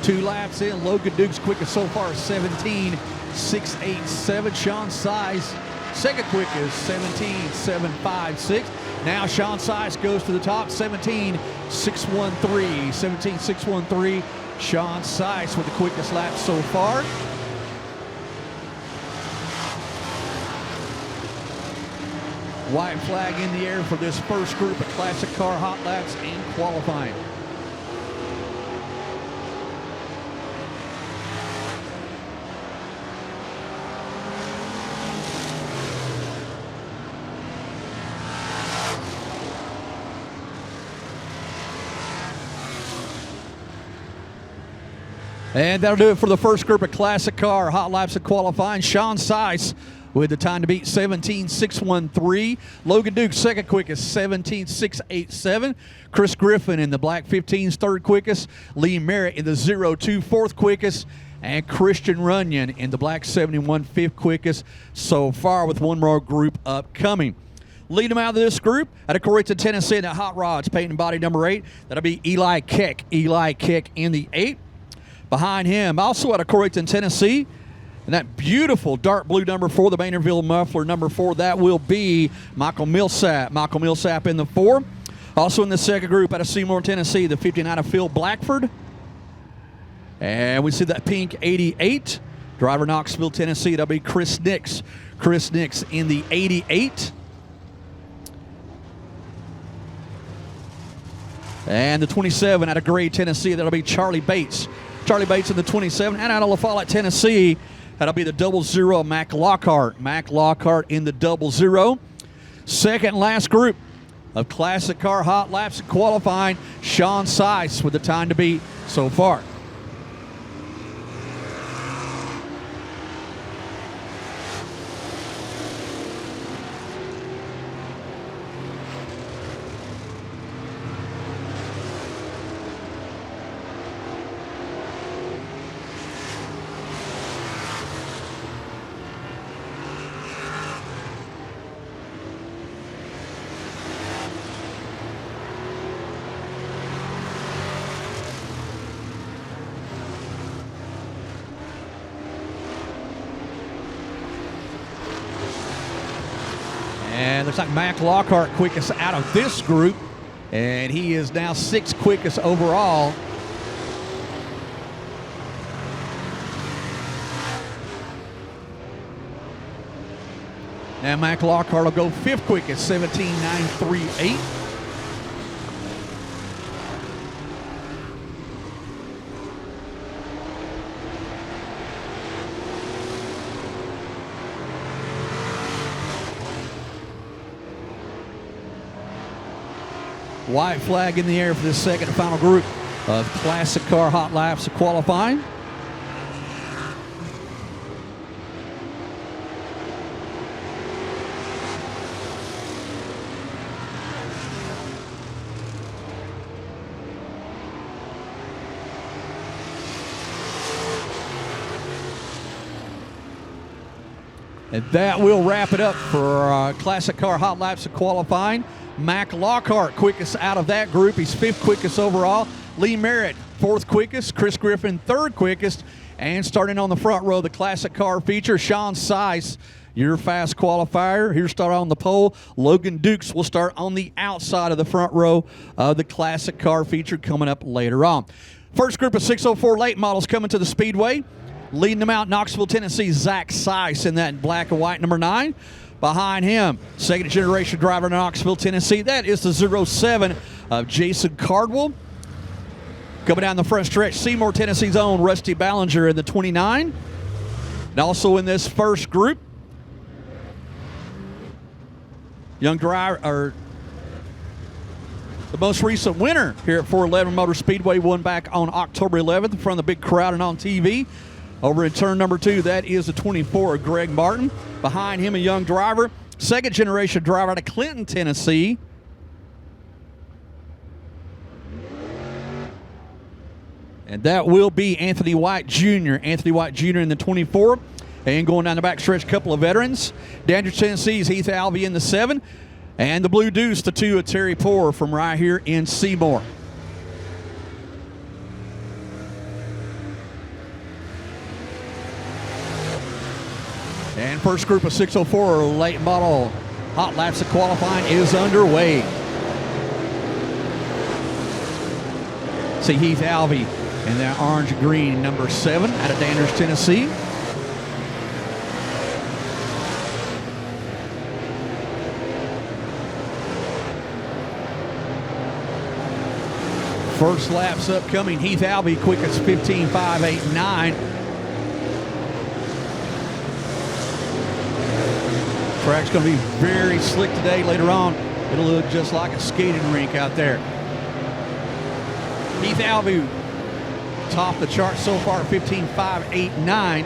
2 laps in. Logan Duke's quickest so far is 17.687. Sean Size, second quickest, 17.756. Now Sean Size goes to the top, 17.613. 17.613. Sean Size with the quickest lap so far. White flag in the air for this first group of classic car hot laps and qualifying. And that'll do it for the first group of classic car hot laps and qualifying. Sean Size with the time to beat, 17.613. Logan Duke, second quickest, 17.687. Chris Griffin in the black 15's third quickest. Lee Merritt in the 02 fourth quickest. And Christian Runyon in the black 71 fifth quickest so far, with one more group upcoming. Lead them out of this group out of Corrington, Tennessee, in that Hot Rods paint and body number 8. That'll be Eli Keck. Eli Keck in the 8. Behind him, also out of Corrington, Tennessee, and that beautiful dark blue number 4, the Maynardville muffler number 4, that will be Michael Millsap. Michael Millsap in the 4. Also in the second group out of Seymour, Tennessee, the 59 of Phil Blackford. And we see that pink 88. Driver, Knoxville, Tennessee, that'll be Chris Nix. Chris Nix in the 88. And the 27 out of Gray, Tennessee, that'll be Charlie Bates. Charlie Bates in the 27. And out of La Follette, Tennessee, that'll be the 00 Mac Lockhart. Mac Lockhart in the 00. Second and last group of classic car hot laps and qualifying. Sean Sice with the time to beat so far. And looks like Mac Lockhart quickest out of this group. And he is now 6th quickest overall. Now Mac Lockhart will go 5th quickest, 17.938. White flag in the air for this second and final group of classic car hot laps of qualifying. And that will wrap it up for classic car hot laps of qualifying. Mac Lockhart quickest out of that group. He's 5th quickest overall. Lee Merritt 4th quickest. Chris Griffin 3rd quickest. And starting on the front row, the classic car feature, Sean Sice, your fast qualifier. He'll start on the pole. Logan Dukes will start on the outside of the front row of the classic car feature coming up later on. First group of 604 late models coming to the Speedway. Leading them out, Knoxville, Tennessee, Zach Sice in that black and white number 9. Behind him, second generation driver in Knoxville, Tennessee. That is the 07 of Jason Cardwell. Coming down the front stretch, Seymour, Tennessee's own Rusty Ballinger in the 29. And also in this first group, young driver, the most recent winner here at 411 Motor Speedway, won back on October 11th in front of the big crowd and on TV. Over in turn number 2, that is the 24 of Greg Martin. Behind him, a young driver, second generation driver out of Clinton, Tennessee. And that will be Anthony White Jr. Anthony White Jr. in the 24. And going down the back stretch, a couple of veterans. Dandridge, Tennessee's Heath Alvey in the 7. And the Blue Deuce, the 2 of Terry Poor from right here in Seymour. first group of 604 late model hot laps of qualifying is underway. See Heath Alvey in that orange and green, number 7 out of Danders, Tennessee. First laps upcoming. Heath Alvey quickest 15.589. Track's going to be very slick today. Later on, it'll look just like a skating rink out there. Heath Alvey topped the chart so far, 15.589.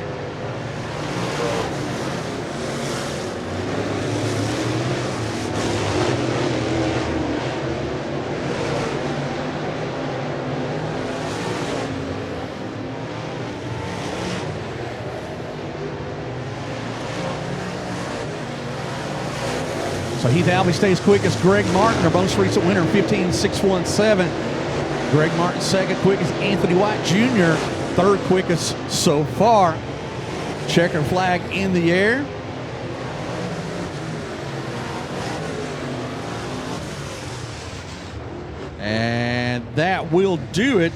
So Heath Alvey stays quickest. Greg Martin, our most recent winner, 15.617. Greg Martin second quickest. Anthony White Jr. third quickest so far. Checker flag in the air. And that will do it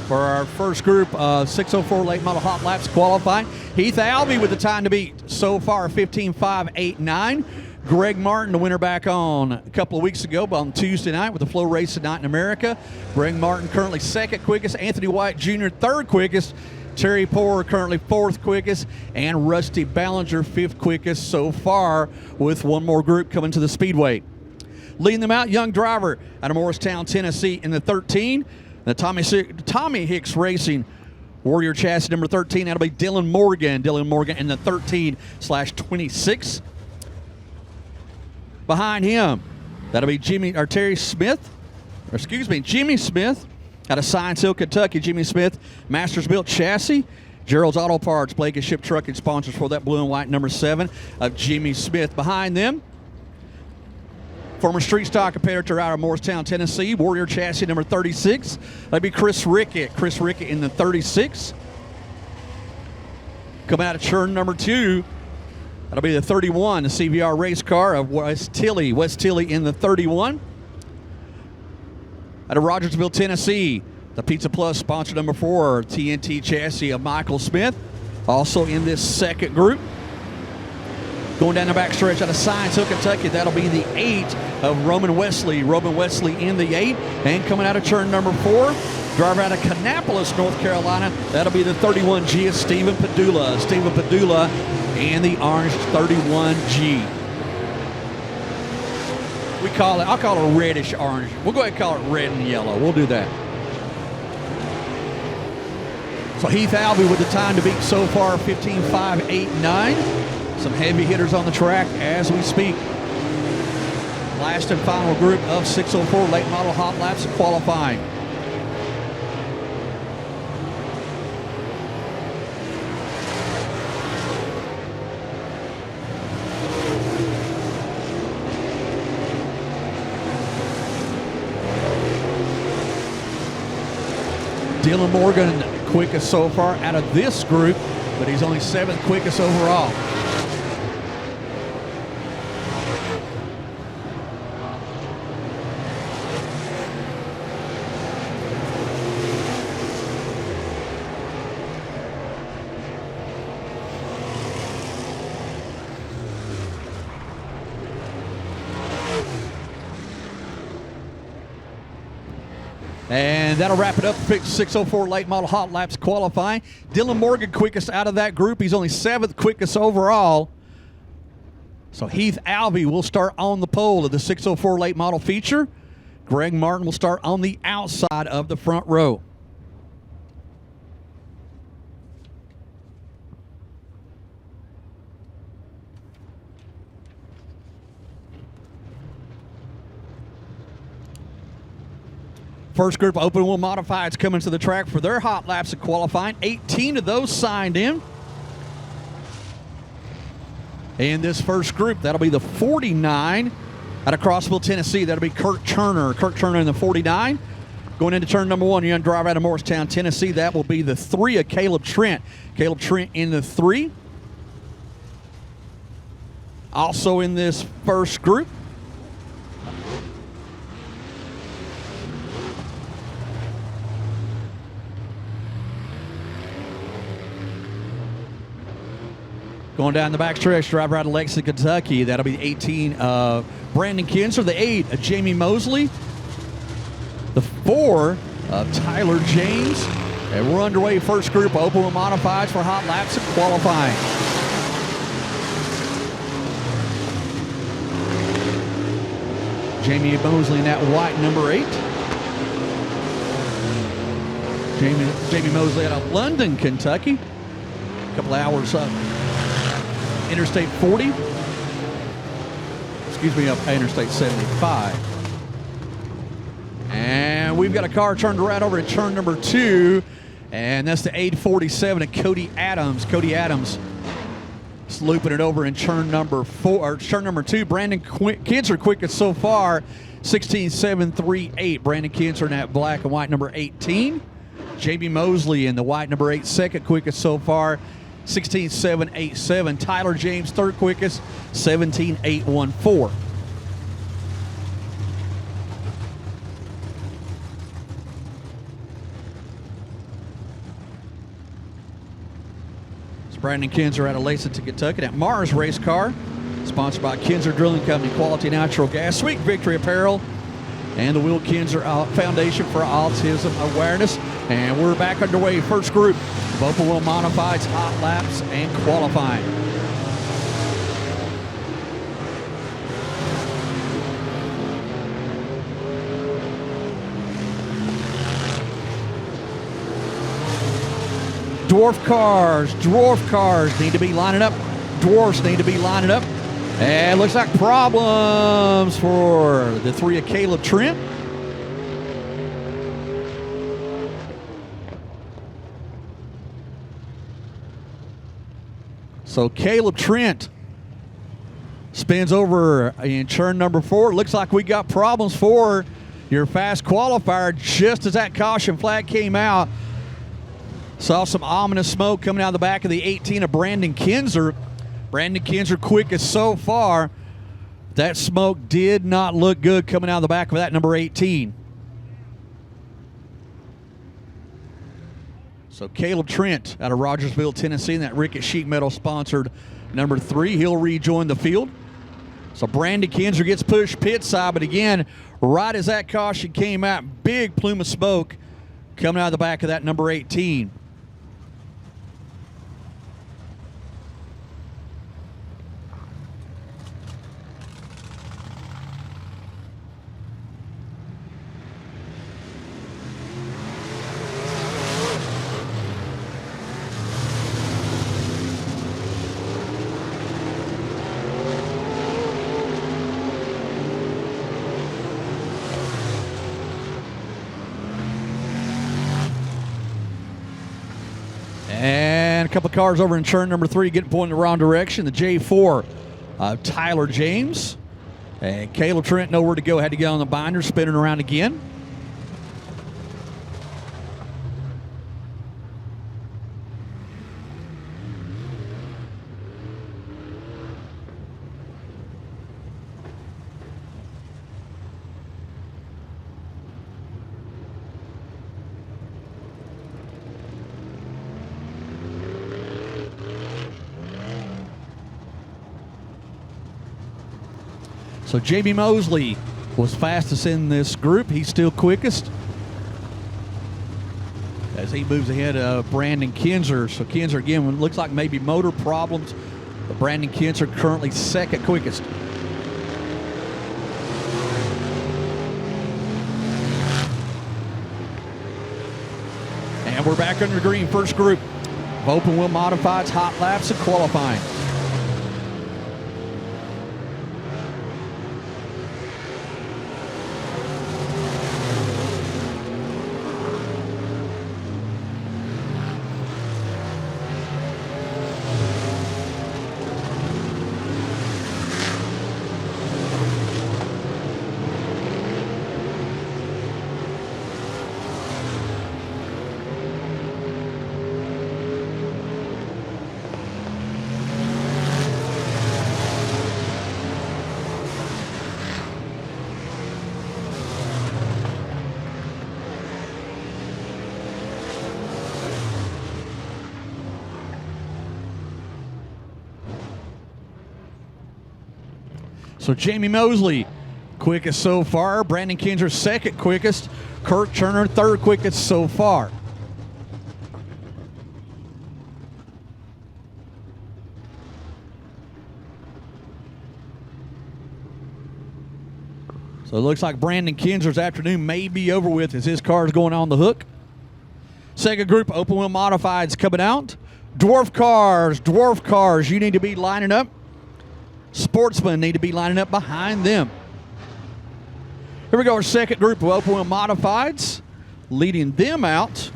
for our first group of 604 late model hot laps qualifying. Heath Alvey with the time to beat so far, 15.589. Greg Martin, the winner back on a couple of weeks ago, but on Tuesday night with the Flow Race Tonight in America. Greg Martin currently second quickest. Anthony White Jr. third quickest. Terry Poore currently fourth quickest. And Rusty Ballinger fifth quickest so far, with one more group coming to the Speedway. Leading them out, young driver out of Morristown, Tennessee in the 13. The Tommy Hicks Racing Warrior chassis number 13. That'll be Dylan Morgan. Dylan Morgan in the 13/26. Behind him, that'll be Jimmy Smith out of Science Hill, Kentucky. Jimmy Smith, Masters Built Chassis. Gerald's Auto Parts, Blankenship Trucking sponsors for that blue and white number 7 of Jimmy Smith. Behind them, former street stock competitor out of Morristown, Tennessee, Warrior chassis number 36. That'll be Chris Rickett. Chris Rickett in the 36. Coming out of turn number 2, that'll be the 31, the CVR race car of West Tilly in the 31. Out of Rogersville, Tennessee, the Pizza Plus sponsor number 4, TNT chassis of Michael Smith, also in this second group. Going down the back stretch out of Science Hill, Kentucky, that'll be the 8 of Roman Wesley. Roman Wesley in the 8. And coming out of turn number 4, driver out of Kannapolis, North Carolina, that'll be the 31G of Stephen Padula. Stephen Padula and the orange 31G. I'll call it reddish orange. We'll go ahead and call it red and yellow. We'll do that. So Heath Alvey with the time to beat so far, 15.589. Some heavy hitters on the track as we speak. Last and final group of 604 late model hot laps of qualifying. Dylan Morgan quickest so far out of this group, but he's only 7th quickest overall. And that'll wrap it up for 604 late model hot laps qualifying. Dylan Morgan quickest out of that group. He's only 7th quickest overall. So Heath Alvey will start on the pole of the 604 late model feature. Greg Martin will start on the outside of the front row. First group of open wheel modifieds coming to the track for their hot laps of qualifying. 18 of those signed in. And this first group, that'll be the 49 out of Crossville, Tennessee. That'll be Kirk Turner. Kirk Turner in the 49. Going into turn number 1, young driver out of Morristown, Tennessee. That will be the 3 of Caleb Trent. Caleb Trent in the 3. Also in this first group, going down the back stretch, driver out of Lexington, Kentucky. That'll be 18 Brandon Kinzer, the 8 Jamie Mosley, the 4 Tyler James. And we're underway, first group, open with modifieds for hot laps and qualifying. Jamie Mosley in that white number 8. Jamie Mosley out of London, Kentucky. A couple hours up Interstate 40. Excuse me, up Interstate 75. And we've got a car turned around over at turn number 2. And that's the 847 of Cody Adams. Cody Adams is looping it over in turn number 4, or turn number 2. Brandon Kinzer quickest so far, 16.738. Brandon Kinzer in that black and white number 18. Jamie Mosley in the white number 8, second quickest so far, 16.787. Tyler James, third quickest, 17.814. Brandon Kinzer out of Lexington, Kentucky. That Mars race car, sponsored by Kinzer Drilling Company, Quality Natural Gas, Sweet Victory Apparel, and the Will Kinzer Foundation for Autism Awareness. And we're back underway. First group of open wheel modifieds, hot laps, and qualifying. Dwarf cars need to be lining up. Dwarfs need to be lining up. And looks like problems for the 3 of Caleb Trent. So Caleb Trent spins over in turn number 4. Looks like we got problems for your fast qualifier just as that caution flag came out. Saw some ominous smoke coming out of the back of the 18 of Brandon Kinzer. Brandon Kinzer quickest so far. That smoke did not look good coming out of the back of that number 18. So Caleb Trent out of Rogersville, Tennessee, in that Rickett Sheet Metal sponsored number 3. He'll rejoin the field. So Brandon Kinzer gets pushed pit side, but again, right as that caution came out, big plume of smoke coming out of the back of that number 18. And a couple of cars over in turn number 3 getting pointed in the wrong direction. The J4, Tyler James. And Caleb Trent nowhere to go. Had to get on the binder, spinning around again. So Jamie Mosley was fastest in this group. He's still quickest as he moves ahead of Brandon Kinzer. So Kinzer, again, looks like maybe motor problems, but Brandon Kinzer currently second quickest. And we're back under green, first group of open wheel modifieds, hot laps, and qualifying. So Jamie Mosley, quickest so far. Brandon Kinzer, second quickest. Kurt Turner, third quickest so far. So it looks like Brandon Kinzer's afternoon may be over with as his car is going on the hook. Second group, open wheel modifieds coming out. Dwarf cars, you need to be lining up. Sportsman need to be lining up behind them. Here we go, our second group of open wheel modifieds. Leading them out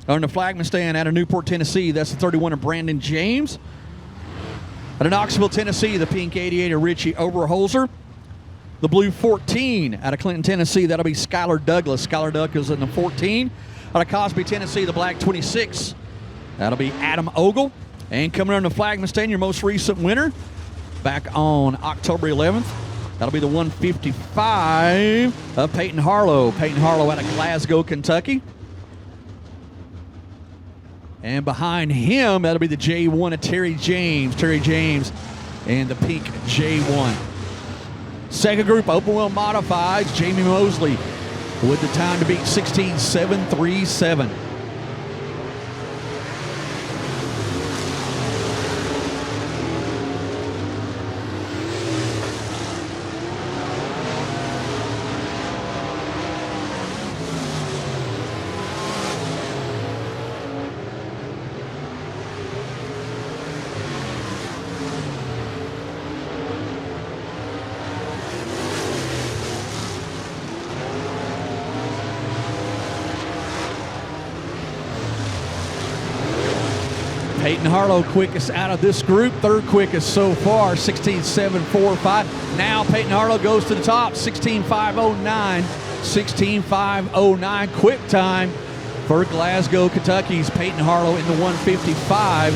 on the flagman stand out of Newport, Tennessee. That's the 31 of Brandon James. Out of Knoxville, Tennessee, the pink 88 of Richie Oberholzer. The blue 14 out of Clinton, Tennessee, that'll be Skylar Douglas. Skylar Douglas in the 14. Out of Cosby, Tennessee, the black 26. That'll be Adam Ogle. And coming on the flagman stand, your most recent winner, back on October 11th, that'll be the 155 of Peyton Harlow. Peyton Harlow out of Glasgow, Kentucky. And behind him, that'll be the J1 of Terry James. Terry James and the pink J1. Second group, open wheel modifieds. Jamie Mosley with the time to beat 16.737. Peyton Harlow quickest out of this group, third quickest so far, 16.745. Now Peyton Harlow goes to the top, 16.509. 16.509 quick time for Glasgow, Kentucky's Peyton Harlow in the 155.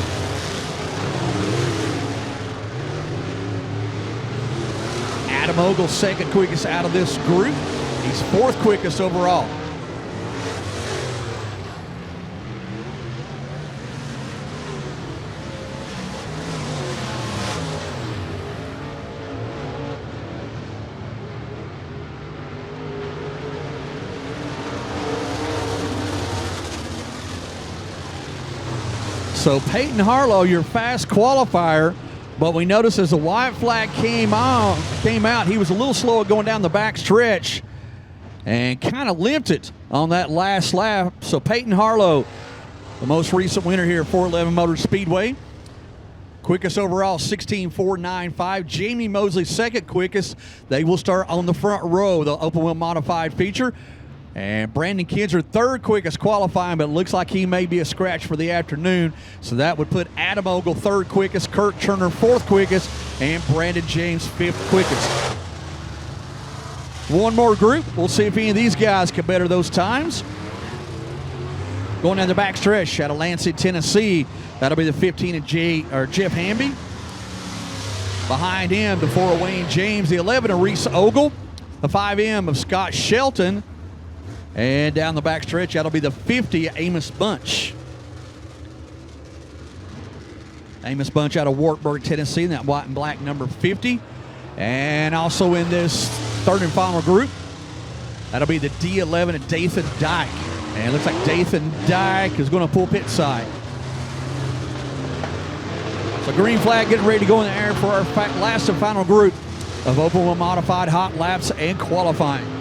Adam Ogle, second quickest out of this group. He's fourth quickest overall. So Peyton Harlow, your fast qualifier, but we noticed as the white flag came out, he was a little slow at going down the back stretch and kind of limped it on that last lap. So Peyton Harlow, the most recent winner here at 411 Motor Speedway. Quickest overall, 16.495. Jamie Mosley, second quickest. They will start on the front row, the open wheel modified feature. And Brandon Kinzer, third quickest qualifying, but it looks like he may be a scratch for the afternoon. So that would put Adam Ogle third quickest, Kurt Turner fourth quickest, and Brandon James fifth quickest. One more group. We'll see if any of these guys can better those times. Going down the back stretch out of Lansing, Tennessee, that'll be the 15 of Jeff Hamby. Behind him, the 4 of Wayne James, the 11 of Reese Ogle, the 5M of Scott Shelton. And down the back stretch, that'll be the 50 Amos Bunch. Amos Bunch out of Wartburg, Tennessee, that white and black number 50. And also in this third and final group, that'll be the D11 of Dathan Dyke. And it looks like Dathan Dyke is going to pull pit side. So green flag getting ready to go in the air for our last and final group of open wheel modified hot laps and qualifying.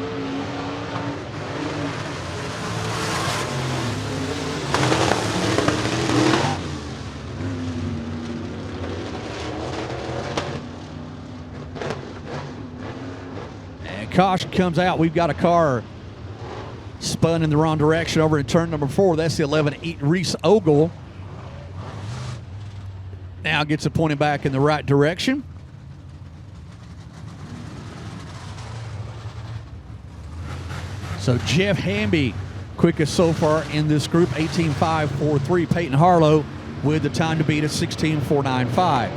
Caution comes out. We've got a car spun in the wrong direction over in turn number 4. That's the 11 Reese Ogle. Now gets it pointed back in the right direction. So Jeff Hamby, quickest so far in this group, 18.543. Peyton Harlow with the time to beat at 16.495.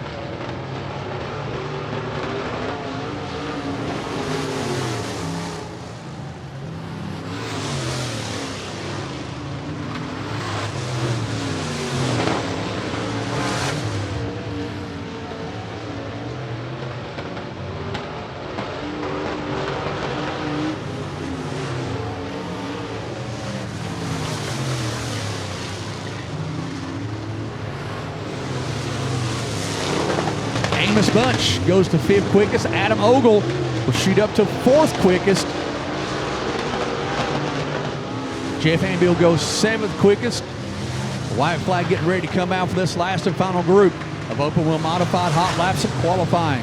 Amos Bunch goes to 5th quickest. Adam Ogle will shoot up to 4th quickest. Jeff Anvil goes 7th quickest. The white flag getting ready to come out for this last and final group of open wheel modified hot laps and qualifying.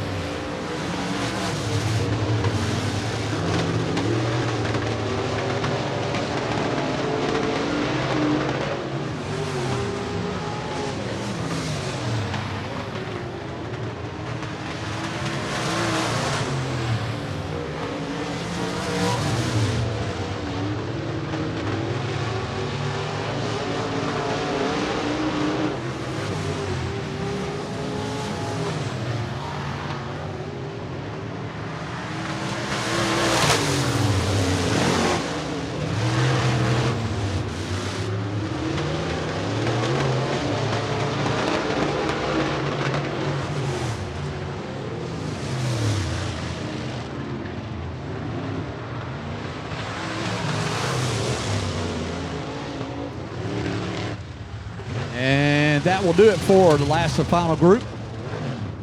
And that will do it for the last and final group.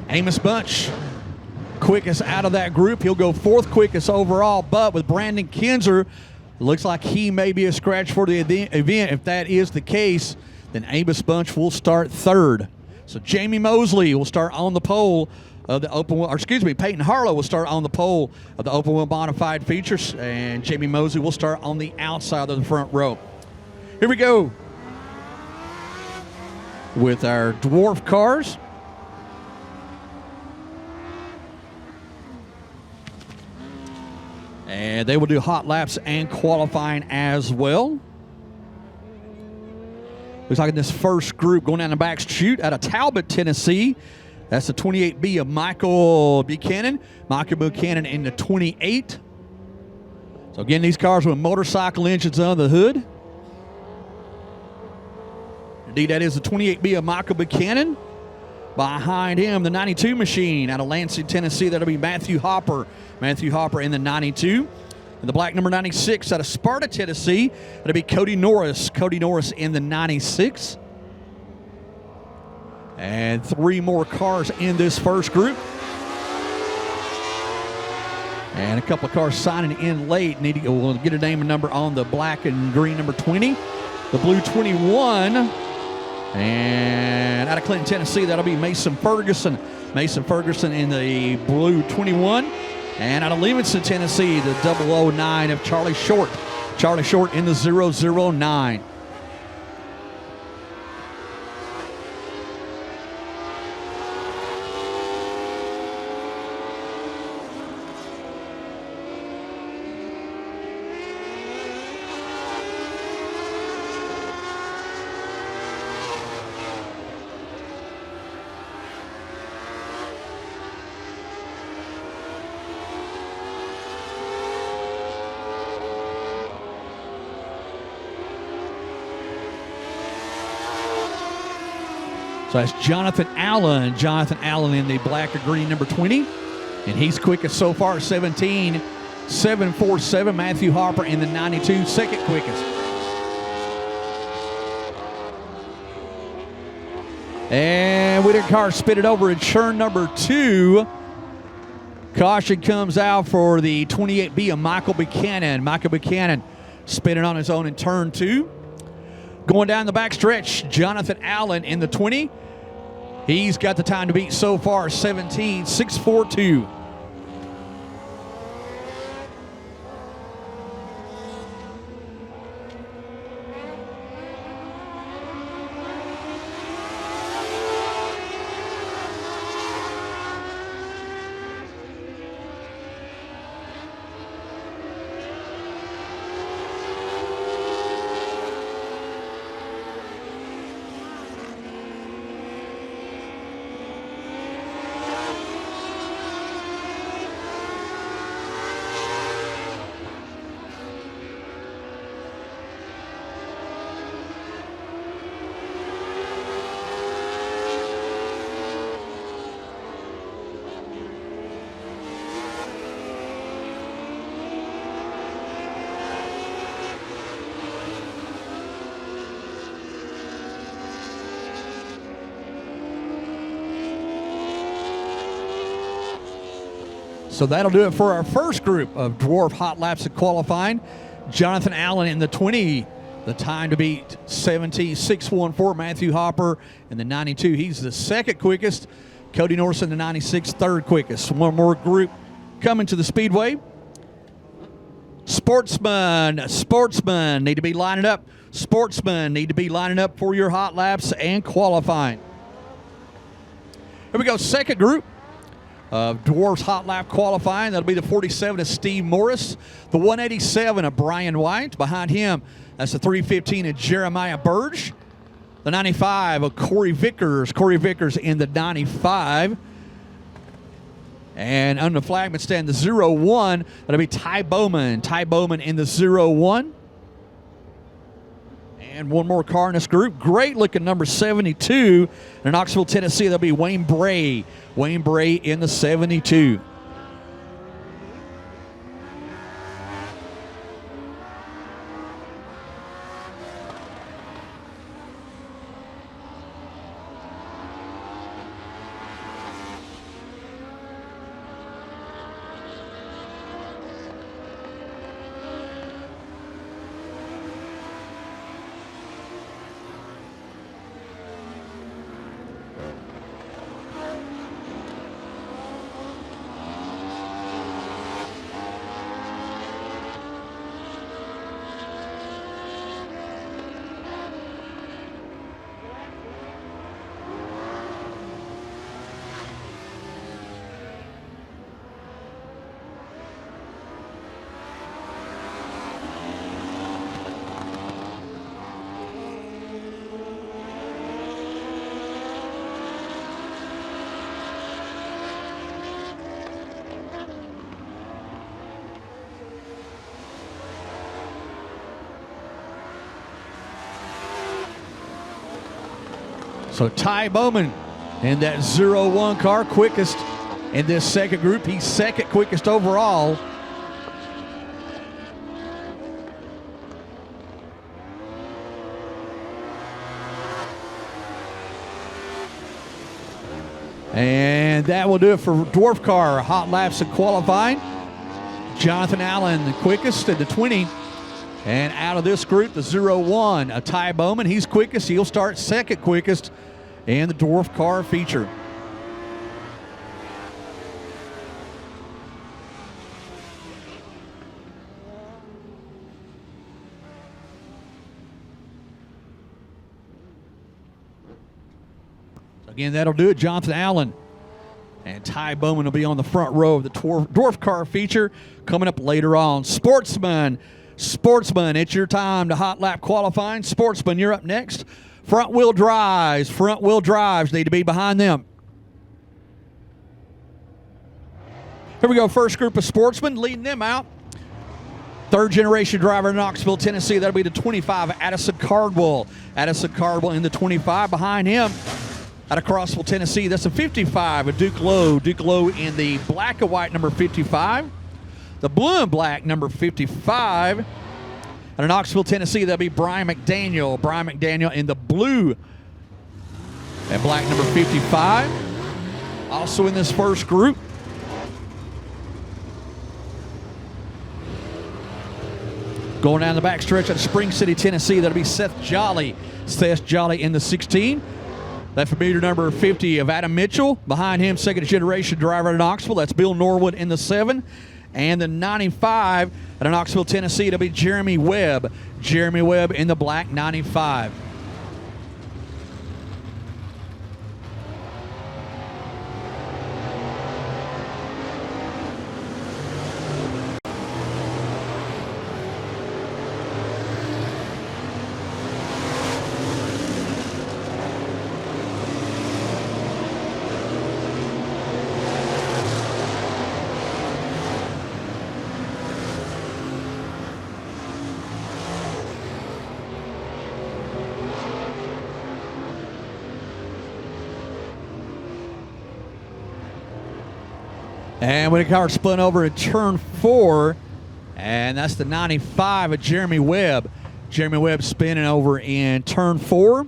Amos Bunch, quickest out of that group. He'll go 4th quickest overall, but with Brandon Kinzer, looks like he may be a scratch for the event. If that is the case, then Amos Bunch will start 3rd. So Jamie Mosley will start on the pole of the open wheel, or excuse me, Peyton Harlow will start on the pole of the open wheel modified features, and Jamie Mosley will start on the outside of the front row. Here we go with our Dwarf cars. And they will do hot laps and qualifying as well. Looks like in this first group going down the back chute out of Talbot, Tennessee. That's the 28B of Michael Buchanan. Michael Buchanan in the 28. So again, these cars with motorcycle engines on the hood. Indeed, that is the 28B of Michael Buchanan. Behind him, the 92 machine out of Lansing, Tennessee. That'll be Matthew Hopper. Matthew Hopper in the 92. And the black number 96 out of Sparta, Tennessee. That'll be Cody Norris. Cody Norris in the 96. And 3 more cars in this first group. And a couple of cars signing in late. We'll get a name and number on the black and green number 20. The blue 21. And out of Clinton, Tennessee, that'll be Mason Ferguson. Mason Ferguson in the blue 21. And out of Lewiston, Tennessee, the 009 of Charlie Short. Charlie Short in the 009. So that's Jonathan Allen. Jonathan Allen in the black or green number 20. And he's quickest so far, 17.747. Matthew Harper in the 92, second quickest. And with their car spitted over in turn number 2. Caution comes out for the 28B of Michael Buchanan. Michael Buchanan spinning on his own in turn 2. Going down the back stretch, Jonathan Allen in the 20. He's got the time to beat so far, 17.642. So that'll do it for our first group of Dwarf hot laps of qualifying. Jonathan Allen in the 20. The time to beat 17.614. Matthew Hopper in the 92. He's the second quickest. Cody Norris in the 96, third quickest. One more group coming to the Speedway. Sportsman need to be lining up. Sportsman need to be lining up for your hot laps and qualifying. Here we go, second group of Dwarf's hot lap qualifying. That'll be the 47 of Steve Morris, the 187 of Brian White. Behind him, that's the 315 of Jeremiah Burge, the 95 of Corey Vickers. Corey Vickers in the 95. And on the flagman stand, the 01, that'll be Ty Bowman. Ty Bowman in the 01. And one more car in this group. Great looking number 72 in Knoxville, Tennessee. That'll be Wayne Bray. Wayne Bray in the 72. So Ty Bowman in that 01 car, quickest in this second group. He's second quickest overall. And that will do it for Dwarf car hot laps and qualifying. Jonathan Allen, the quickest at the 20. And out of this group, the 01, Ty Bowman. He's quickest. He'll start second quickest in the Dwarf car feature. Again, that'll do it. Jonathan Allen and Ty Bowman will be on the front row of the Dwarf car feature coming up later on. Sportsman, it's your time to hot lap qualifying. Sportsman, you're up next. Front wheel drives need to be behind them. Here we go, first group of Sportsmen, leading them out. Third generation driver in Knoxville, Tennessee. That'll be the 25, Addison Cardwell. Addison Cardwell in the 25. Behind him, out of Crossville, Tennessee, that's a 55 of Duke Lowe. Duke Lowe in the black and white number 55. The blue and black number 55. Out of Knoxville, Tennessee, that'll be Brian McDaniel. Brian McDaniel in the blue and black number 55. Also in this first group, going down the back stretch at Spring City, Tennessee, that'll be Seth Jolly. Seth Jolly in the 16. That familiar number 50 of Adam Mitchell. Behind him, second generation driver at Knoxville. That's Bill Norwood in the 7. And the 95 out of Knoxville, Tennessee, it'll be Jeremy Webb. Jeremy Webb in the black 95. And when the car spun over at turn 4, and that's the 95 of Jeremy Webb. Jeremy Webb spinning over in turn 4.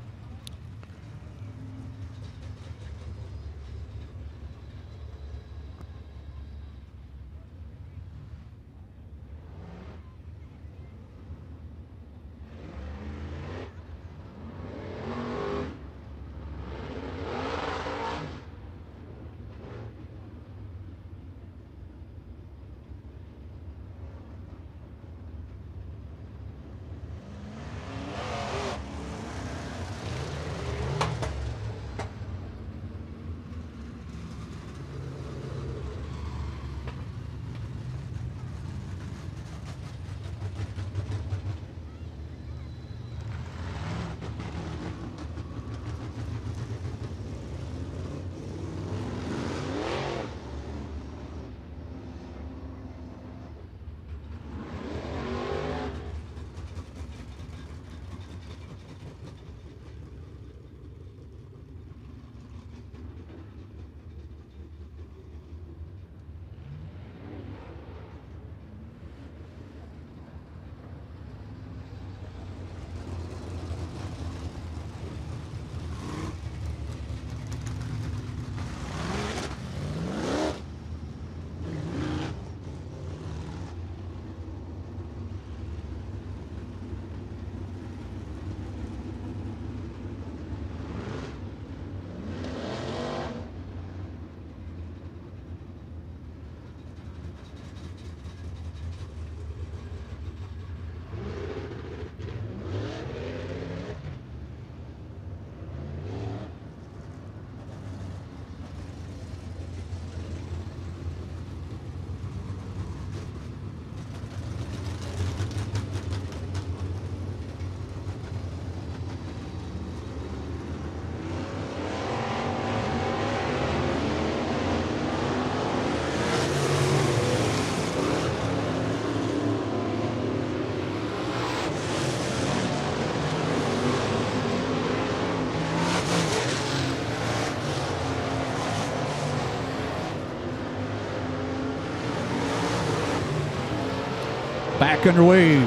Back underway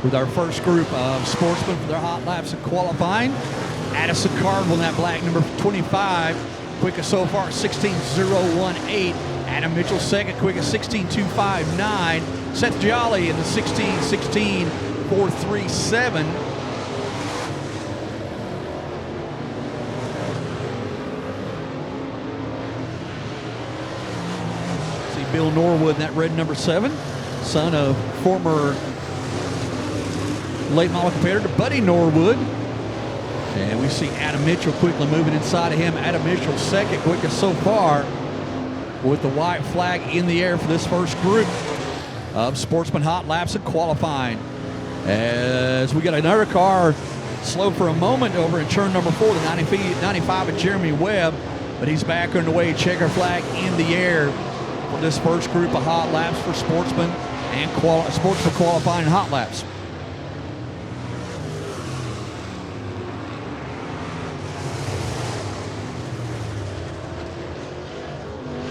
with our first group of sportsmen for their hot laps of qualifying. Addison Cardwell in that black number 25. Quickest so far, 16.018. Adam Mitchell second, quickest 16.259. Seth Jolly in the 16.437. See Bill Norwood in that red number 7, son of former late model competitor Buddy Norwood. And we see Adam Mitchell quickly moving inside of him. Adam Mitchell second, quickest so far, with the white flag in the air for this first group of sportsman hot laps and qualifying. As we got another car slow for a moment over in turn number 4, the 95 of Jeremy Webb, but he's back underway. Checker flag in the air for this first group of hot laps for sportsmen and sportsman qualifying hot laps.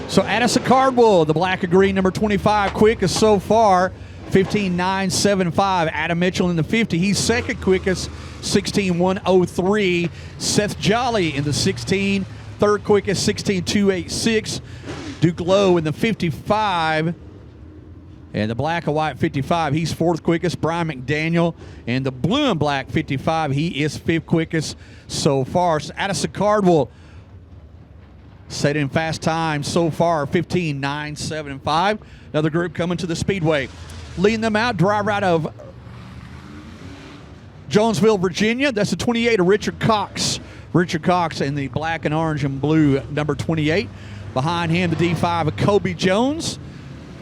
So Addison Cardwell, the black and green number 25, quickest so far, 15.975. Adam Mitchell in the 50, he's second quickest, 16.103. Seth Jolly in the 16, third quickest, 16.286. Duke Lowe in the 55, and the black and white 55, he's fourth quickest. Brian McDaniel in the blue and black 55, he is fifth quickest so far. So Addison Cardwell set in fast time so far, 15.975. Another group coming to the Speedway. Leading them out, driver out of Jonesville, Virginia. That's the 28 of Richard Cox. Richard Cox in the black and orange and blue number 28. Behind him, the D5 of Kobe Jones.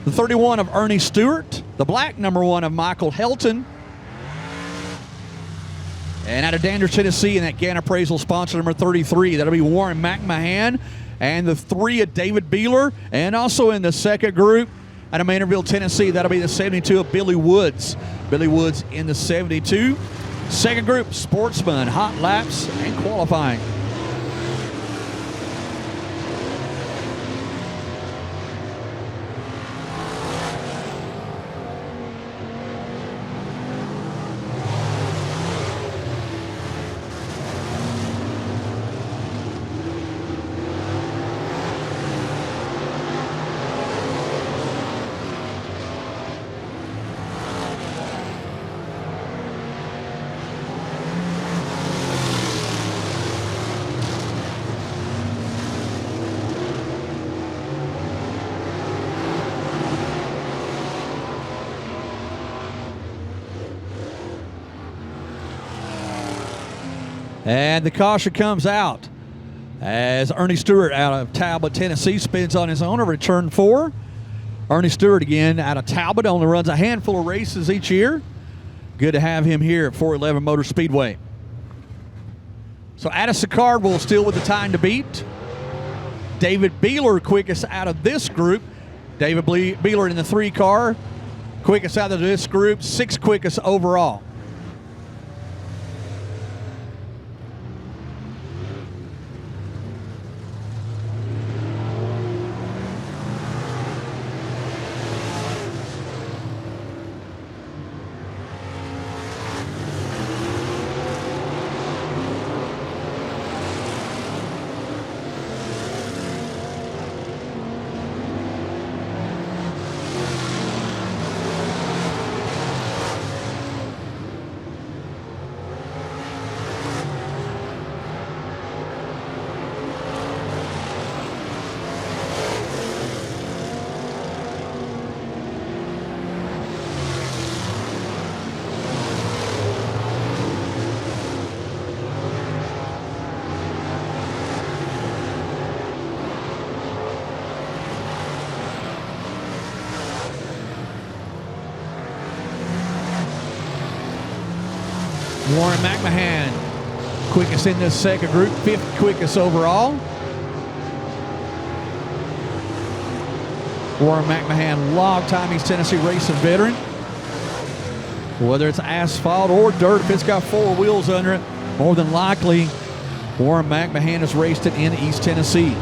The 31 of Ernie Stewart. The black number 1 of Michael Helton. And out of Dandridge, Tennessee, in that GAN appraisal sponsor number 33, that'll be Warren McMahon. And the 3 of David Beeler. And also in the second group, out of Maynardville, Tennessee, that'll be the 72 of Billy Woods. Billy Woods in the 72. Second group, sportsman, hot laps, and qualifying. And the caution comes out as Ernie Stewart out of Talbot, Tennessee, spins on his own over to turn 4. Ernie Stewart again out of Talbot, only runs a handful of races each year. Good to have him here at 411 Motor Speedway. So Addison Cardwell still with the time to beat. David Beeler quickest out of this group. David Beeler in the 3 car, quickest out of this group, 6th quickest overall. Warren McMahon, quickest in this second group, 5th quickest overall. Warren McMahon, long-time East Tennessee racing veteran. Whether it's asphalt or dirt, if it's got 4 wheels under it, more than likely, Warren McMahon has raced it in East Tennessee.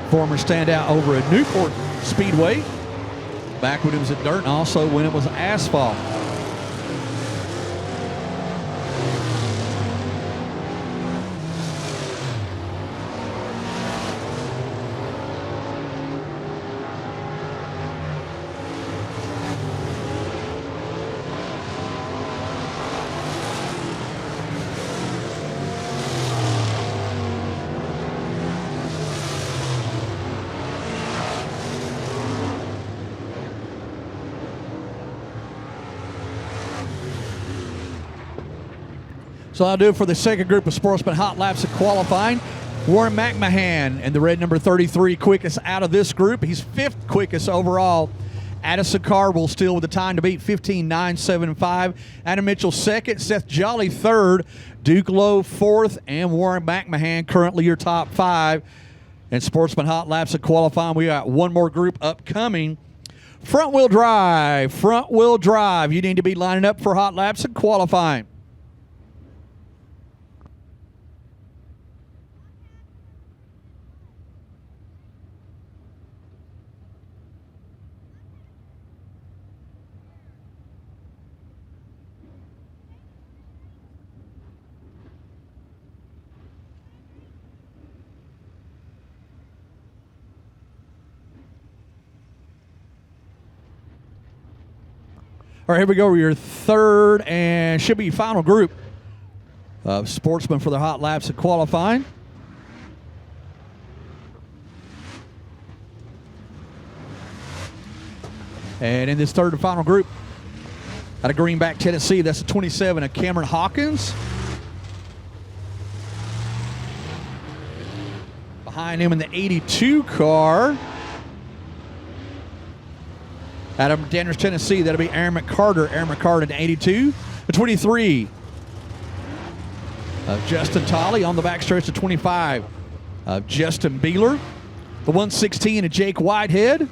Former standout over at Newport Speedway. back when it was at dirt and also when it was asphalt. So I'll do it for the second group of Sportsman hot laps of qualifying. Warren McMahon in the red number 33, quickest out of this group. He's 5th quickest overall. Addison Carville still with the time to beat, 15.975. Adam Mitchell 2nd, Seth Jolly 3rd, Duke Lowe 4th, and Warren McMahon currently your top 5. And Sportsman hot laps of qualifying, we got one more group upcoming. Front-wheel drive, front-wheel drive. You need to be lining up for hot laps of qualifying. All right, here we go. Your third and should be final group of Sportsmen for their hot laps of qualifying. And in this third and final group, out of Greenback, Tennessee, that's the 27 of Cameron Hawkins. Behind him in the 82 car, out of Danvers, Tennessee, that'll be Aaron McCarter. Aaron McCarter in 82. The 23 of Justin Tolley. On the backstretch, the 25 of Justin Beeler. The 116 of Jake Whitehead.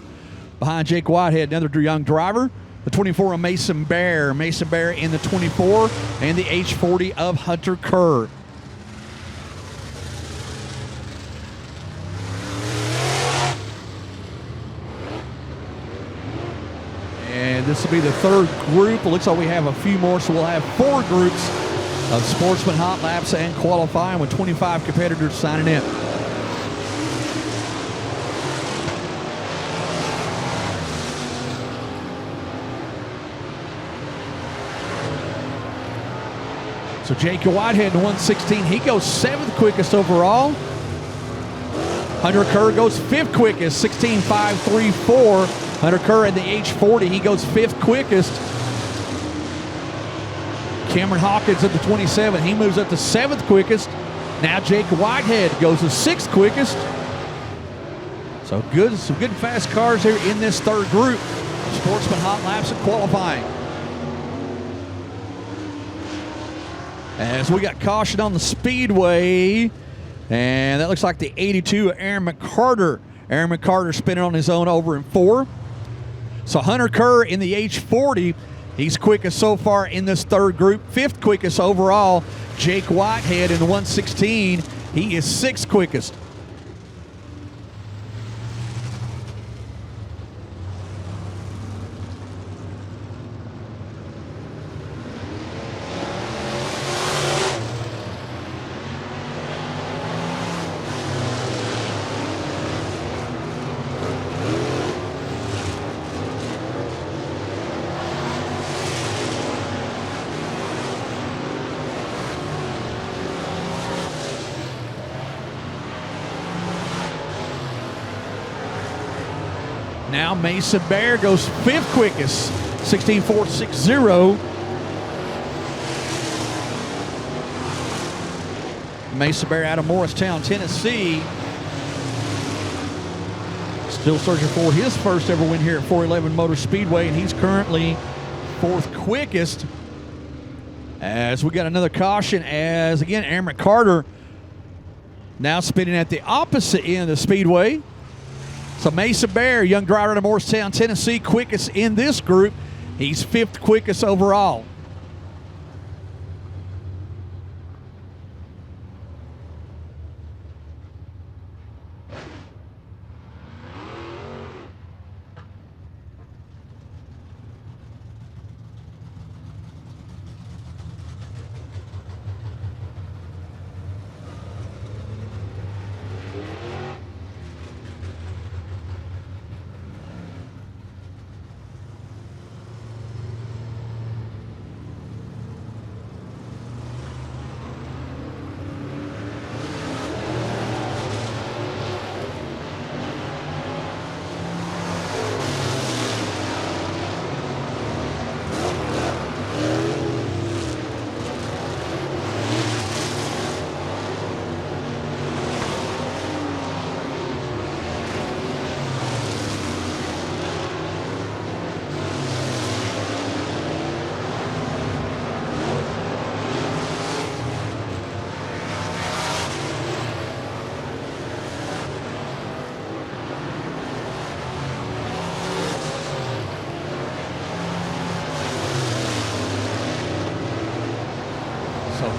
Behind Jake Whitehead, another young driver. The 24 of Mason Bear. Mason Bear in the 24. And the H40 of Hunter Kerr. And this will be the third group. It looks like we have a few more, so we'll have 4 groups of Sportsman hot laps and qualifying with 25 competitors signing in. So Jake Whitehead in 116, he goes 7th quickest overall. Hunter Kerr goes 5th quickest, 16.534. Hunter Kerr in the H40, he goes 5th quickest. Cameron Hawkins at the 27, he moves up to 7th quickest. Now Jake Whitehead goes to 6th quickest. So good, some good fast cars here in this third group. Sportsman hot laps and qualifying. As we got caution on the speedway, and that looks like the 82 of Aaron McCarter. Aaron McCarter spinning on his own over in 4. So Hunter Kerr in the H40, he's quickest so far in this third group. 5th quickest overall. Jake Whitehead in the 116, he is 6th quickest. Now Mason Bear goes 5th quickest, 16.460. Mason Bear out of Morristown, Tennessee. Still searching for his first ever win here at 411 Motor Speedway, and he's currently 4th quickest. As we got another caution, as again, Aaron McCarter now spinning at the opposite end of the speedway. So Mason Bear, young driver out of Morristown, Tennessee, quickest in this group. He's 5th quickest overall.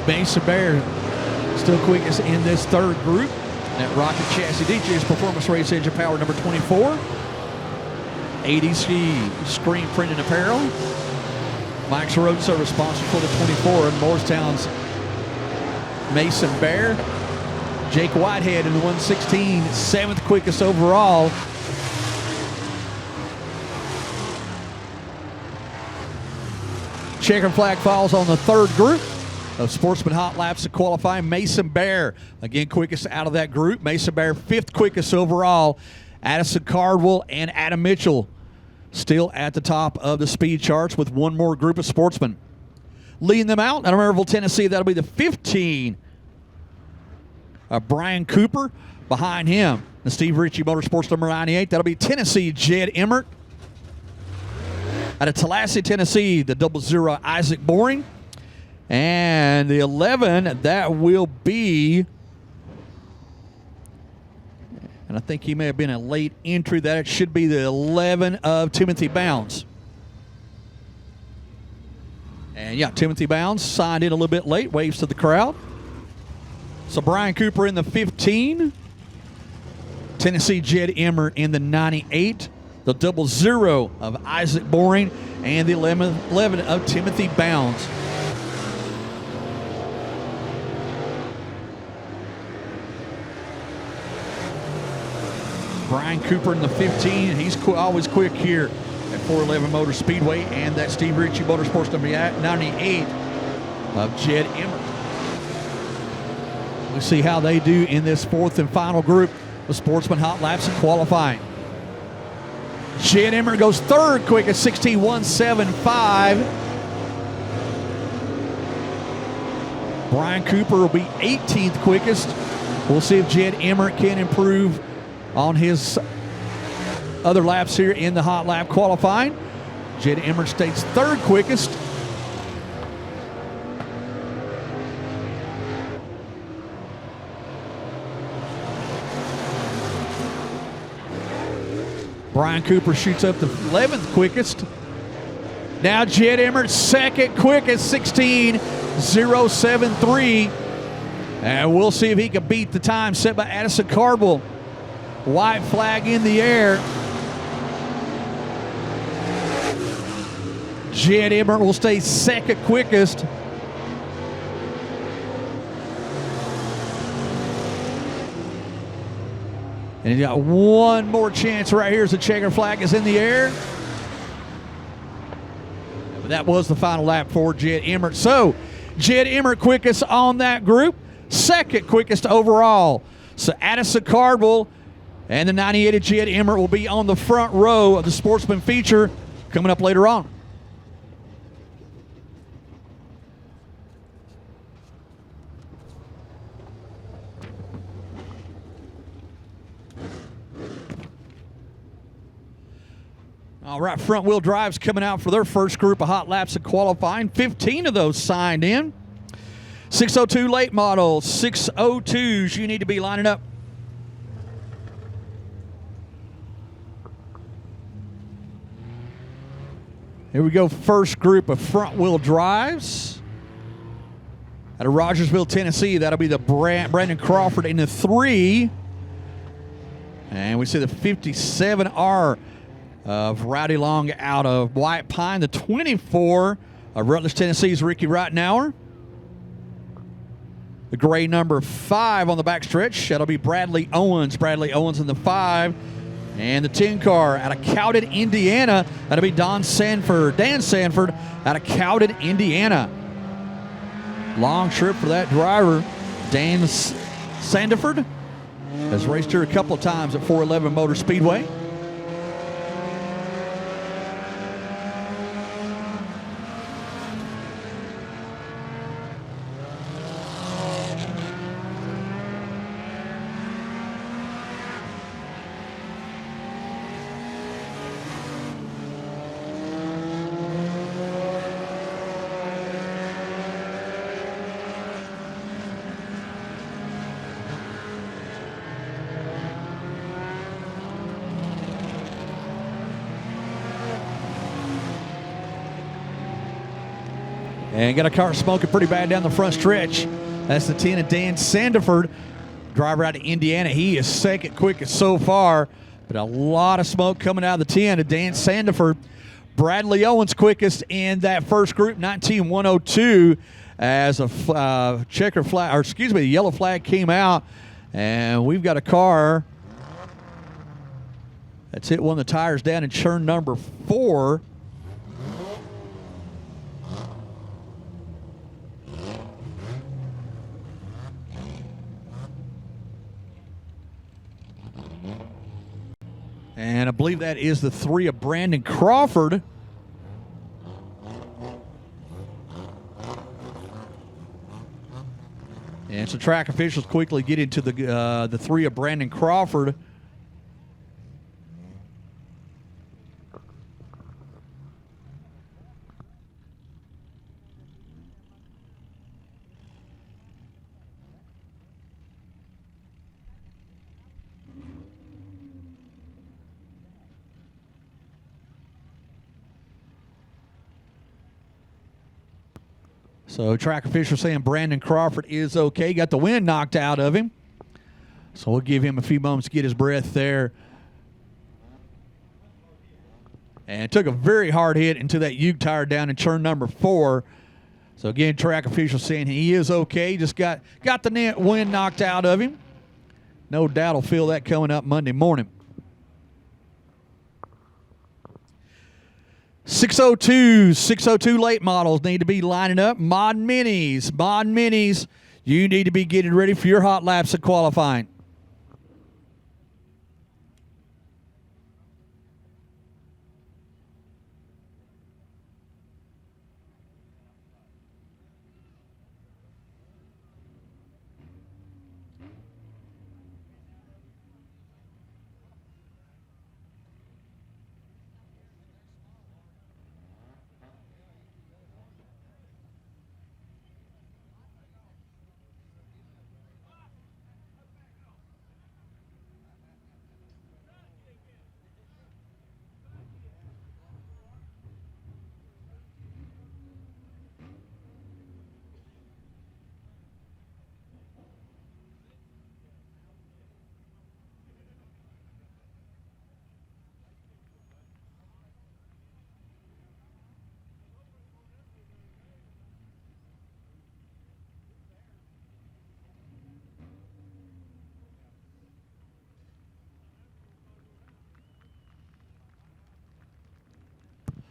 Mason Bear still quickest in this third group. That Rocket Chassis DJ's Performance Race Engine Power number 24. ADC Screen Printing Apparel. Mike's Road Service sponsor for the 24. And Morristown's Mason Bear. Jake Whitehead in the 116, 7th quickest overall. Checkered flag falls on the third group of Sportsman hot laps to qualify. Mason Bear, again, quickest out of that group. Mason Bear, 5th quickest overall. Addison Cardwell and Adam Mitchell still at the top of the speed charts with one more group of sportsmen. Leading them out, out of Maryville, Tennessee, that'll be the 15. Brian Cooper. Behind him, the Steve Ritchie Motorsports number 98. That'll be Tennessee, Jed Emmert. Out of Tallahassee, Tennessee, the 00 Isaac Boring. And the 11, that will be, and I think he may have been a late entry, that it should be the 11 of Timothy Bounds. And yeah, Timothy Bounds signed in a little bit late, waves to the crowd. So Brian Cooper in the 15. Tennessee Jed Emmert in the 98. The 00 of Isaac Boring. And the 11 of Timothy Bounds. Brian Cooper in the 15. He's always quick here at 411 Motor Speedway. And that Steve Ritchie Motorsports number 98 of Jed Emmert. We'll see how they do in this fourth and final group of Sportsman hot laps and qualifying. Jed Emmert goes third quick at 16.175. Brian Cooper will be 18th quickest. We'll see if Jed Emmert can improve on his other laps here in the hot lap qualifying. Jed Emmert stays third quickest. Brian Cooper shoots up the 11th quickest. Now Jed Emmert second quickest, 16.073. And we'll see if he can beat the time set by Addison Cardwell. White flag in the air. Jed Emmert will stay second quickest. And he's got one more chance right here as the checker flag is in the air. But that was the final lap for Jed Emmert. So, Jed Emmert quickest on that group. Second quickest overall. So, Addison Cardwell and the 98 of Jed Emmert will be on the front row of the Sportsman feature coming up later on. All right, front-wheel drives coming out for their first group of hot laps of qualifying. 15 of those signed in. 602 late model, 602s. You need to be lining up. Here we go, first group of front-wheel drives. Out of Rogersville, Tennessee, that'll be the Brandon Crawford in the 3. And we see the 57R of Rowdy Long out of White Pine. The 24 of Rutledge, Tennessee's Ricky Rittenauer. The gray number 5 on the backstretch, that'll be Bradley Owens. Bradley Owens in the 5. And the 10 car out of Cowden, Indiana, that'll be Dan Sanford out of Cowden, Indiana. Long trip for that driver. Dan Sandiford has raced here a couple of times at 411 Motor Speedway. And got a car smoking pretty bad down the front stretch. That's the 10 of Dan Sandiford, driver out of Indiana. He is second quickest so far, but a lot of smoke coming out of the 10 of Dan Sandiford. Bradley Owens quickest in that first group, 19-102, as a checker flag, or excuse me, the yellow flag came out, and we've got a car that's hit one of the tires down in turn number 4. And I believe that is the 3 of Brandon Crawford. And so track officials quickly get into the 3 of Brandon Crawford. So track official saying Brandon Crawford is okay. Got the wind knocked out of him. So we'll give him a few moments to get his breath there. And took a very hard hit into that Ute tire down in turn number 4. So again, track official saying he is okay. Just got the wind knocked out of him. No doubt he'll feel that coming up Monday morning. 602 late models need to be lining up. Mod Minis, you need to be getting ready for your hot laps at qualifying.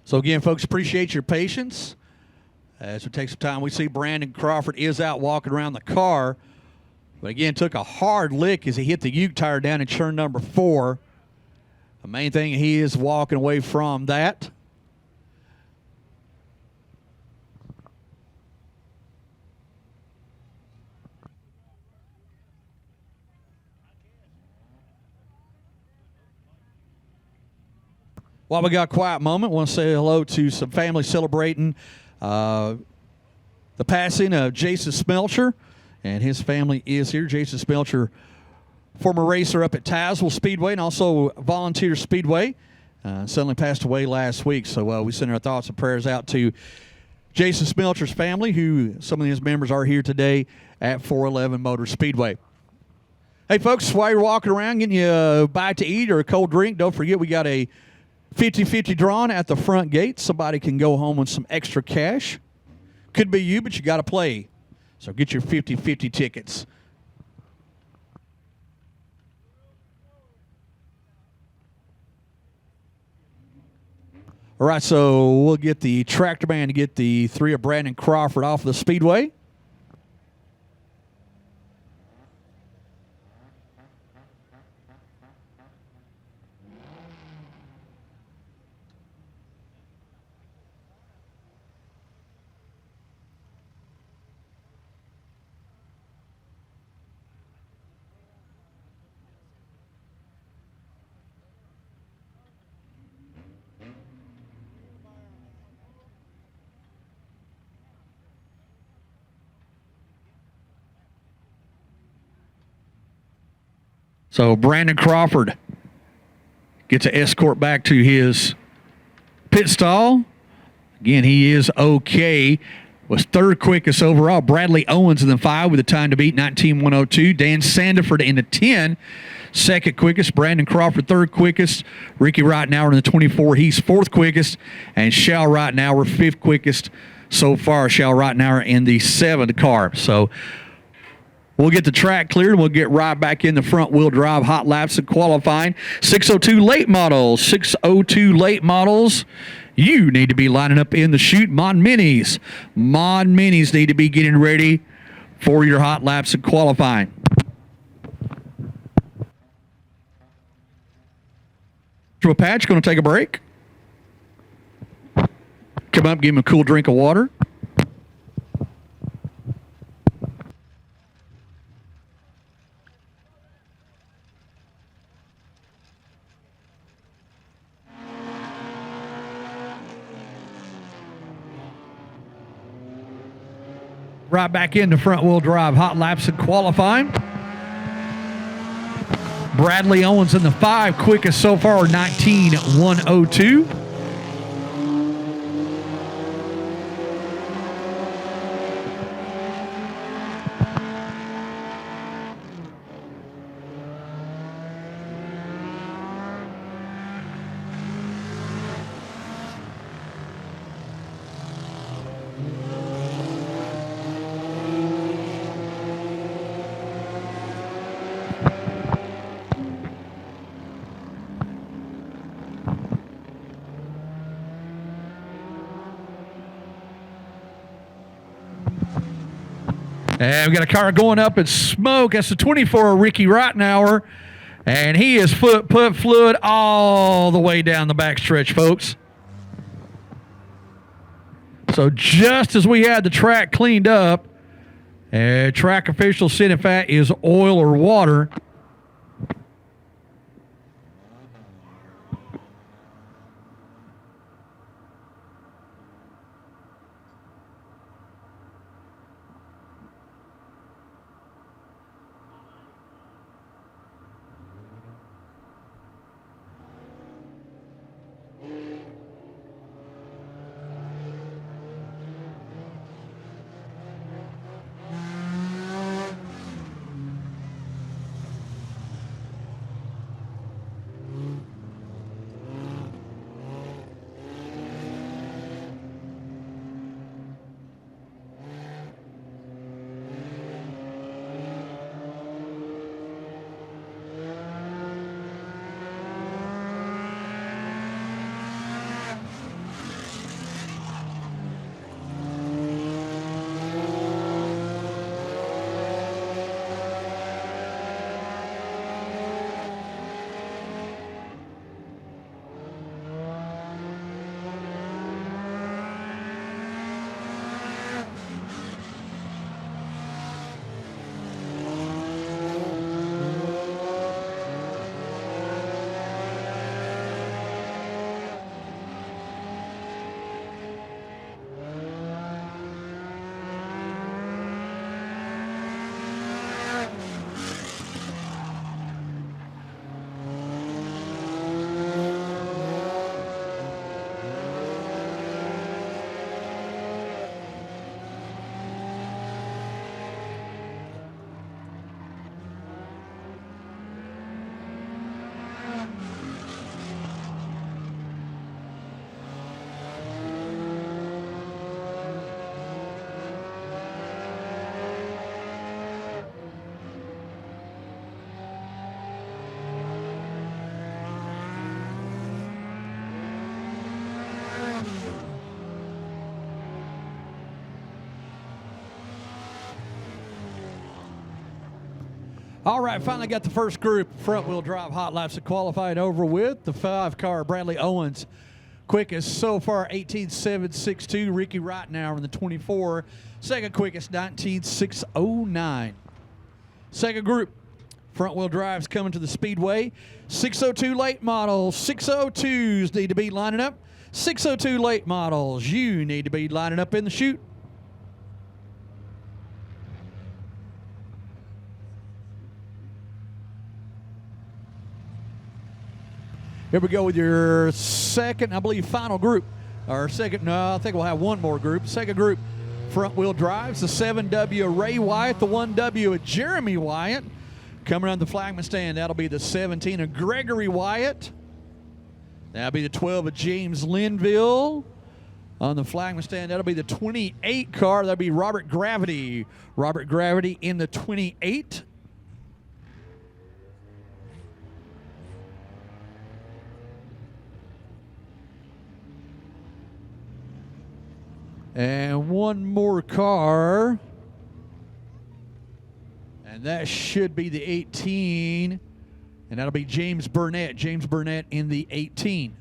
So again, folks, appreciate your patience. As we take some time, we see Brandon Crawford is out walking around the car. But again, took a hard lick as he hit the Ute tire down in turn number 4. The main thing, he is walking away from that. While we got a quiet moment, I want to say hello to some family celebrating the passing of Jason Smelcher, and his family is here. Jason Smelcher, former racer up at Tazewell Speedway and also Volunteer Speedway, suddenly passed away last week. So we send our thoughts and prayers out to Jason Smelcher's family, who some of his members are here today at 411 Motor Speedway. Hey, folks, while you're walking around getting you a bite to eat or a cold drink, don't forget we got a 50-50 drawn at the front gate. Somebody can go home with some extra cash. Could be you, but you got to play. So get your 50-50 tickets. All right, so we'll get the tractor man to get the 3 of Brandon Crawford off the speedway. So Brandon Crawford gets an escort back to his pit stall. Again, he is okay. was third quickest overall. Bradley Owens in the 5 with a time to beat 19:102. Dan Sandiford in the 10, second quickest. Brandon Crawford third quickest. Ricky Reitenauer in the 24, he's fourth quickest. And Shal Reitenauer fifth quickest so far. Shal Reitenauer in the 7th car. So we'll get the track cleared, and we'll get right back in the front-wheel drive hot laps of qualifying. 602 late models. 602 late models. You need to be lining up in the chute. Mod Minis. Mod Minis need to be getting ready for your hot laps of qualifying. Patch going to take a break. Come up, give him a cool drink of water. Right back into front-wheel drive hot laps and qualifying. Bradley Owens in the 5, quickest so far, 19:102. And we got a car going up in smoke. That's the 24, Ricky Reitenauer. And he has put fluid all the way down the backstretch, folks. So just as we had the track cleaned up, track officials said if that is oil or water. All right, finally got the first group front-wheel drive hot laps qualified over with. The 5-car Bradley Owens, quickest so far, 18.762. Ricky Reitenauer in the 24, second quickest, 19.609. Second group, front-wheel drives coming to the Speedway. 602 late models, 602s need to be lining up. 602 late models, you need to be lining up in the chute. Here we go with your second, I believe, final group. Or second, no, I think we'll have one more group. Second group, front wheel drives. The 7W Ray Wyatt, the 1W Jeremy Wyatt. Coming around the flagman stand, that'll be the 17 of Gregory Wyatt. That'll be the 12 of James Linville. On the flagman stand, that'll be the 28 car. That'll be Robert Gravity. Robert Gravity in the 28. And one more car. And that should be the 18. And that'll be James Burnett. James Burnett in the 18.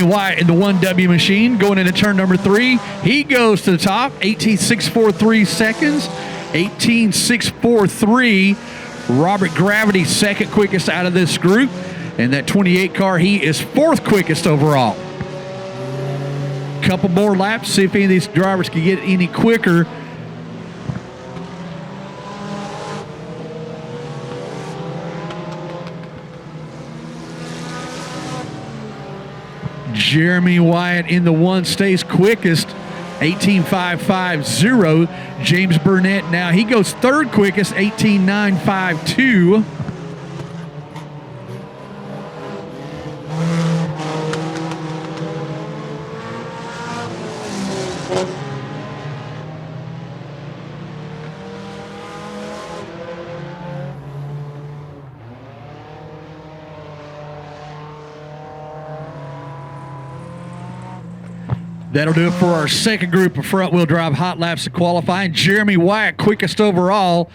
Wyatt in the 1W machine going into turn number 3. He goes to the top, 18.643 seconds. 18.643. Robert Gravity, second quickest out of this group. And that 28 car, he is fourth quickest overall. Couple more laps, see if any of these drivers can get any quicker. Jeremy Wyatt in the 1 stays quickest, 18.550. James Burnett now, he goes third quickest, 18.952. That'll do it for our second group of front-wheel drive hot laps of qualifying. Jeremy Wyatt, quickest overall,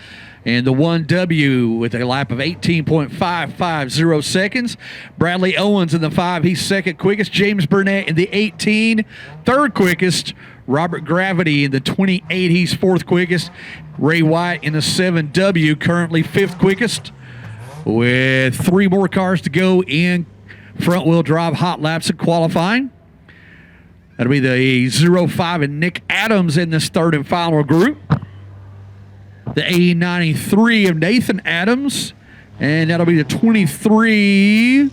and the 1W with a lap of 18.550 seconds. Bradley Owens in the 5, he's second quickest. James Burnett in the 18, third quickest. Robert Gravity in the 28, he's fourth quickest. Ray Wyatt in the 7W, currently fifth quickest. With 3 more cars to go in front-wheel drive hot laps of qualifying. That'll be the 05 and Nick Adams in this third and final group. The A93 of Nathan Adams. And that'll be the 23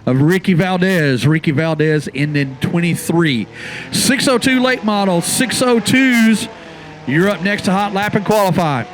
of Ricky Valdez. Ricky Valdez in the 23. 602 late model, 602s. You're up next to hot lap and qualify.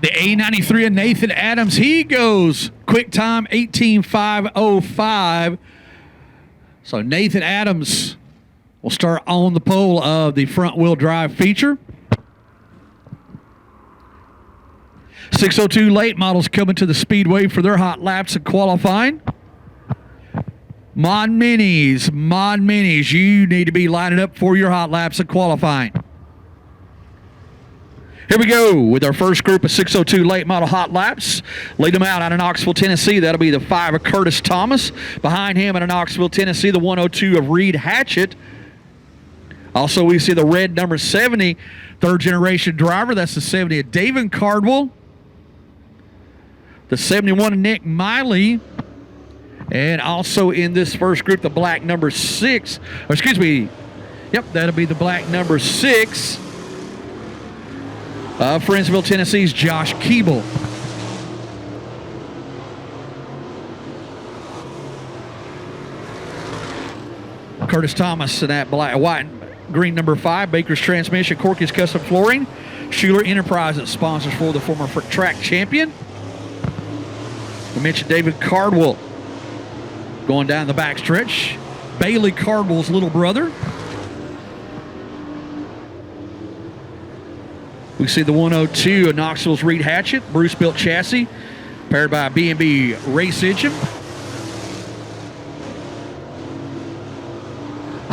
The A93 of Nathan Adams, he goes quick time 18.505. So Nathan Adams will start on the pole of the front wheel drive feature. 602 late models coming to the Speedway for their hot laps and qualifying. Mod Minis, you need to be lining up for your hot laps and qualifying. Here we go with our first group of 602 late model hot laps. Lead them out of Knoxville, Tennessee. That'll be the 5 of Curtis Thomas. Behind him out of Knoxville, Tennessee, the 102 of Reed Hatchett. Also, we see the red number 70, third generation driver. That's the 70 of David Cardwell. The 71 of Nick Miley. And also in this first group, the black number 6. Or excuse me. Yep, that'll be the black number 6. Friendsville, Tennessee's Josh Keeble. Curtis Thomas in that black, white, and green number 5. Baker's Transmission, Corky's Custom Flooring. Schuler Enterprises sponsors for the former track champion. We mentioned David Cardwell going down the backstretch. Bailey Cardwell's little brother. We see the 102 of Knoxville's Reed Hatchett, Bruce built chassis, paired by a B&B race engine.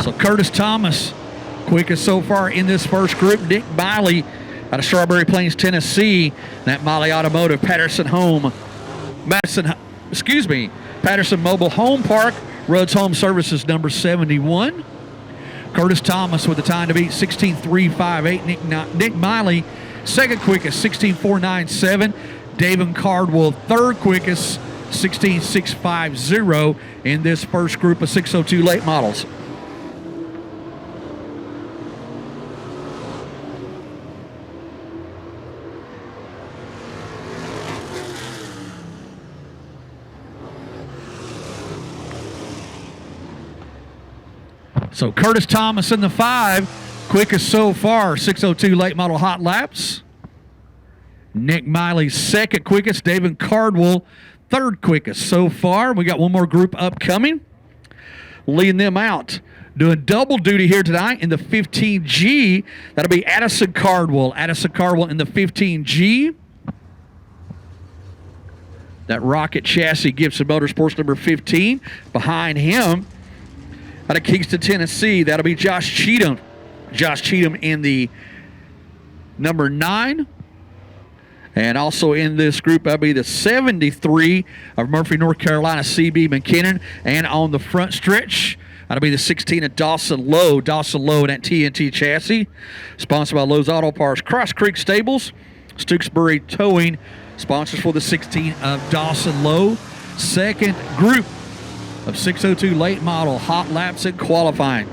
So Curtis Thomas, quickest so far in this first group. Nick Miley out of Strawberry Plains, Tennessee. That Miley Automotive, Patterson Mobile Home Park, Rudd's Home Services, number 71. Curtis Thomas with the time to beat 16.358. Nick Miley, second quickest, 16.497. David Cardwell, third quickest, 16.650 in this first group of 602 late models. So Curtis Thomas in the 5, quickest so far, 602 late model hot laps. Nick Miley, second quickest. David Cardwell, third quickest so far. We got one more group upcoming. Leading them out. Doing double duty here tonight in the 15G. That'll be Addison Cardwell. Addison Cardwell in the 15G. That Rocket Chassis Gibson Motorsports number 15. Behind him, out of Kingston, Tennessee, that'll be Josh Cheatham. Josh Cheatham in the number 9. And also in this group, that'll be the 73 of Murphy, North Carolina, C.B. McKinnon. And on the front stretch, that'll be the 16 of Dawson Lowe. Dawson Lowe in that TNT chassis. Sponsored by Lowe's Auto Parts, Cross Creek Stables, Stooksbury Towing. Sponsors for the 16 of Dawson Lowe. Second group of 602 late model hot laps and qualifying.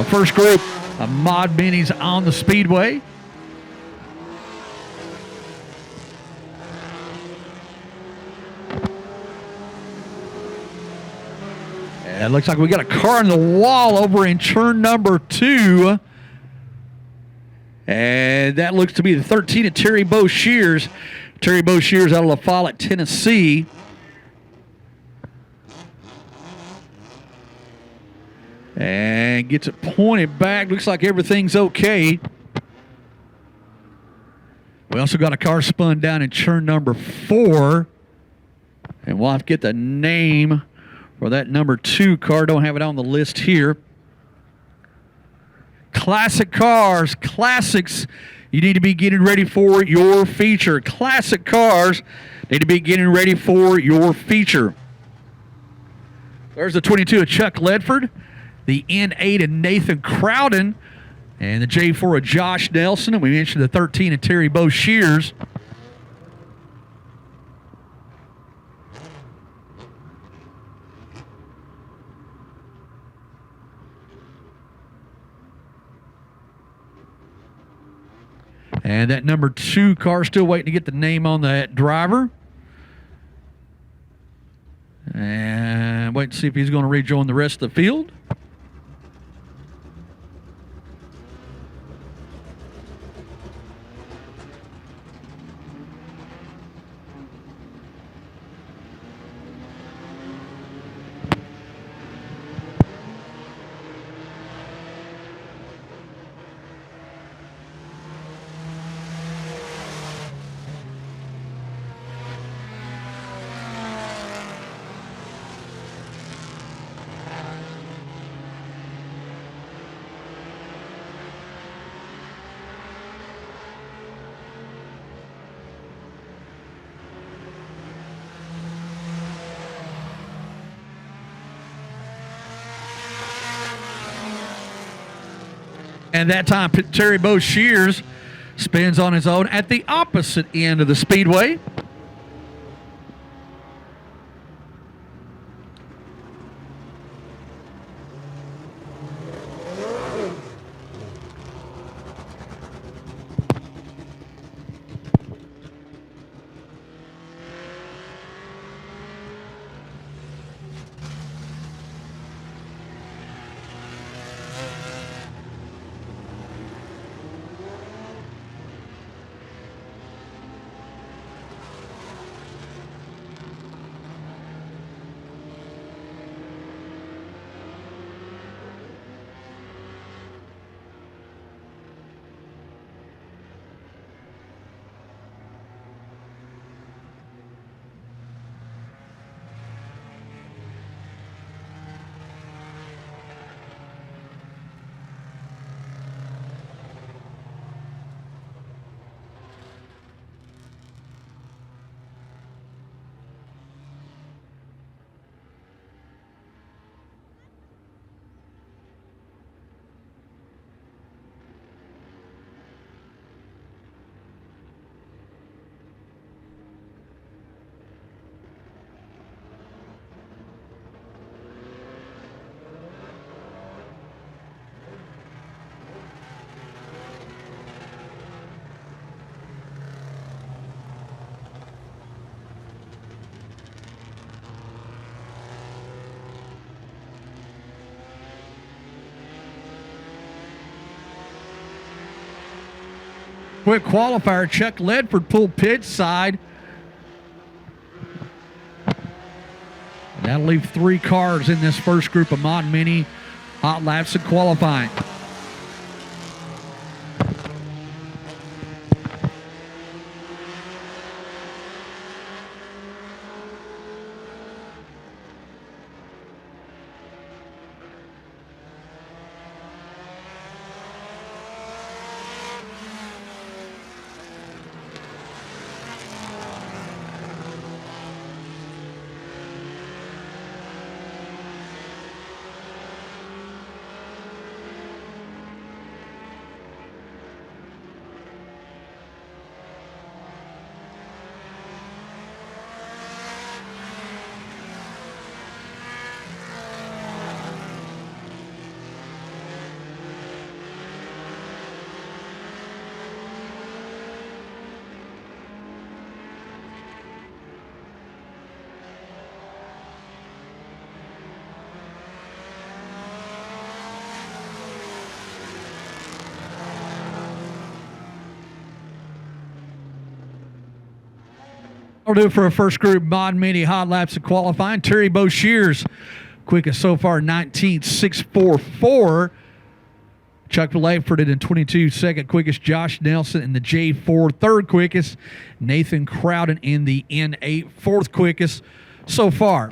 So first group of mod minis on the Speedway. And it looks like we got a car on the wall over in turn number 2. And that looks to be the 13 of Terry Bo Shears. Terry Bo Shears out of La Follette, Tennessee. And gets it pointed back. Looks like everything's okay. We also got a car spun down in turn number 4. And we'll have to get the name for that number 2 car. Don't have it on the list here. Classic cars, classics. You need to be getting ready for your feature. Classic cars need to be getting ready for your feature. There's the 22 of Chuck Ledford, the N8 of Nathan Crowden, and the J4 of Josh Nelson. And we mentioned the 13 of Terry Bo Shears. And that number 2 car still waiting to get the name on that driver. And wait to see if he's going to rejoin the rest of the field. And that time, Terry Bo Shears spins on his own at the opposite end of the Speedway. Quick qualifier, Chuck Ledford pulled pitch side. And that'll leave 3 cars in this first group of Mod Mini hot laps and qualifying. That'll do it for a first group Mod Mini hot laps of qualifying. Terry Boshears, quickest so far, 19.644. Chuck Langford in 22, second quickest. Josh Nelson in the J4, third quickest. Nathan Crowden in the N8, fourth quickest so far.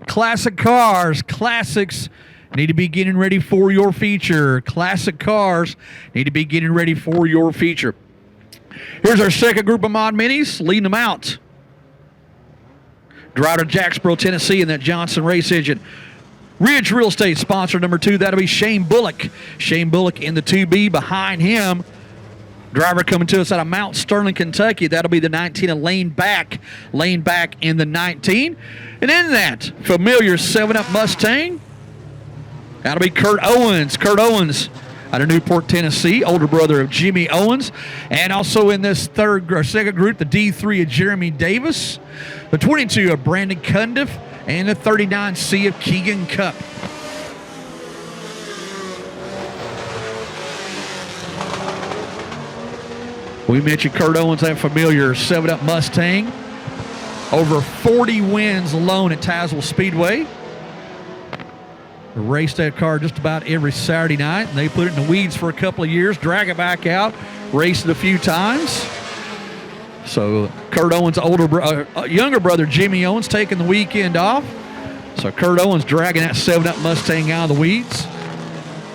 Classic cars, classics need to be getting ready for your feature. Classic cars need to be getting ready for your feature. Here's our second group of Mod Minis, leading them out. Driver Jacksboro, Tennessee in that Johnson race engine. Ridge Real Estate sponsor number 2, that'll be Shane Bullock. Shane Bullock in the 2B. Behind him, driver coming to us out of Mount Sterling, Kentucky. That'll be the 19 of Lane Back. Lane Back in the 19. And in that familiar 7-Up Mustang, that'll be Kurt Owens. Kurt Owens out of Newport, Tennessee, older brother of Jimmy Owens. And also in this second group, the D3 of Jeremy Davis, the 22 of Brandon Cundiff, and the 39C of Keegan Cup. We mentioned Kurt Owens, that familiar 7-Up Mustang. Over 40 wins alone at Tazewell Speedway. They raced that car just about every Saturday night. And they put it in the weeds for a couple of years, drag it back out, raced it a few times. So Kurt Owens' younger brother, Jimmy Owens, taking the weekend off. So Kurt Owens dragging that 7-Up Mustang out of the weeds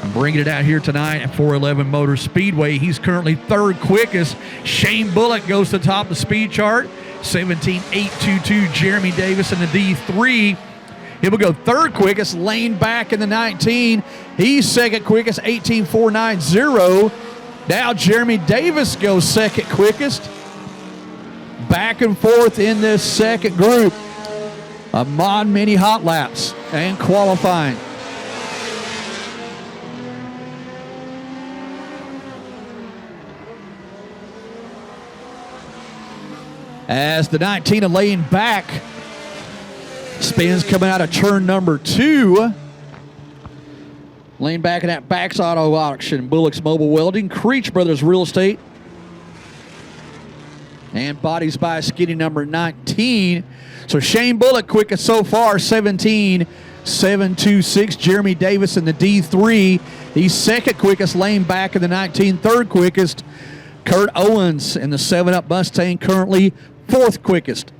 and bringing it out here tonight at 411 Motor Speedway. He's currently third quickest. Shane Bullock goes to the top of the speed chart. 17.822 Jeremy Davis in the D3. He will go third quickest. Lane Back in the 19. He's second quickest, 18.490. Now Jeremy Davis goes second quickest. Back and forth in this second group of Mod Mini hot laps and qualifying. As the 19 of Lane Back spins coming out of turn number 2. Lane Back in that Back's Auto Auction, Bullock's Mobile Welding, Creech Brothers Real Estate, and Bodies by Skinny number 19. So Shane Bullock quickest so far, 17.726. Jeremy Davis in the D3. He's second quickest. Lane Back in the 19. Third quickest. Kurt Owens in the 7-Up Mustang, currently fourth quickest.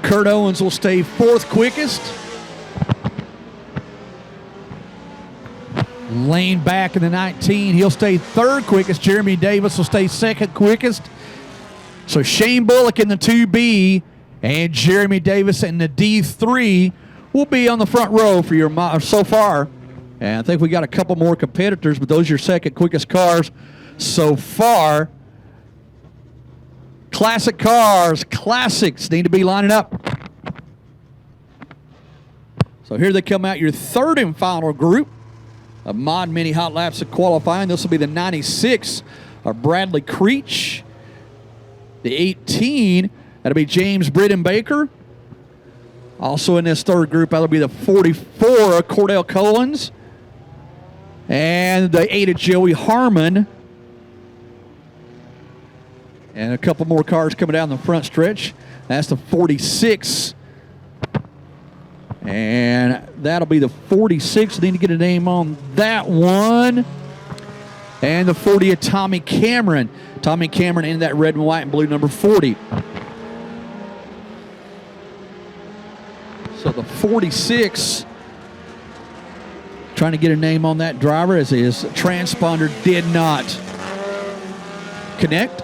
Kurt Owens will stay fourth quickest. Lane Back in the 19. He'll stay third quickest. Jeremy Davis will stay second quickest. So Shane Bullock in the 2B and Jeremy Davis in the D3 will be on the front row for your so far. And I think we got a couple more competitors, but those are your second quickest cars so far. Classic cars, classics need to be lining up. So here they come out, your third and final group of Mod Mini hot laps of qualifying. This will be the 96 of Bradley Creech. The 18, that'll be James Britton Baker. Also in this third group, that'll be the 44 of Cordell Collins. And the 8 of Joey Harmon. And a couple more cars coming down the front stretch. That's the 46. And that'll be the 46. Need to get a name on that one. And the 40 of Tommy Cameron. Tommy Cameron in that red and white and blue number 40. So the 46, trying to get a name on that driver as his transponder did not connect.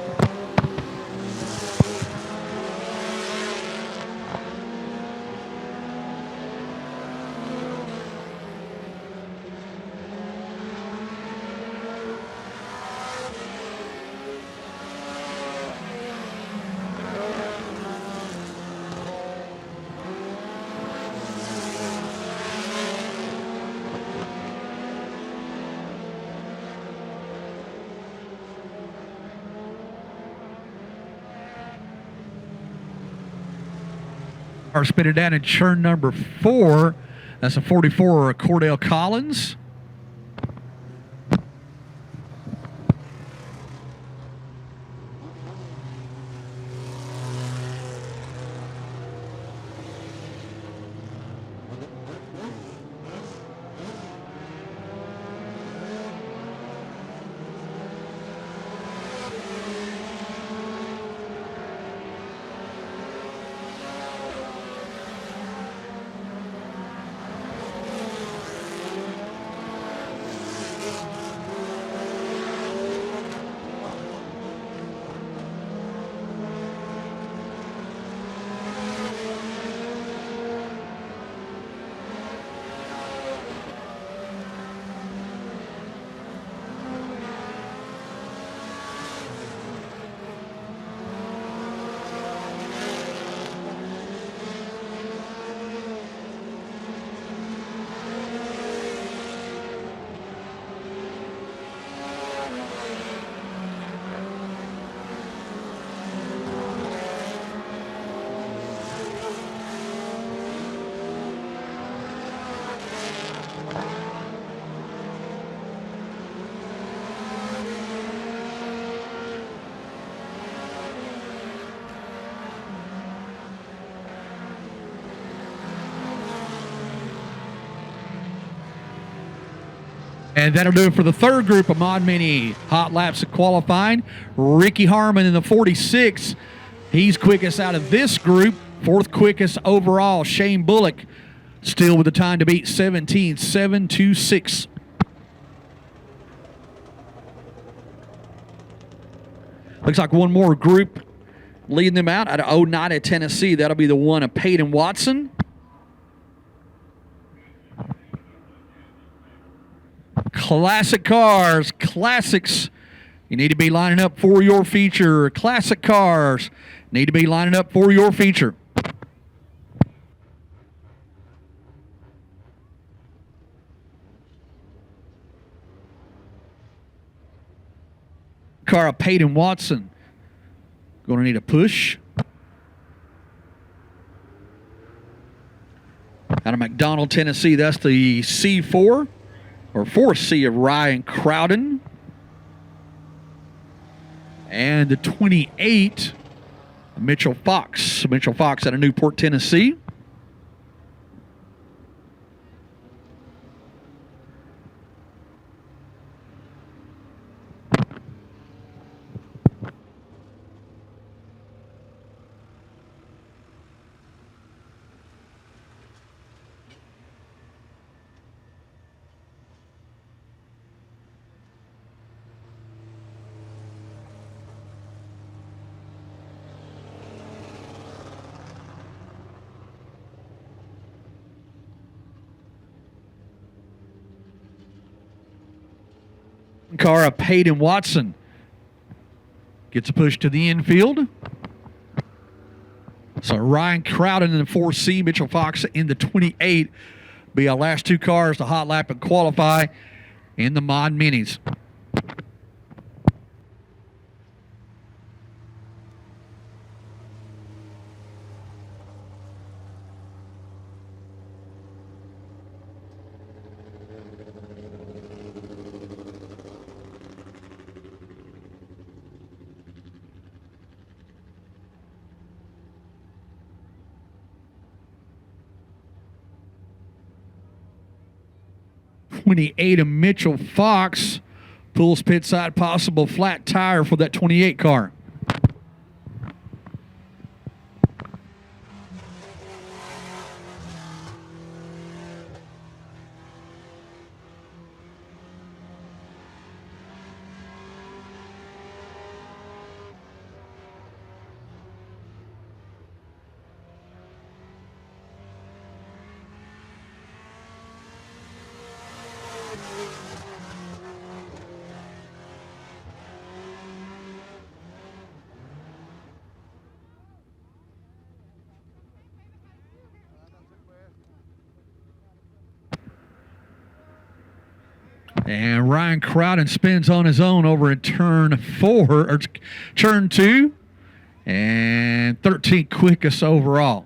spit it down in turn number 4. That's a 44 Cordell Collins. And that'll do it for the third group of Mod Mini hot laps of qualifying. Ricky Harmon in the 46. He's quickest out of this group. Fourth quickest overall. Shane Bullock still with the time to beat 17.726. Looks like one more group leading them out of 09 at Tennessee. That'll be the one of Peyton Watson. Classic cars, classics. You need to be lining up for your feature. Classic cars need to be lining up for your feature. Car of Peyton Watson. Going to need a push. Out of McDonald, Tennessee, that's the C4. Or 4C of Ryan Crowden. And the 28, Mitchell Fox. Mitchell Fox out of Newport, Tennessee. Car of Peyton Watson gets a push to the infield. So Ryan Crowden in the 4C, Mitchell Fox in the 28 be our last two cars to hot lap and qualify in the Mod Minis. '28 of Mitchell Fox pulls pit side, possible flat tire for that 28 car. And Ryan Crowden spins on his own over in turn 4, or turn 2, and 13th quickest overall.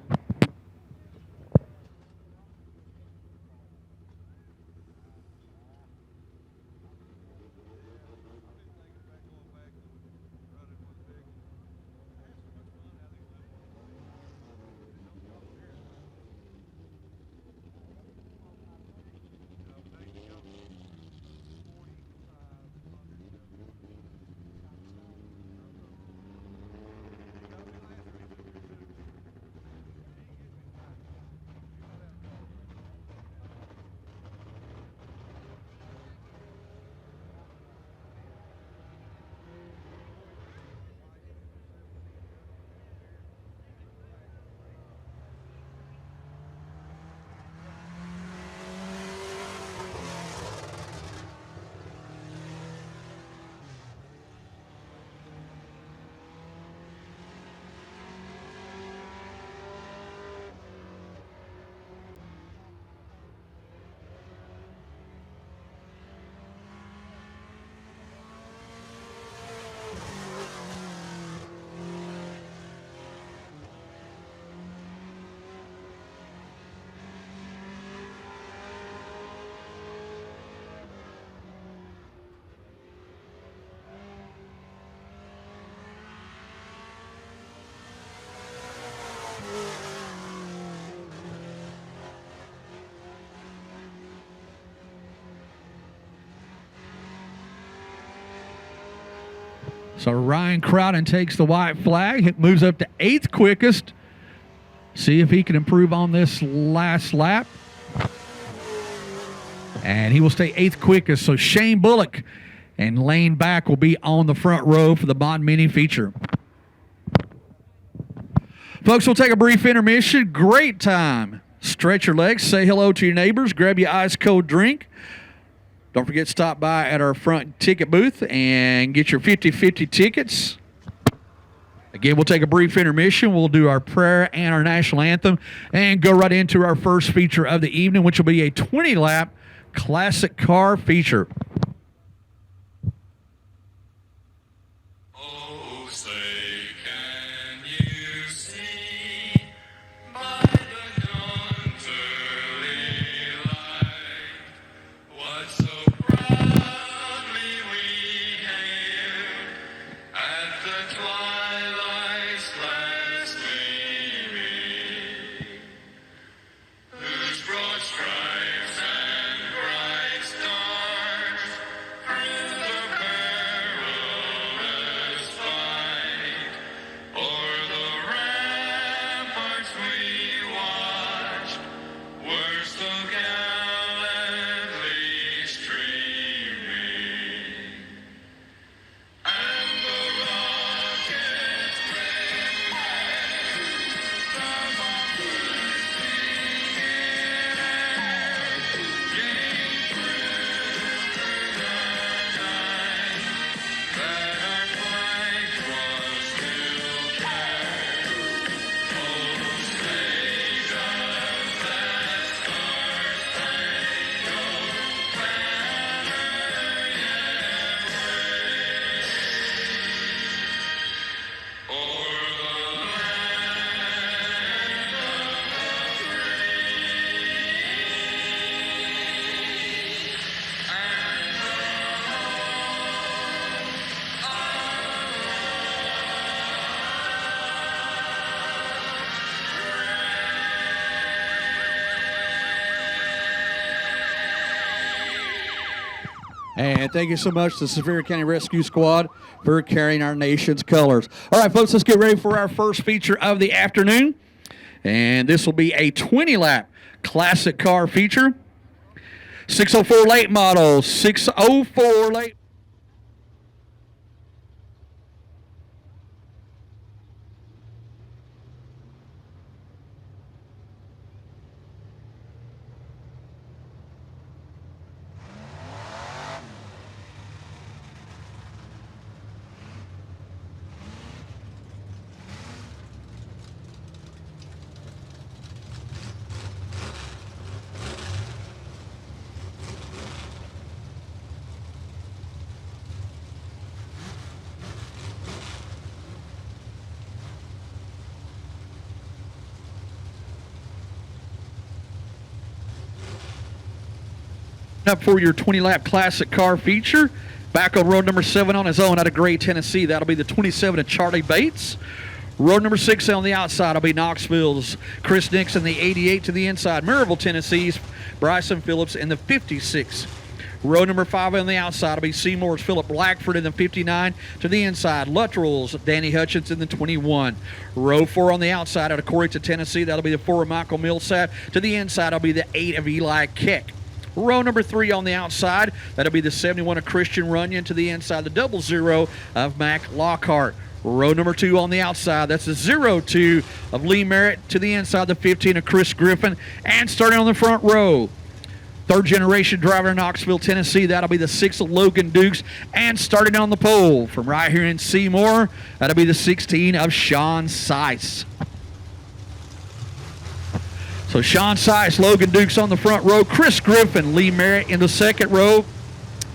So Ryan Crowden takes the white flag. It moves up to 8th quickest. See if he can improve on this last lap. And he will stay 8th quickest. So Shane Bullock and Lane Back will be on the front row for the Mod Mini feature. Folks, we'll take a brief intermission. Great time. Stretch your legs, say hello to your neighbors, grab your ice cold drink. Don't forget to stop by at our front ticket booth and get your 50/50 tickets. Again, we'll take a brief intermission. We'll do our prayer and our national anthem and go right into our first feature of the evening, which will be a 20-lap classic car feature. And thank you so much to the Sevier County Rescue Squad for carrying our nation's colors. All right, folks, let's get ready for our first feature of the afternoon. And this will be a 20-lap classic car feature. 604 late model, 604 late. Up for your 20-lap classic car feature. Back on road number 7 on his own out of Gray, Tennessee. That'll be the 27 of Charlie Bates. Road number 6 on the outside will be Knoxville's Chris Nixon, the 88 to the inside. Maryville, Tennessee's Bryson Phillips in the 56. Row number 5 on the outside will be Seymour's Philip Blackford in the 59 to the inside. Luttrell's Danny Hutchins in the 21. Row 4 on the outside out of Corrington, Tennessee. That'll be the 4 of Michael Millsap. To the inside will be the 8 of Eli Keck. Row number 3 on the outside, that'll be the 71 of Christian Runyon. To the inside, the 00 of Mac Lockhart. Row number 2 on the outside, that's the 02 of Lee Merritt. To the inside, the 15 of Chris Griffin. And starting on the front row, third generation driver in Knoxville, Tennessee, that'll be the 6 of Logan Dukes. And starting on the pole from right here in Seymour, that'll be the 16 of Sean Seiss. So Sean Seiss, Logan Dukes on the front row, Chris Griffin, Lee Merritt in the second row,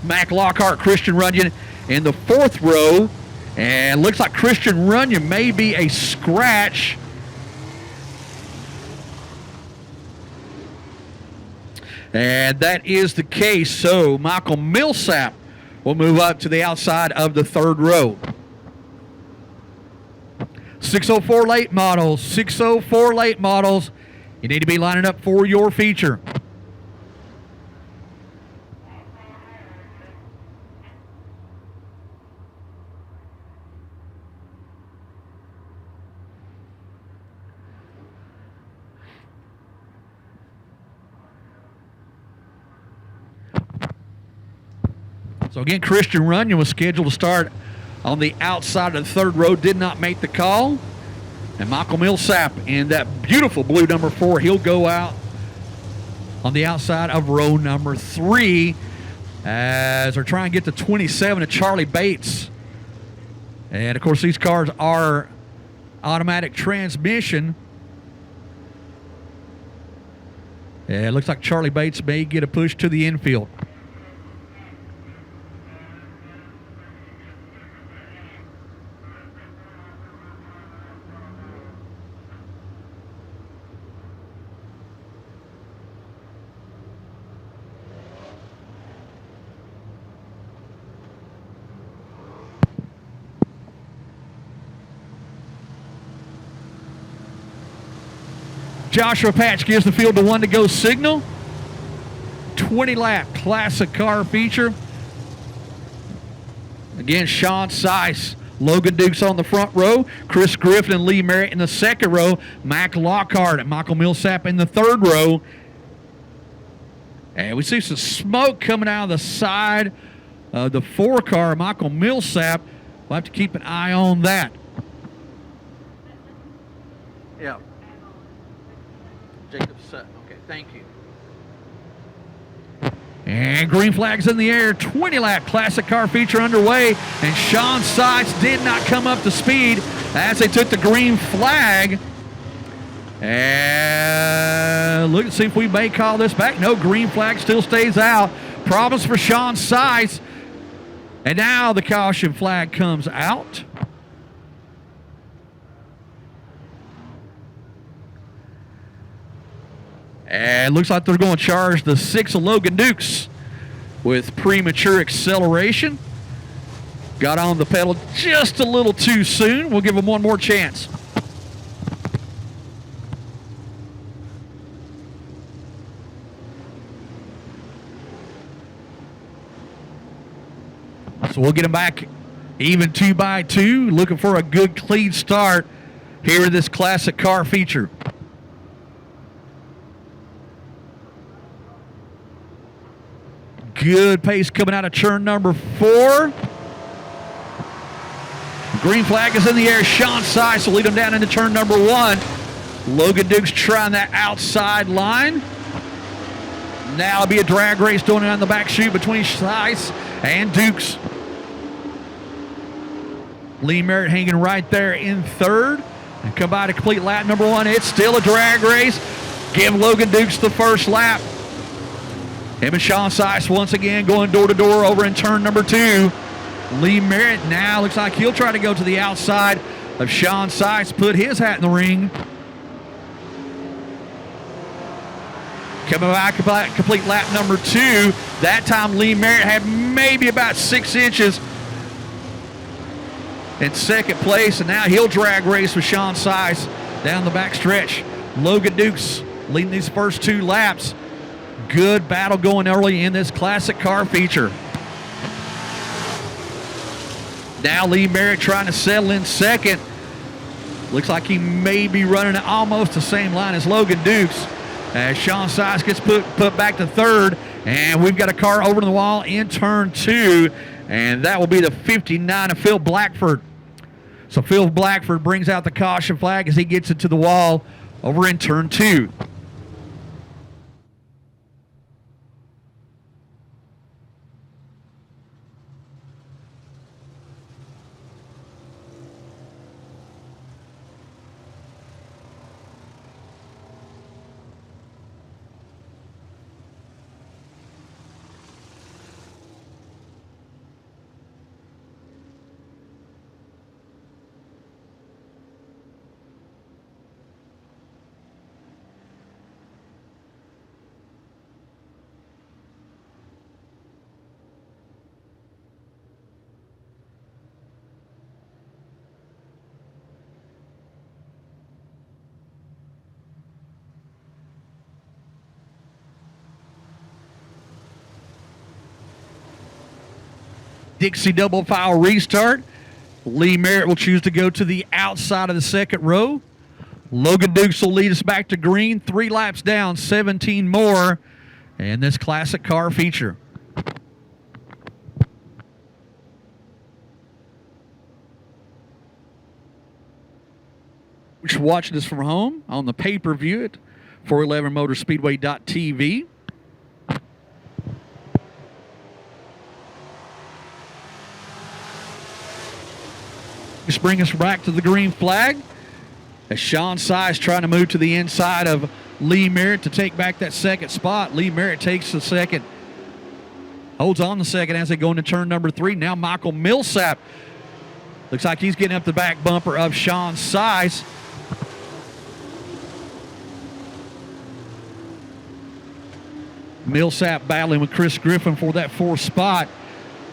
Mac Lockhart, Christian Runyon in the fourth row, and looks like Christian Runyon may be a scratch. And that is the case, so Michael Millsap will move up to the outside of the third row. 604 late models, 604 late models. You need to be lining up for your feature. So again, Christian Runyon was scheduled to start on the outside of the third row, did not make the call. And Michael Millsap in that beautiful blue number 4, he'll go out on the outside of row number 3 as they're trying to get to 27 to Charlie Bates. And of course, these cars are automatic transmission. And it looks like Charlie Bates may get a push to the infield. Joshua Patch gives the field the 1 to go signal. 20-lap classic car feature. Again, Sean Seiss, Logan Dukes on the front row, Chris Griffin and Lee Merritt in the second row, Mac Lockhart and Michael Millsap in the third row. And we see some smoke coming out of the side of the 4 car, Michael Millsap. We'll have to keep an eye on that. Yeah. Jacob Sutton. Okay, thank you. And green flag's in the air. 20-lap classic car feature underway. And Sean Seiss did not come up to speed as they took the green flag. And look and see if we may call this back. No, green flag still stays out. Problems for Sean Seiss. And now the caution flag comes out. And looks like they're going to charge the 6 of Logan Dukes with premature acceleration. Got on the pedal just a little too soon. We'll give them one more chance. So we'll get them back even 2 by 2. Looking for a good clean start here in this classic car feature. Good pace coming out of turn number 4. Green flag is in the air. Sean Seiss will lead them down into turn number 1. Logan Dukes trying that outside line. Now it'll be a drag race going on the back chute between Seiss and Dukes. Lee Merritt hanging right there in third. And come by to complete lap number 1. It's still a drag race. Give Logan Dukes the first lap. Him and Sean Seiss once again going door to door over in turn number 2. Lee Merritt now looks like he'll try to go to the outside of Sean Seiss, put his hat in the ring. Coming back, complete lap number 2. That time Lee Merritt had maybe about 6 inches in second place, and now he'll drag race with Sean Seiss down the back stretch. Logan Dukes leading these first 2 laps. Good battle going early in this classic car feature. Now Lee Merritt trying to settle in second. Looks like he may be running almost the same line as Logan Dukes as Sean Seiss gets put back to third. And we've got a car over the wall in turn 2. And that will be the 59 of Phil Blackford. So Phil Blackford brings out the caution flag as he gets it to the wall over in turn 2. Dixie double file restart. Lee Merritt will choose to go to the outside of the second row. Logan Dukes will lead us back to green. 3 laps down, 17 more in this classic car feature. You're watching this from home on the pay-per-view at 411motorspeedway.tv. Just bring us back to the green flag as Sean Size trying to move to the inside of Lee Merritt to take back that second spot. Lee Merritt takes the second, holds on the second as they go into turn number 3. Now Michael Millsap looks like he's getting up the back bumper of Sean Size. Millsap battling with Chris Griffin for that 4th spot.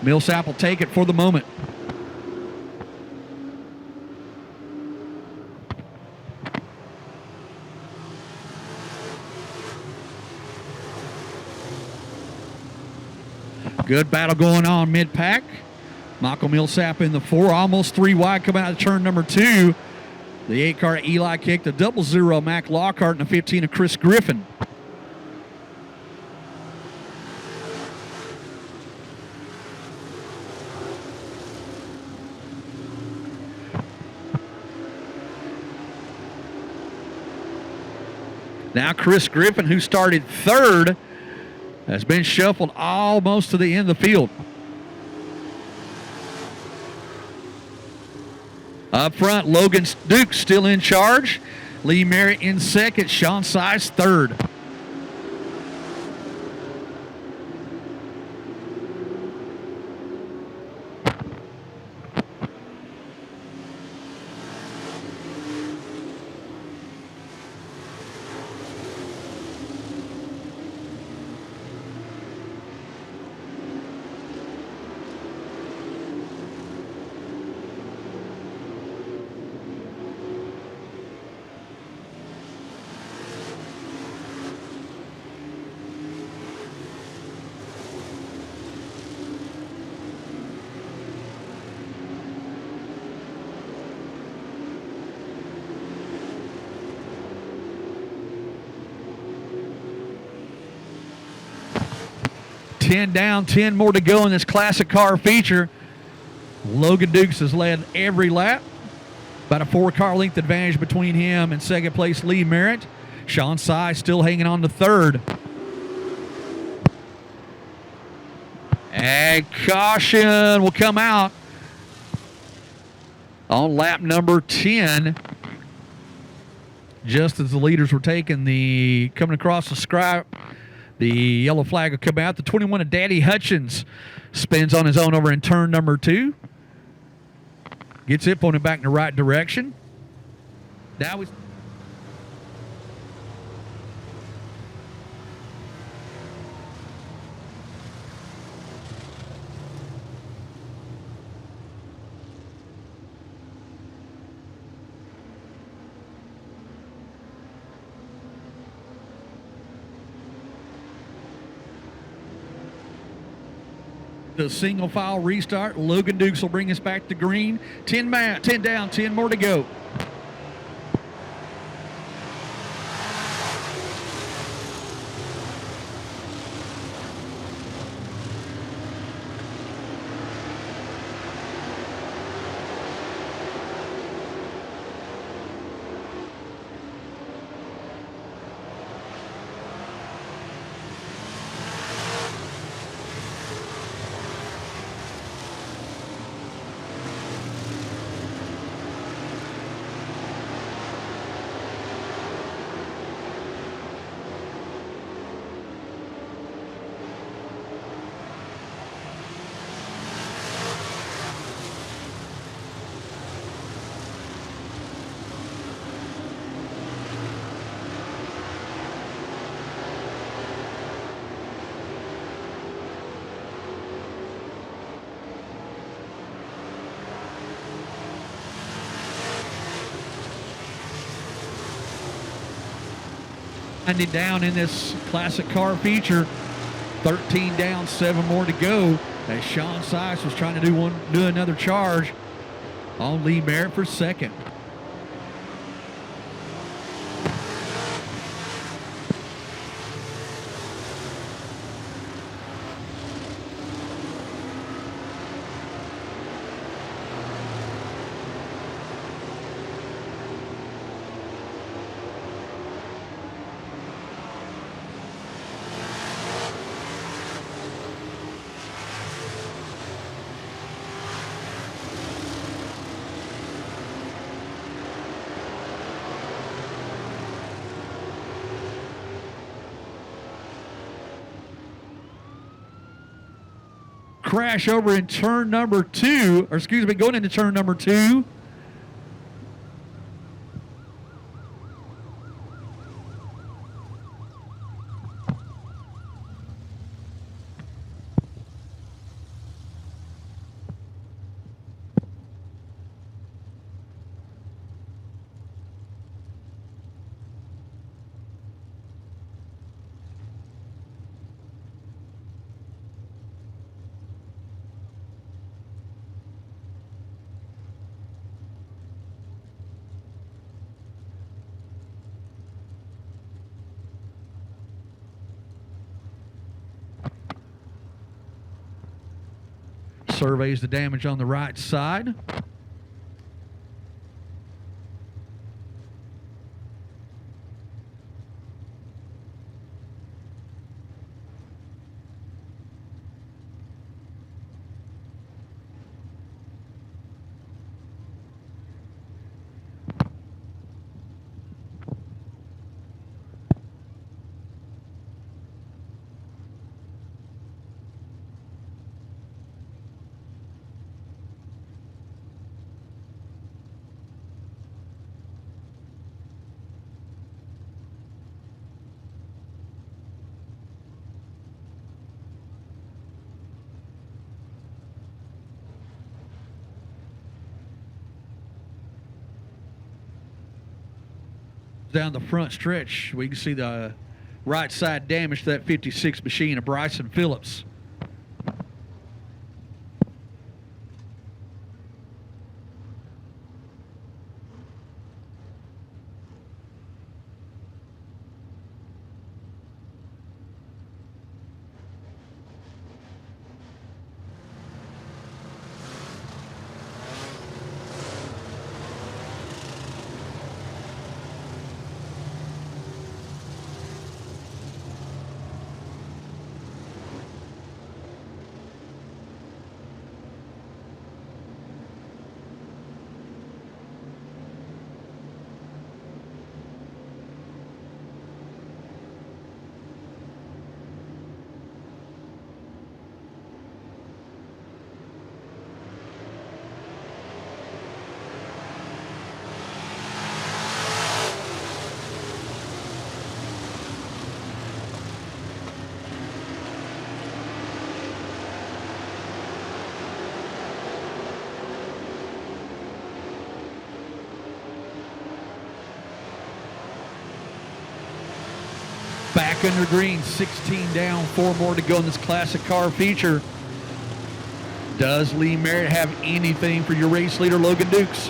Millsap will take it for the moment. Good battle going on mid-pack. Michael Millsap in the 4, almost 3 wide coming out of turn number 2. The 8 car Eli kicked, the 00 Mac Lockhart, and the 15 of Chris Griffin. Now Chris Griffin, who started 3rd, has been shuffled almost to the end of the field. Up front, Logan Duke still in charge. Lee Merritt in 2nd, Sean Size 3rd. Down, 10 more to go in this classic car feature. Logan Dukes has led every lap. About a 4-car length advantage between him and 2nd place Lee Merritt. Sean Size still hanging on to 3rd. And caution will come out on lap number 10. Just as the leaders were coming across the stripe, the yellow flag will come out. The 21 of Daddy Hutchins spins on his own over in turn number 2. Gets it pointed back in the right direction. Now we... The single file restart. Logan Dukes will bring us back to green. 10 down, 10 more to go. Down in this classic car feature. 13 down, 7 more to go as Sean Sice was trying to do another charge on Lee Merritt for 2nd. crash over in turn number 2, or excuse me, going into turn number 2. Surveys the damage on the right side. Down the front stretch, we can see the right side damage to that 56 machine of Bryson Phillips. Back under green, 16 down, 4 more to go in this classic car feature. Does Lee Merritt have anything for your race leader, Logan Dukes?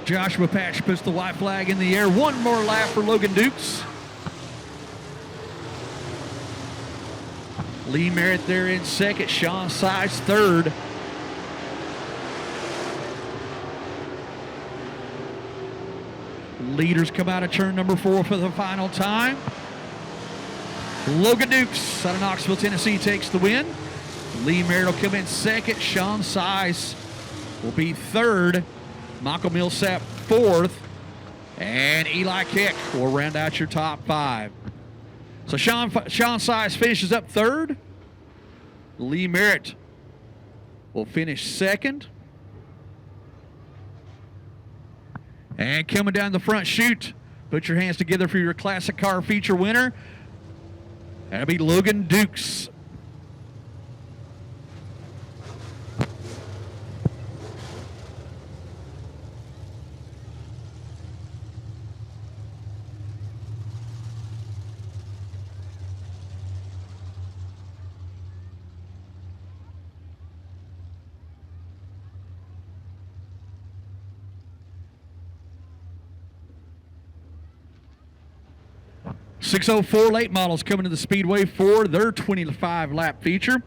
Joshua Patch puts the white flag in the air. One more lap for Logan Dukes. Lee Merritt there in second. Sean Sides third. Leaders come out of turn number 4 for the final time. Logan Dukes out of Knoxville, Tennessee takes the win. Lee Merritt will come in second. Sean Size will be third. Michael Millsap fourth. And Eli Keck will round out your top 5. So Sean Size finishes up third. Lee Merritt will finish second. And coming down the front chute, put your hands together for your classic car feature winner. That'll be Logan Dukes. 604 late models coming to the Speedway for their 25-lap feature.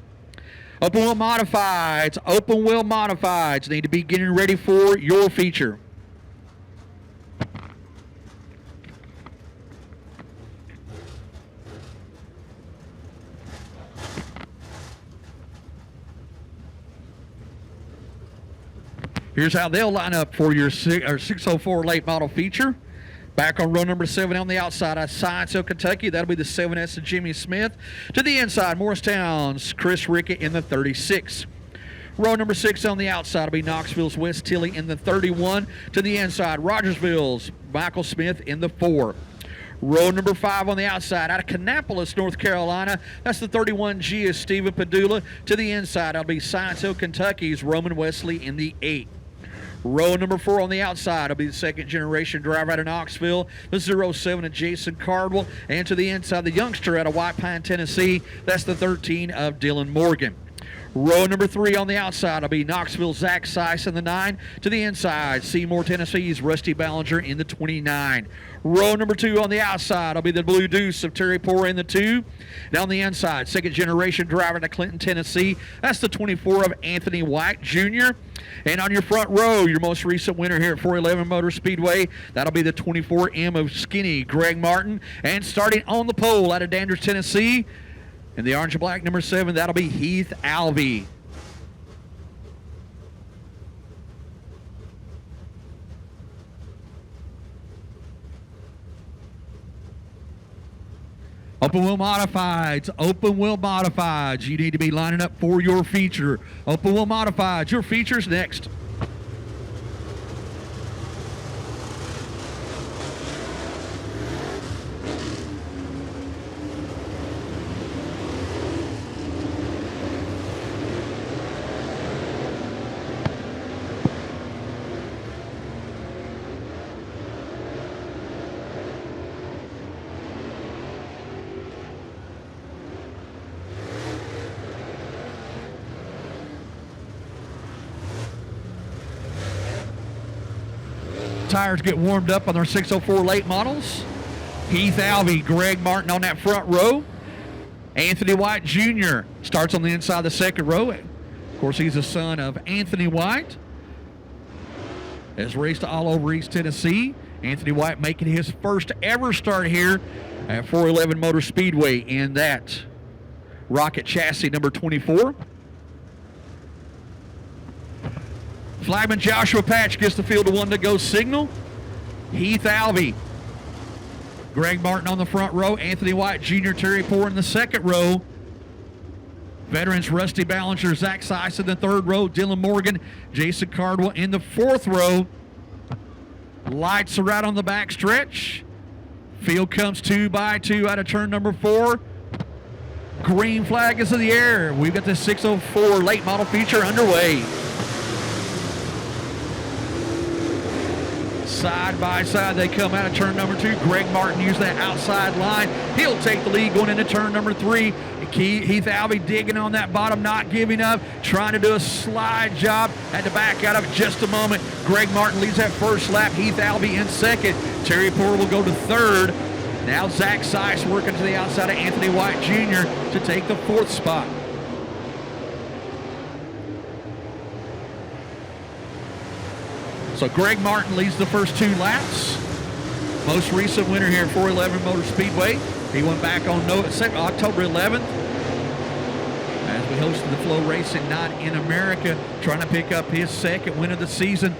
Open wheel modifieds. Open wheel modifieds need to be getting ready for your feature. Here's how they'll line up for your 604 late model feature. Back on row number 7 on the outside, Science Hill, Kentucky. That'll be the 7S of Jimmy Smith. To the inside, Morristown's Chris Rickett in the 36. Row number 6 on the outside will be Knoxville's Wes Tilley in the 31. To the inside, Rogersville's Michael Smith in the 4. Row number 5 on the outside, out of Kannapolis, North Carolina. That's the 31G of Stephen Padula. To the inside, that'll be Science Hill, Kentucky's Roman Wesley in the 8. Row number 4 on the outside will be the second-generation driver out of Knoxville, the 07 of Jason Cardwell. And to the inside, the youngster out of White Pine, Tennessee. That's the 13 of Dylan Morgan. Row number 3 on the outside will be Knoxville Zach Seiss in the 9. To the inside, Seymour, Tennessee's Rusty Ballinger in the 29. Row number 2 on the outside will be the Blue Deuce of Terry Poor in the 2. Down the inside, second-generation driver to Clinton, Tennessee. That's the 24 of Anthony White Jr. And on your front row, your most recent winner here at 411 Motor Speedway, that'll be the 24M of Skinny Greg Martin. And starting on the pole out of Dandridge, Tennessee, in the orange and black number 7, that'll be Heath Alvey. Open wheel modifieds, open wheel modifieds. You need to be lining up for your feature. Open wheel modifieds, your feature's next. Tires get warmed up on their 604 late models. Heath Alvey, Greg Martin on that front row. Anthony White Jr. starts on the inside of the second row. Of course, he's the son of Anthony White. Has raced all over East Tennessee. Anthony White making his first ever start here at 411 Motor Speedway in that Rocket chassis number 24. Flagman Joshua Patch gets the field of 1 to go signal. Heath Alvey, Greg Martin on the front row. Anthony White Jr., Terry Poor in the second row. Veterans Rusty Ballinger, Zach Seiss in the third row. Dylan Morgan, Jason Cardwell in the fourth row. Lights are out on the back stretch. Field comes 2 by 2 out of turn number 4. Green flag is in the air. We've got the 604 late model feature underway. Side by side, they come out of turn number 2. Greg Martin used that outside line. He'll take the lead going into turn number 3. Heath Alvey digging on that bottom, not giving up, trying to do a slide job. Had to back out of it just a moment. Greg Martin leads that first lap. Heath Alvey in second. Terry Poor will go to third. Now Zach Seiss working to the outside of Anthony White Jr. to take the 4th spot. So Greg Martin leads the first 2 laps. Most recent winner here at 411 Motor Speedway. He went back on October 11th as we hosted the Flow Racing Night in America, trying to pick up his second win of the season.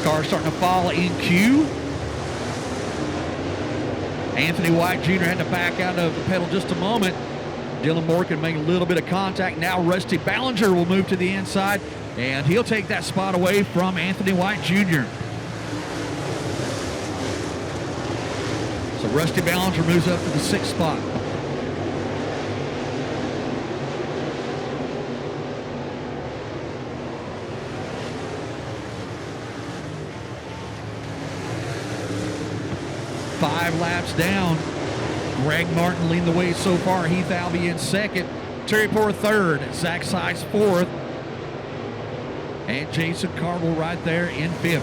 Car starting to fall in queue. Anthony White Jr. had to back out of the pedal just a moment. Dylan Morgan making a little bit of contact. Now Rusty Ballinger will move to the inside, and he'll take that spot away from Anthony White Jr. So Rusty Ballinger moves up to the 6th spot. Five laps down. Greg Martin leading the way so far. Heath Alvey in second. Terry Poor third. Zach Seiss fourth. And Jason Cardwell right there in 5th.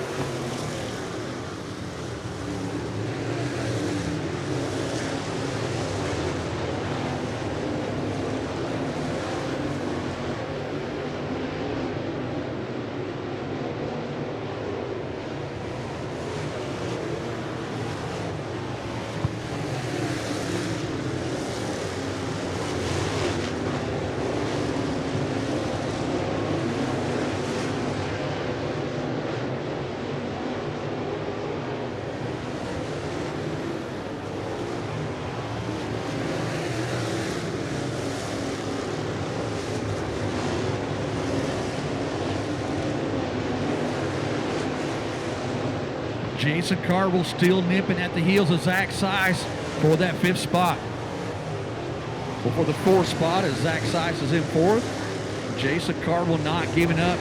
Jason Cardwell still nipping at the heels of Zach Seiss for that 5th spot. Well, for the 4th spot, as Zach Seiss is in 4th, Jason Cardwell not giving up.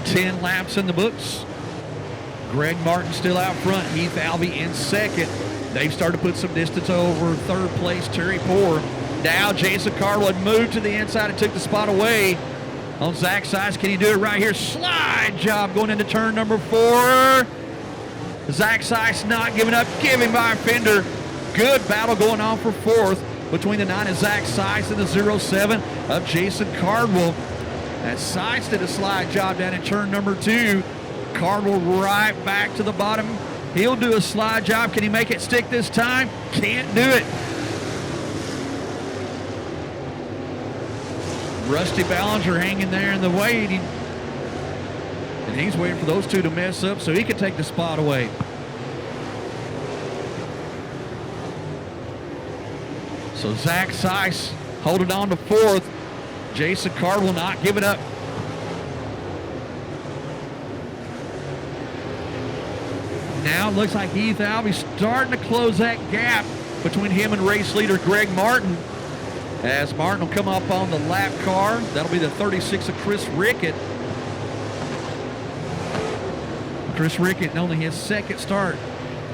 Ten laps in the books. Greg Martin still out front. Heath Albee in 2nd. They've started to put some distance over 3rd place Terry Poore. Now Jason Cardwell had moved to the inside and took the spot away on Zach Seiss. Can he do it right here? Slide job going into turn number 4. Zach Seiss not giving up, giving by a fender. Good battle going on for 4th between the 9 of Zach Seiss and the 07 of Jason Cardwell. As Seiss did a slide job down in turn number 2. Cardwell right back to the bottom. He'll do a slide job. Can he make it stick this time? Can't do it. Rusty Ballinger hanging there in the waiting. And he's waiting for those two to mess up so he can take the spot away. So Zach Seiss holding on to 4th. Jason Cardwell not giving up. Now it looks like Heath Albee starting to close that gap between him and race leader Greg Martin. As Martin will come up on the lap car. That'll be the 36 of Chris Rickett. Chris Rickett only his 2nd start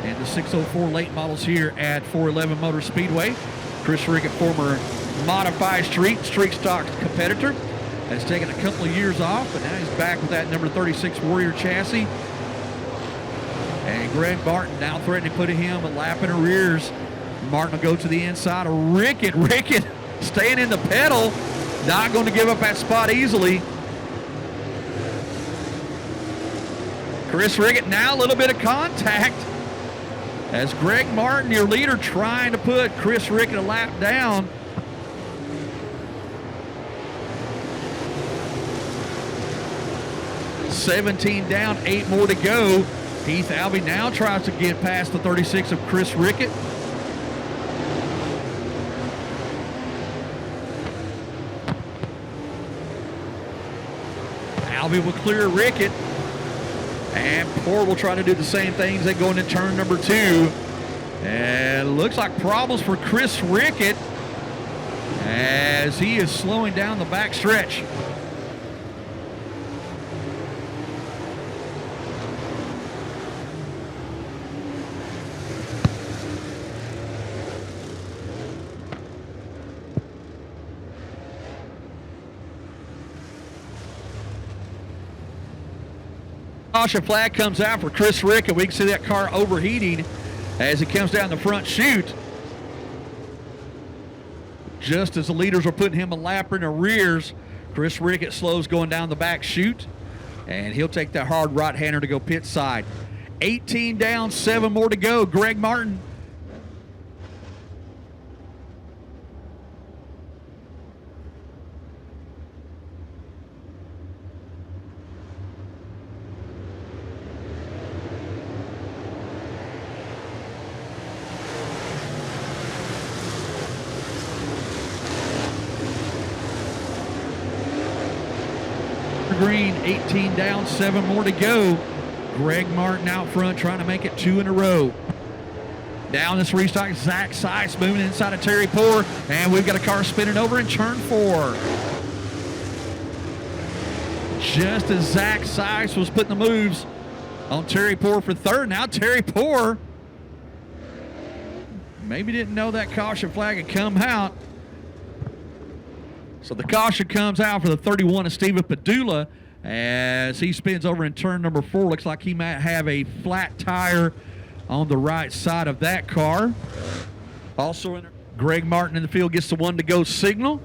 in the 604 late models here at 411 Motor Speedway. Chris Rickett, former modified street stock competitor, has taken a couple of years off, but now he's back with that number 36 Warrior chassis. And Greg Martin now threatening to put him a lap in arrears. Martin will go to the inside of Rickett. Rickett staying in the pedal, not going to give up that spot easily. Chris Rickett now a little bit of contact as Greg Martin, your leader, trying to put Chris Rickett a lap down. $17 down, 8 more to go. Heath Albee now tries to get past the 36 of Chris Rickett. Albee will clear Rickett. And Poore will try to do the same things. They go into turn number 2. And it looks like problems for Chris Rickett as he is slowing down the back stretch. Caution flag comes out for Chris Rickett. We can see that car overheating as it comes down the front chute. Just as the leaders are putting him a lap in arrears, Chris Rickett slows going down the back chute, and he'll take that hard right-hander to go pit side. 18 down, 7 more to go. Greg Martin. Green, 18 down, 7 more to go. Greg Martin out front trying to make it 2 in a row. Down this restock, Zach Seiss moving inside of Terry Poore, and we've got a car spinning over in turn 4. Just as Zach Seiss was putting the moves on Terry Poore for 3rd, now Terry Poore maybe didn't know that caution flag had come out. So the caution comes out for the 31 of Steven Padula as he spins over in turn number 4. Looks like he might have a flat tire on the right side of that car. Also, Greg Martin in the field gets the 1 to go signal.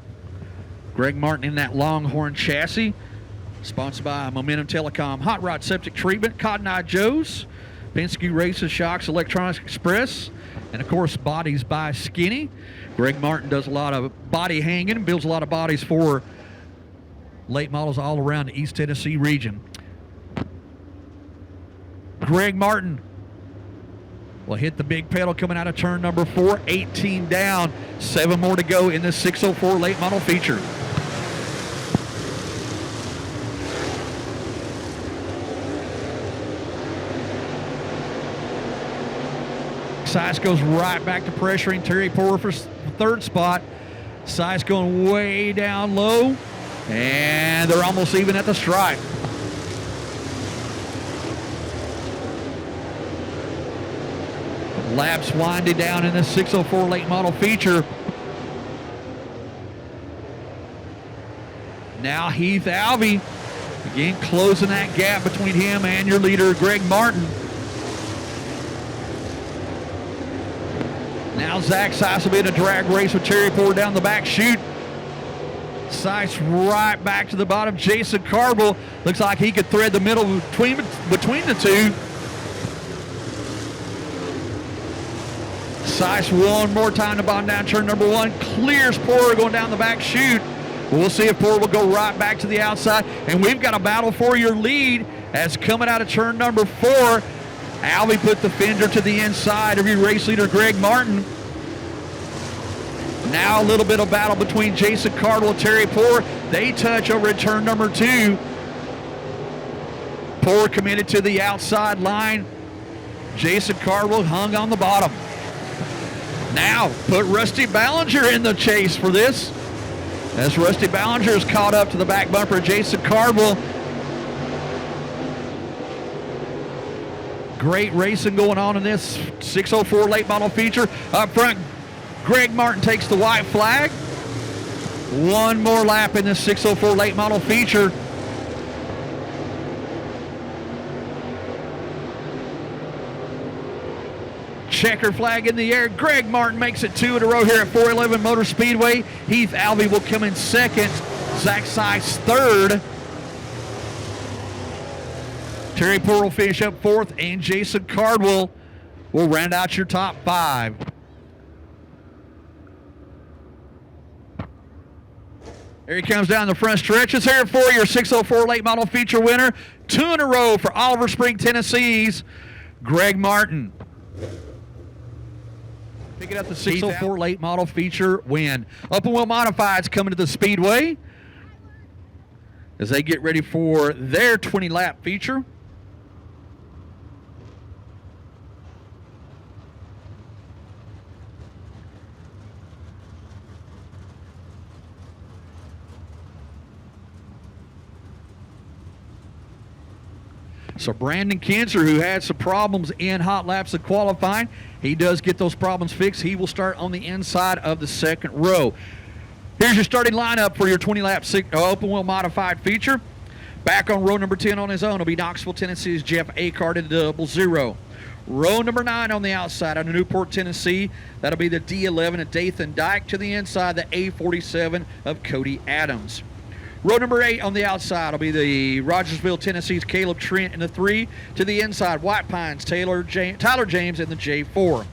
Greg Martin in that Longhorn chassis. Sponsored by Momentum Telecom, Hot Rod Septic Treatment, Cotton Eye Joe's, Penske Races, Shocks, Electronics Express, and of course Bodies by Skinny. Greg Martin does a lot of body hanging, builds a lot of bodies for late models all around the East Tennessee region. Greg Martin will hit the big pedal coming out of turn number 4. 18 down, 7 more to go in this 604 late model feature. Size goes right back to pressuring Terry Poor for third spot. Size going way down low, and they're almost even at the stripe. Laps winding down in the 604 late model feature. Now Heath Alvey, again closing that gap between him and your leader, Greg Martin. Now Zach Seiss will be in a drag race with Terry Poor down the back chute. Seiss right back to the bottom. Jason Cardwell looks like he could thread the middle between the two. Seiss one more time to bottom down turn number 1. Clears Poor going down the back chute. We'll see if Poor will go right back to the outside. And we've got a battle for your lead as coming out of turn number 4. Alvey put the fender to the inside of your race leader, Greg Martin. Now a little bit of battle between Jason Cardwell and Terry Poor. They touch over at turn number 2. Poor committed to the outside line. Jason Cardwell hung on the bottom. Now put Rusty Ballinger in the chase for this, as Rusty Ballinger is caught up to the back bumper of Jason Cardwell. Great racing going on in this 604 late model feature. Up front, Greg Martin takes the white flag. One more lap in this 604 late model feature. Checker flag in the air. Greg Martin makes it 2 in a row here at 411 Motor Speedway. Heath Alvey will come in second. Zach Seiss third. Terry Poor will finish up 4th, and Jason Cardwell will round out your top 5. Here he comes down the front stretch. It's here for your 604 late model feature winner. 2 in a row for Oliver Spring, Tennessee's Greg Martin. Picking up the 604 late model feature win. Open Wheel Modifieds coming to the Speedway as they get ready for their 20-lap feature. So Brandon Kinzer, who had some problems in hot laps of qualifying, he does get those problems fixed. He will start on the inside of the second row. Here's your starting lineup for your 20-lap open wheel modified feature. Back on row number 10 on his own will be Knoxville, Tennessee's Jeff Acard in the 00. Row number 9 on the outside out of Newport, Tennessee. That'll be the D11 of Dathan Dyke. To the inside, the A47 of Cody Adams. Row number 8 on the outside will be the Rogersville, Tennessee's Caleb Trent in the 3. To the inside, White Pines, Tyler James in the J4.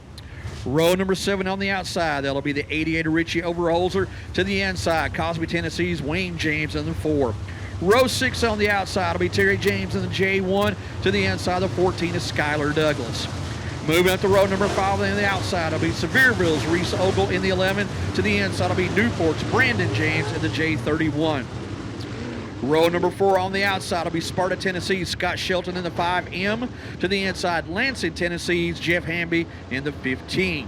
Row number 7 on the outside, that'll be the 88 of Richie Overholzer. To the inside, Cosby, Tennessee's Wayne James in the 4. Row 6 on the outside will be Terry James in the J1. To the inside, the 14 is Skylar Douglas. Moving up to row number 5 on the outside will be Sevierville's Reese Ogle in the 11. To the inside will be Newport's Brandon James in the J31. Row number 4 on the outside will be Sparta, Tennessee's Scott Shelton in the 5M. To the inside, Lansing, Tennessee's Jeff Hamby in the 15.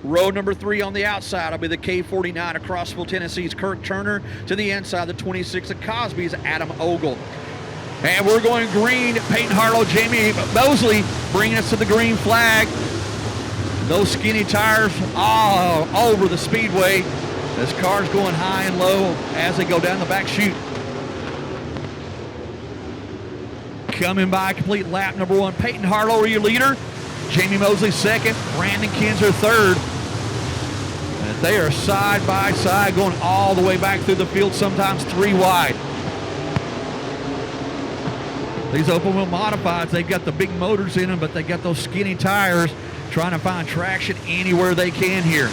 Row number 3 on the outside will be the K49 of Crossville, Tennessee's Kirk Turner. To the inside, the 26 of Cosby's Adam Ogle. And we're going green. Peyton Harlow, Jamie Mosley bringing us to the green flag. Those skinny tires all over the speedway. This car's going high and low as they go down the back chute. Coming by complete lap number 1, Peyton Harlow, your leader. Jamie Mosley second, Brandon Kinzer third. And they are side by side going all the way back through the field, sometimes 3 wide. These open wheel modifieds, they've got the big motors in them, but they got those skinny tires, trying to find traction anywhere they can here.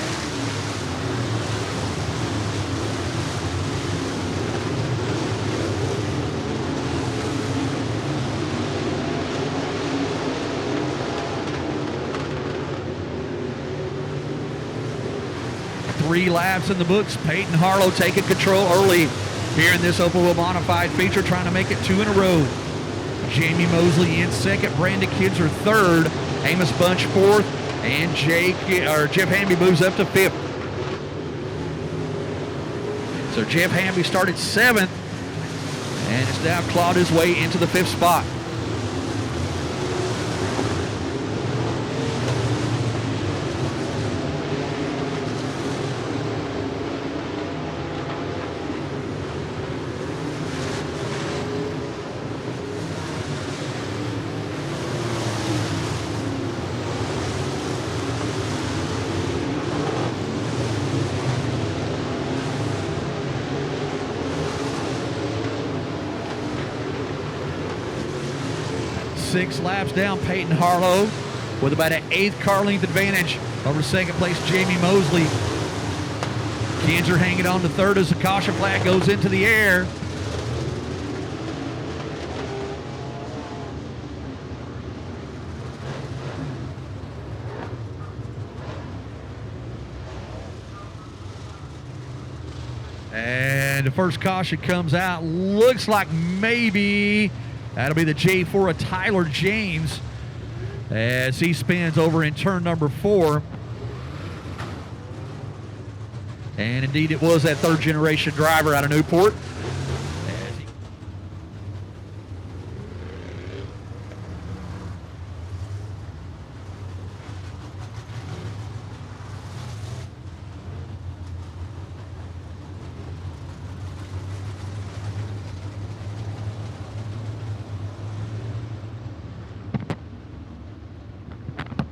3 laps in the books. Peyton Harlow taking control early here in this open wheel modified feature, trying to make it 2 in a row. Jamie Mosley in second, Brandon Kinzer third, Amos Bunch fourth, and Jeff Hamby moves up to 5th. So Jeff Hamby started 7th and has now clawed his way into the 5th spot. Six laps down, Peyton Harlow with about an 8th car length advantage over second place Jamie Mosley. Kinzer hanging on to 3rd as the caution flag goes into the air. And the first caution comes out. Looks like maybe that'll be the J4 of Tyler James as he spins over in turn number 4. And indeed it was that 3rd generation driver out of Newport.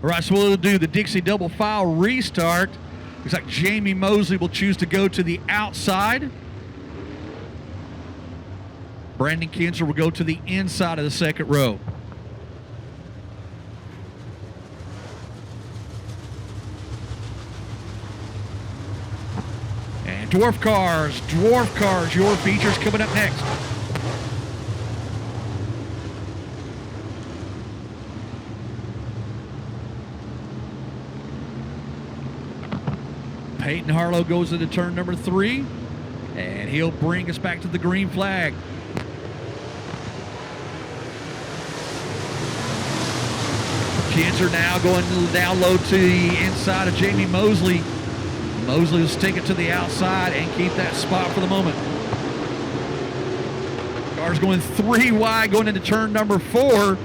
All right, so we'll do the Dixie double file restart. Looks like Jamie Mosley will choose to go to the outside. Brandon Kinzer will go to the inside of the second row. And Dwarf Cars, your features coming up next. Peyton Harlow goes into turn number 3, and he'll bring us back to the green flag. Kinzer now going down low to the inside of Jamie Mosley. Mosley will stick it to the outside and keep that spot for the moment. Car's going 3 wide going into turn number 4.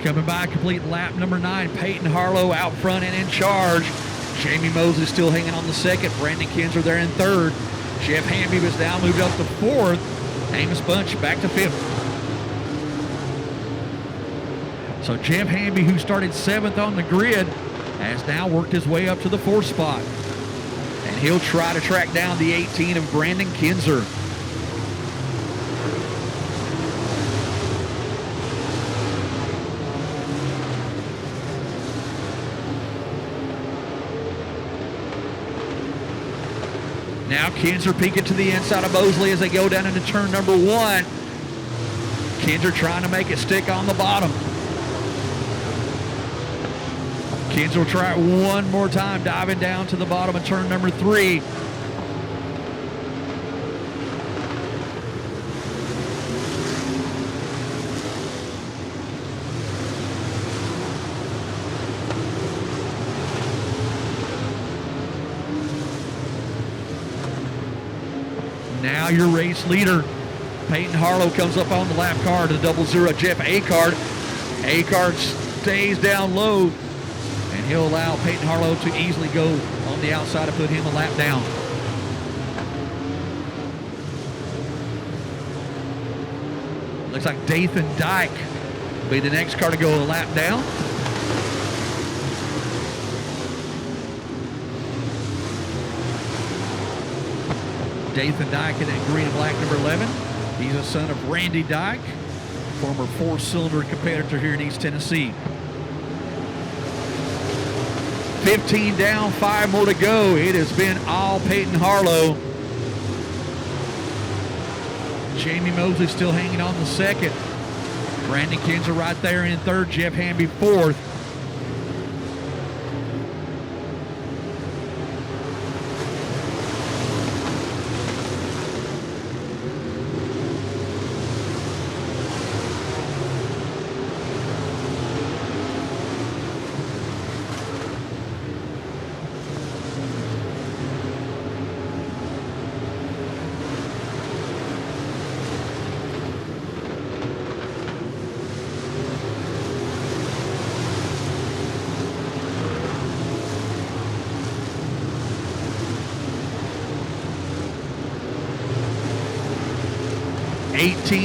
Coming by, complete lap number 9. Peyton Harlow out front and in charge. Jamie Mosley still hanging on the 2nd. Brandon Kinzer there in 3rd. Jeff Hamby was now moved up to 4th. Amos Bunch back to 5th. So Jeff Hamby, who started 7th on the grid, has now worked his way up to the 4th spot. And he'll try to track down the 18 of Brandon Kinzer. Now Kinzer peeking to the inside of Mosley as they go down into turn number 1. Kinzer trying to make it stick on the bottom. Kinzer will try it one more time, diving down to the bottom of turn number 3. Now your race leader, Peyton Harlow, comes up on the lap car to the 00 Jeff Acard. Acard stays down low, and he'll allow Peyton Harlow to easily go on the outside and put him a lap down. Looks like Dathan Dyke will be the next car to go a lap down. Dathan Dyke in that green and black number 11. He's a son of Randy Dyke, former four-cylinder competitor here in East Tennessee. 15 down, 5 more to go. It has been all Peyton Harlow. Jamie Mosley still hanging on the second. Brandon Kinzer right there in third. Jeff Hamby fourth.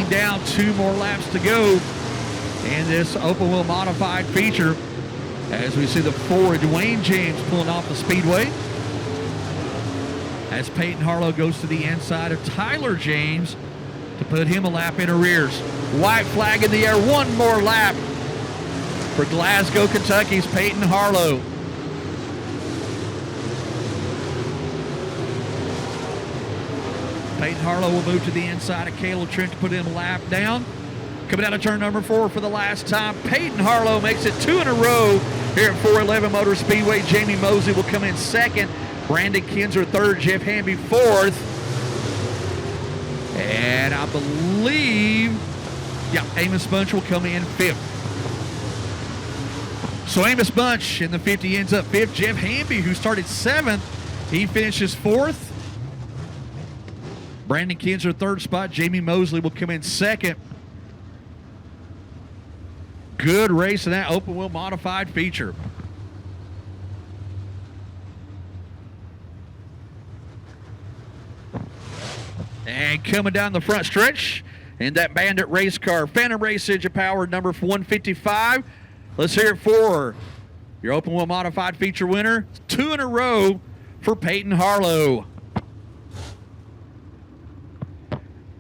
Down, 2 more laps to go in this open wheel modified feature as we see the Ford Dwayne James pulling off the speedway as Peyton Harlow goes to the inside of Tyler James to put him a lap in arrears. White flag in the air, 1 more lap for Glasgow, Kentucky's Peyton Harlow. Peyton Harlow will move to the inside of Caleb Trent to put him a lap down. Coming out of turn number 4 for the last time, Peyton Harlow makes it 2 in a row here at 411 Motor Speedway. Jamie Mosley will come in second. Brandon Kinzer third. Jeff Hamby fourth. And I believe, Amos Bunch will come in fifth. So Amos Bunch in the 50 ends up fifth. Jeff Hamby, who started seventh, he finishes fourth. Brandon Kinzer third spot. Jamie Mosley will come in second. Good race in that open wheel modified feature. And coming down the front stretch in that Bandit race car, Phantom Race Engine Power number 155. Let's hear it for your open wheel modified feature winner. 2 in a row for Peyton Harlow.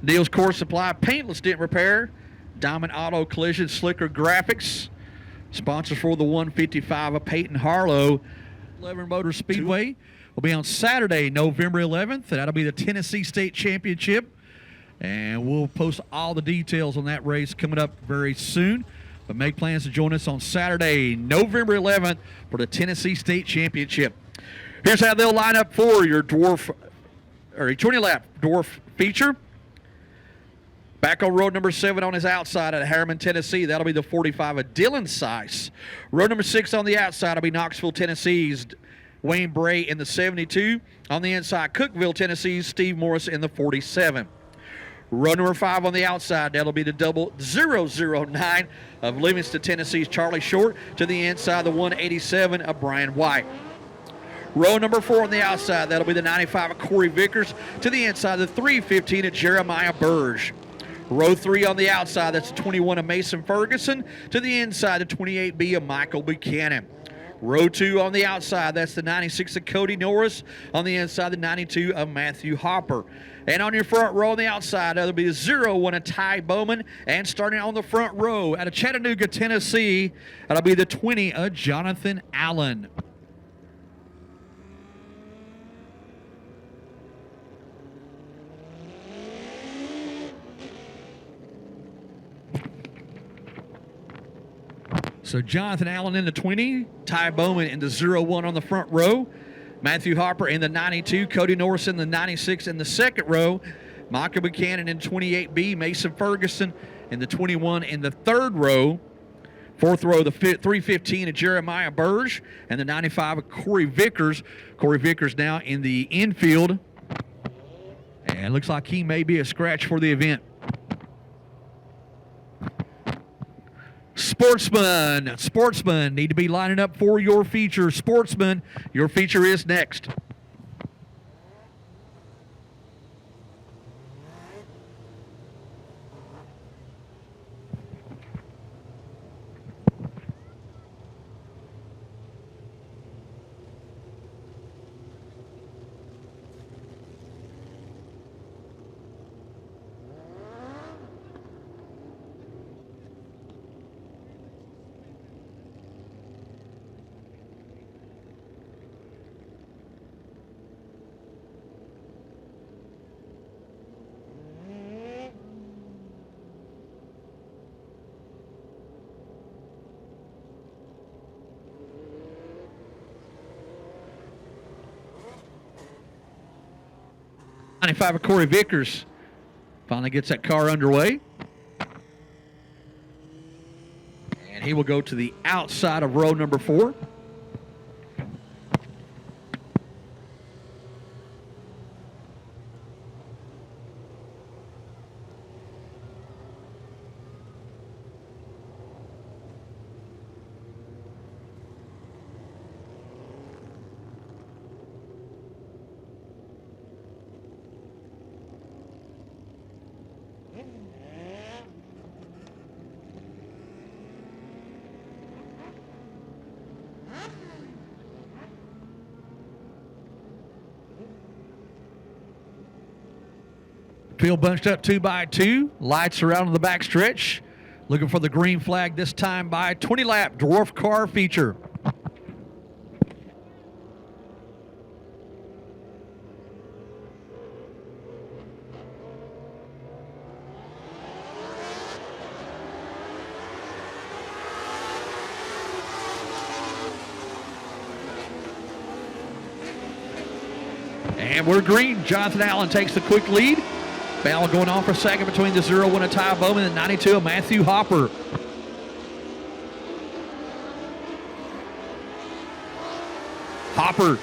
Neil's Core Supply, Paintless Dent Repair, Diamond Auto Collision, Slicker Graphics. Sponsors for the 155 of Peyton Harlow. 11 Motor Speedway will be on Saturday, November 11th, and that'll be the Tennessee State Championship. And we'll post all the details on that race coming up very soon. But make plans to join us on Saturday, November 11th for the Tennessee State Championship. Here's how they'll line up for your Dwarf, or a 20-lap Dwarf feature. Back on road number 7 on his outside at Harriman, Tennessee. That'll be the 45 of Dylan Seiss. Road number 6 on the outside will be Knoxville, Tennessee's Wayne Bray in the 72. On the inside, Cookeville, Tennessee's Steve Morris in the 47. Road number 5 on the outside, that'll be the double 009 of Livingston, Tennessee's Charlie Short. To the inside, the 187 of Brian White. Row number 4 on the outside, that'll be the 95 of Corey Vickers. To the inside, the 315 of Jeremiah Burge. Row 3 on the outside, that's the 21 of Mason Ferguson. To the inside, the 28B of Michael Buchanan. Row 2 on the outside, that's the 96 of Cody Norris. On the inside, the 92 of Matthew Hopper. And on your front row on the outside, that'll be the 01 of Ty Bowman. And starting on the front row out of Chattanooga, Tennessee, that'll be the 20 of Jonathan Allen. So Jonathan Allen in the 20, Ty Bowman in the 01 on the front row, Matthew Hopper in the 92, Cody Norris in the 96 in the second row, Michael Buchanan in 28B, Mason Ferguson in the 21 in the third row, fourth row the 315 of Jeremiah Burge, and the 95 of Corey Vickers. Corey Vickers now in the infield, and it looks like he may be a scratch for the event. Sportsman need to be lining up for your feature. Sportsman, your feature is next. 95 of Corey Vickers finally gets that car underway. And he will go to the outside of row number 4. Field bunched up 2 by 2. Lights are out on the back stretch. Looking for the green flag this time by 20-lap Dwarf car feature. And we're green. Jonathan Allen takes the quick lead. Battle going on for second between the 0-1 of Ty Bowman and 92 of Matthew Hopper. Hopper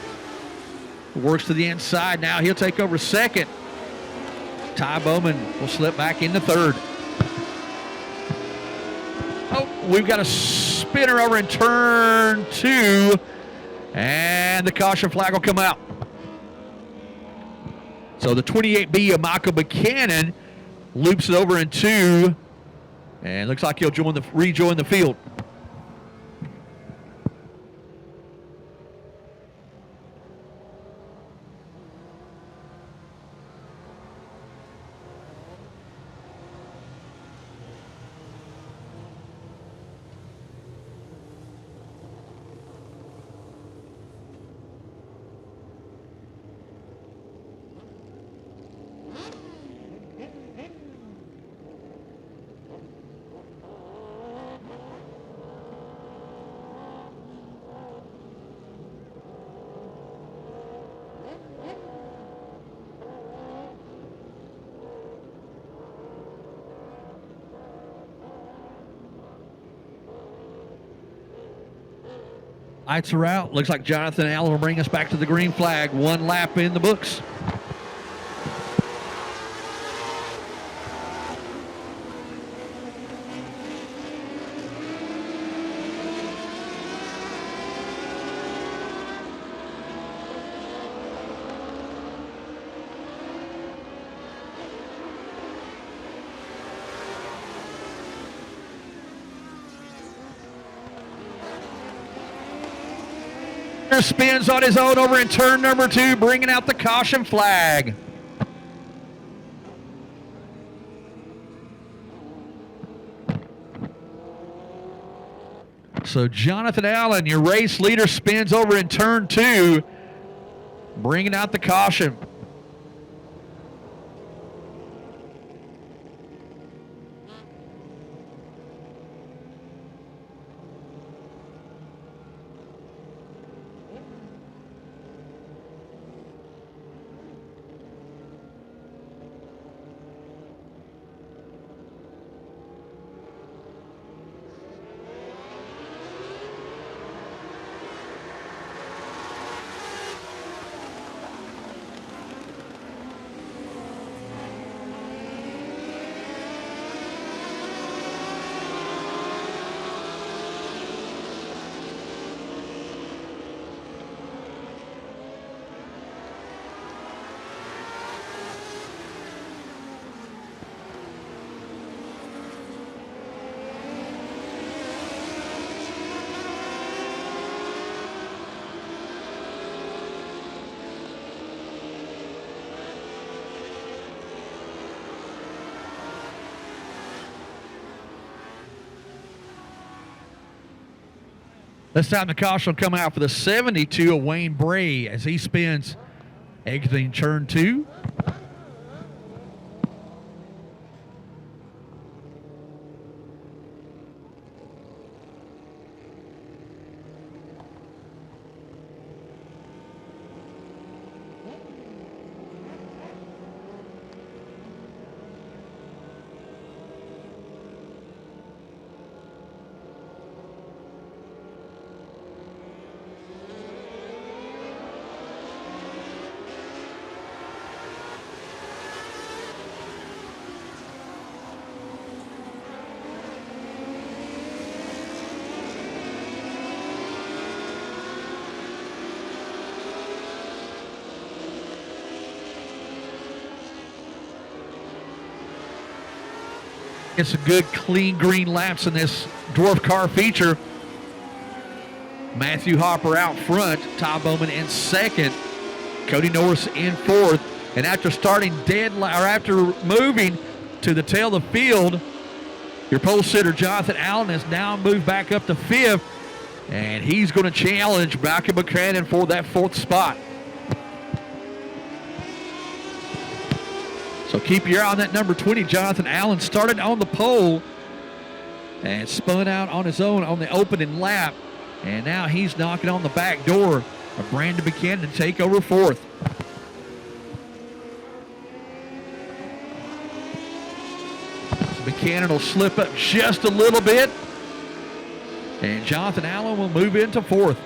works to the inside. Now he'll take over second. Ty Bowman will slip back into third. Oh, we've got a spinner over in turn 2. And the caution flag will come out. So the 28B of Michael Buchanan loops it over in 2, and looks like he'll rejoin the field. Lights are out. Looks like Jonathan Allen will bring us back to the green flag. 1 lap in the books. Spins on his own over in turn number 2, bringing out the caution flag. So Jonathan Allen, your race leader, spins over in turn 2, bringing out the caution. This time the caution will come out for the 72 of Wayne Bray as he spins exiting turn 2. It's a good, clean green laps in this Dwarf car feature. Matthew Hopper out front, Ty Bowman in second, Cody Norris in fourth. And after starting after moving to the tail of the field, your pole sitter Jonathan Allen has now moved back up to fifth, and he's going to challenge Malcolm Buchanan for that fourth spot. So keep your eye on that number 20. Jonathan Allen started on the pole and spun out on his own on the opening lap, and now he's knocking on the back door of Brandon Buchanan to take over fourth. Buchanan will slip up just a little bit, and Jonathan Allen will move into fourth.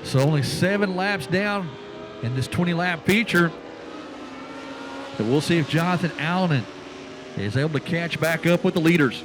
So only 7 laps down in this 20-lap feature. So we'll see if Jonathan Allen is able to catch back up with the leaders.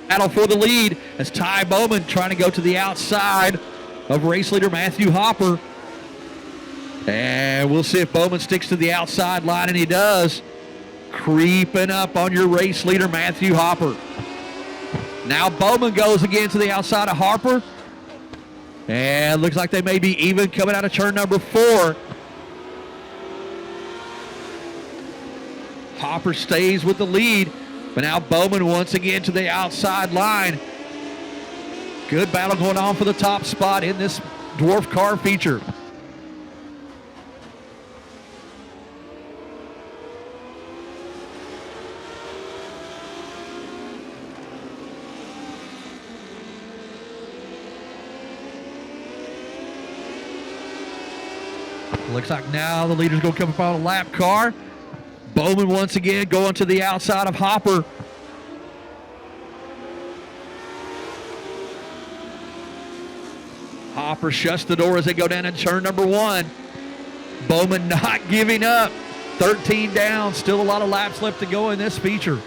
Battle for the lead as Ty Bowman trying to go to the outside of race leader Matthew Hopper. And we'll see if Bowman sticks to the outside line, and he does. Creeping up on your race leader Matthew Hopper. Now Bowman goes again to the outside of Harper. And looks like they may be even coming out of turn number 4. Hopper stays with the lead. But now Bowman once again to the outside line. Good battle going on for the top spot in this Dwarf car feature. Looks like now the leader's going to come up on a lap car. Bowman once again going to the outside of Hopper. Hopper shuts the door as they go down in turn number 1. Bowman not giving up. 13 down, still a lot of laps left to go in this feature.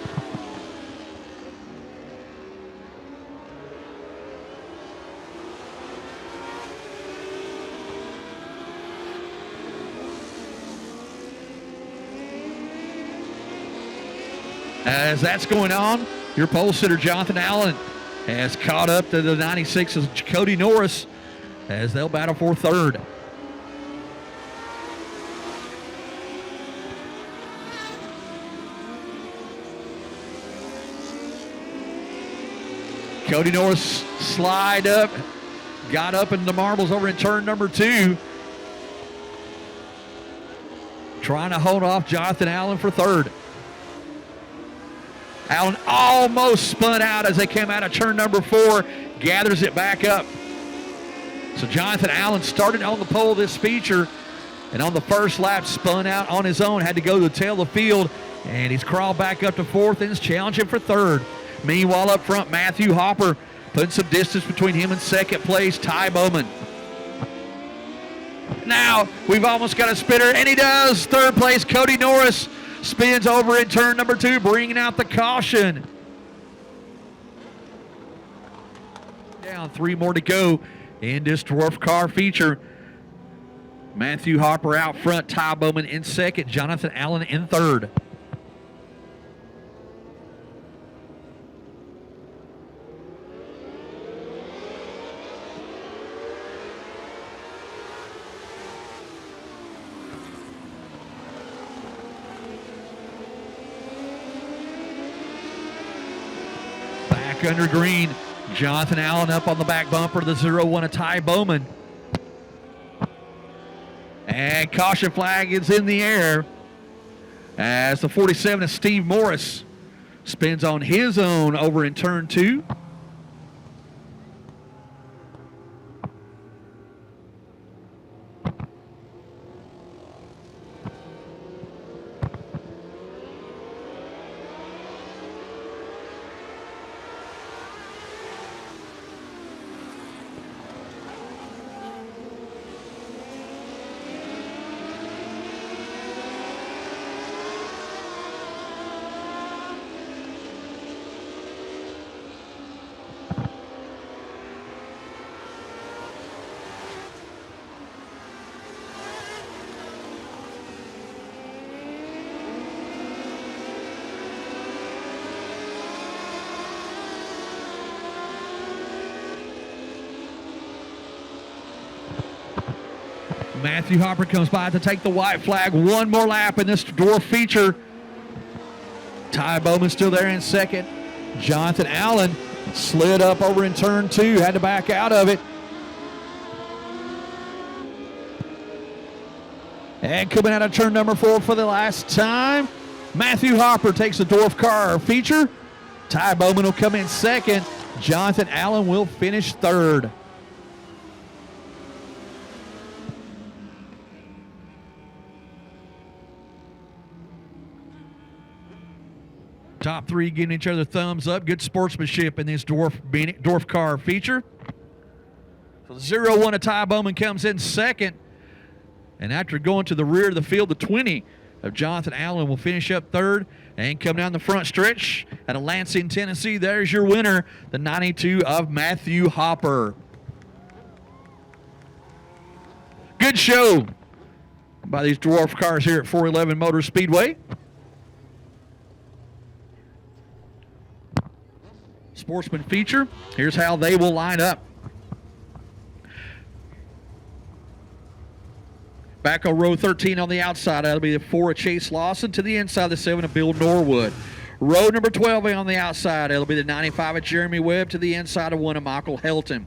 As that's going on, your pole sitter Jonathan Allen has caught up to the 96 of Cody Norris as they'll battle for third. Cody Norris slide up, got up in the marbles over in turn number 2. Trying to hold off Jonathan Allen for third. Allen almost spun out as they came out of turn number 4, gathers it back up. So Jonathan Allen started on the pole this feature, and on the first lap spun out on his own, had to go to the tail of the field, and he's crawled back up to 4th and is challenging for 3rd. Meanwhile, up front, Matthew Hopper putting some distance between him and 2nd place, Ty Bowman. Now, we've almost got a spinner, and he does. 3rd place, Cody Norris spins over in turn number 2, bringing out the caution. Down 3 more to go in this Dwarf car feature. Matthew Hopper out front, Ty Bowman in 2nd, Jonathan Allen in 3rd. Under green, Jonathan Allen up on the back bumper, the 0-1 of Ty Bowman. And caution flag is in the air as the 47 of Steve Morris spins on his own over in turn 2. Matthew Hopper comes by to take the white flag. One more lap in this Dwarf feature. Ty Bowman still there in second. Jonathan Allen slid up over in turn 2, had to back out of it. And coming out of turn number 4 for the last time, Matthew Hopper takes the Dwarf car feature. Ty Bowman will come in second. Jonathan Allen will finish third. Top 3 giving each other thumbs up. Good sportsmanship in this Dwarf car feature. So 0-1 of Ty Bowman comes in second. And after going to the rear of the field, the 20 of Jonathan Allen will finish up third. And come down the front stretch out of Lansing, Tennessee, there's your winner, the 92 of Matthew Hopper. Good show by these Dwarf cars here at 411 Motor Speedway. Sportsman feature. Here's how they will line up. Back on row 13 on the outside, that'll be the 4 of Chase Lawson. To the inside, the 7 of Bill Norwood. Row number 12 on the outside, it'll be the 95 of Jeremy Webb. To the inside of 1 of Michael Helton.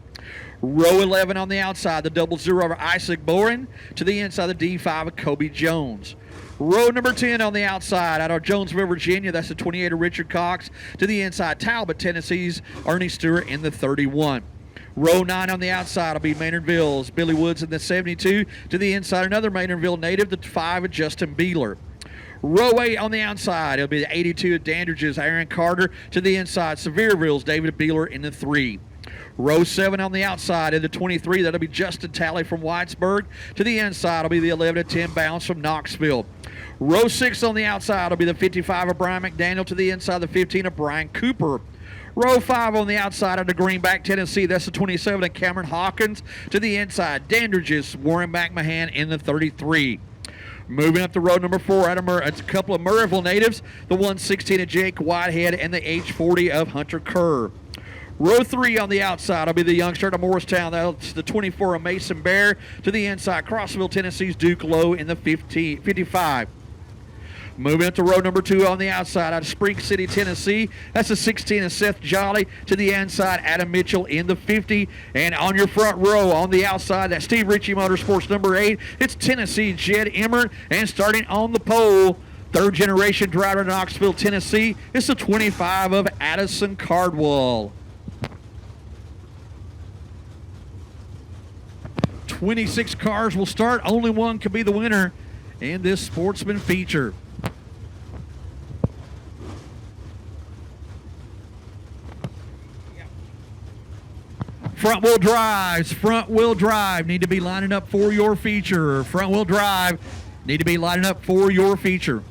Row 11 on the outside, the 00 of Isaac Boren. To the inside, the D5 of Kobe Jones. Row number 10 on the outside, out of Jonesville, Virginia, that's the 28 of Richard Cox. To the inside, Talbot, Tennessee's Ernie Stewart in the 31. Row 9 on the outside will be Maynardville's Billy Woods in the 72. To the inside, another Maynardville native, the 5 of Justin Beeler. Row 8 on the outside, it'll be the 82 of Dandridge's Aaron Carter. To the inside, Sevierville's David Beeler in the 3. Row 7 on the outside in the 23, that'll be Justin Talley from Whitesburg. To the inside will be the 11 of Tim Bounds from Knoxville. Row 6 on the outside will be the 55 of Brian McDaniel. To the inside, the 15 of Brian Cooper. Row 5 on the outside of the Greenback, Tennessee, that's the 27 of Cameron Hawkins. To the inside, Dandridge's Warren McMahon in the 33. Moving up to row number 4, it's a couple of Murrayville natives, the 116 of Jake Whitehead and the H40 of Hunter Kerr. Row 3 on the outside will be the youngster out of Morristown. That's the 24 of Mason Bear. To the inside, Crossville, Tennessee's Duke Lowe in the 55. Moving up to row number 2 on the outside out of Spring City, Tennessee. That's the 16 of Seth Jolly. To the inside, Adam Mitchell in the 50. And on your front row on the outside, that's Steve Ritchie Motorsports number 8. It's Tennessee Jed Emmert. And starting on the pole, third generation driver in Knoxville, Tennessee, it's the 25 of Addison Cardwell. 26 cars will start. Only one can be the winner in this Sportsman feature. Front wheel drive need to be lining up for your feature. Front wheel drive need to be lining up for your feature.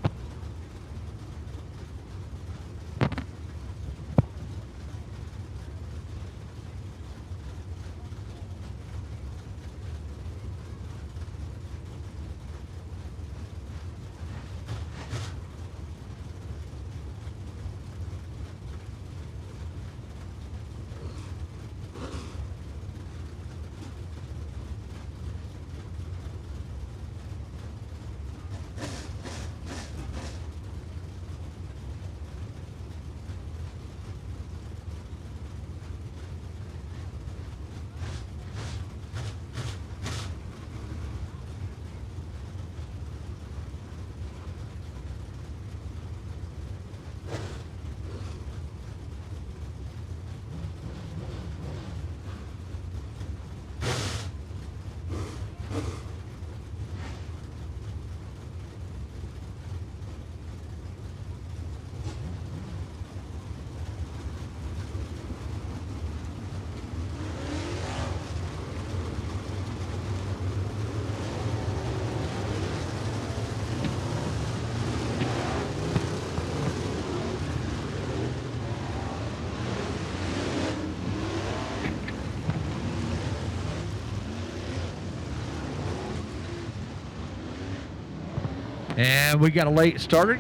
And we got a late starter.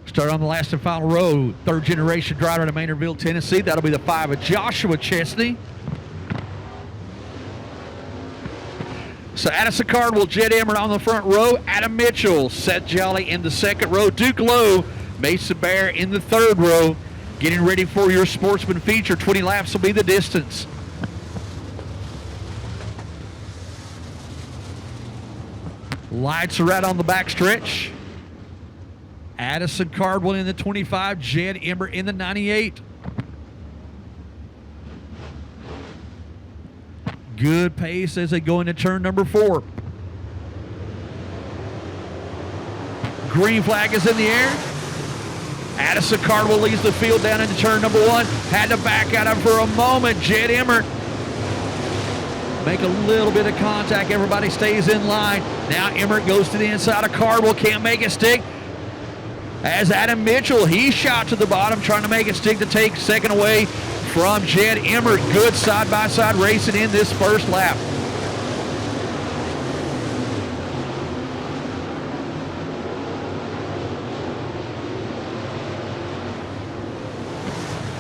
Start on the last and final row. Third generation driver to Maynardville, Tennessee. That'll be the 5 of Joshua Chesney. So Addison Cardwell, Jed Emmert on the front row, Adam Mitchell, Seth Jolly in the second row, Duke Lowe, Mason Bear in the third row. Getting ready for your Sportsman feature. 20 laps will be the distance. Lights are out on the backstretch. Addison Cardwell in the 25, Jed Emmert in the 98. Good pace as they go into turn number 4. Green flag is in the air. Addison Cardwell leads the field down into turn number 1. Had to back out of for a moment. Jed Emmert make a little bit of contact. Everybody stays in line. Now Emmert goes to the inside of Cardwell. Can't make it stick. As Adam Mitchell, he shot to the bottom, trying to make it stick to take second away from Jed Emmert. Good side-by-side racing in this first lap.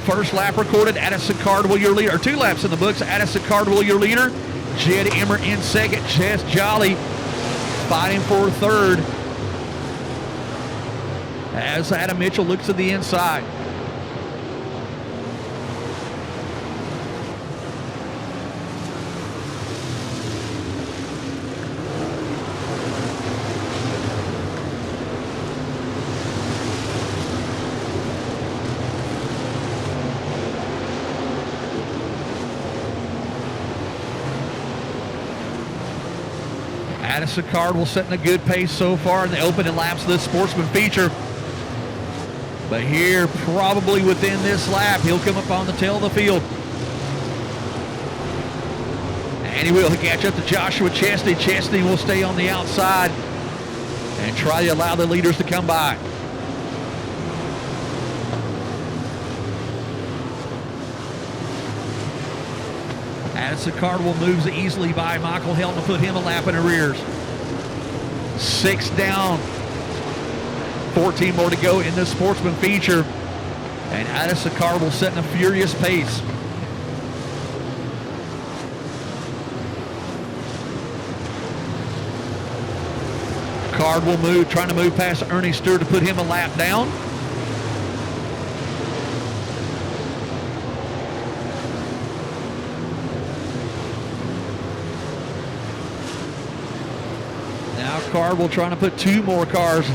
First lap recorded, Addison Cardwell your leader. Or 2 laps in the books, Addison Cardwell your leader. Jed Emmert in second. Jess Jolly fighting for third. As Adam Mitchell looks to the inside. Addison Cardwell setting a good pace so far in the opening laps of this Sportsman feature. But here, probably within this lap, he'll come up on the tail of the field. And he will catch up to Joshua Chesney. Chesney will stay on the outside and try to allow the leaders to come by. Addison Cardwell moves easily by Michael Helton to put him a lap in arrears. 6 down. 14 more to go in this Sportsman feature. And Addison Cardwell setting a furious pace. Cardwell trying to move past Ernie Stewart to put him a lap down. Now Cardwell trying to put 2 more cars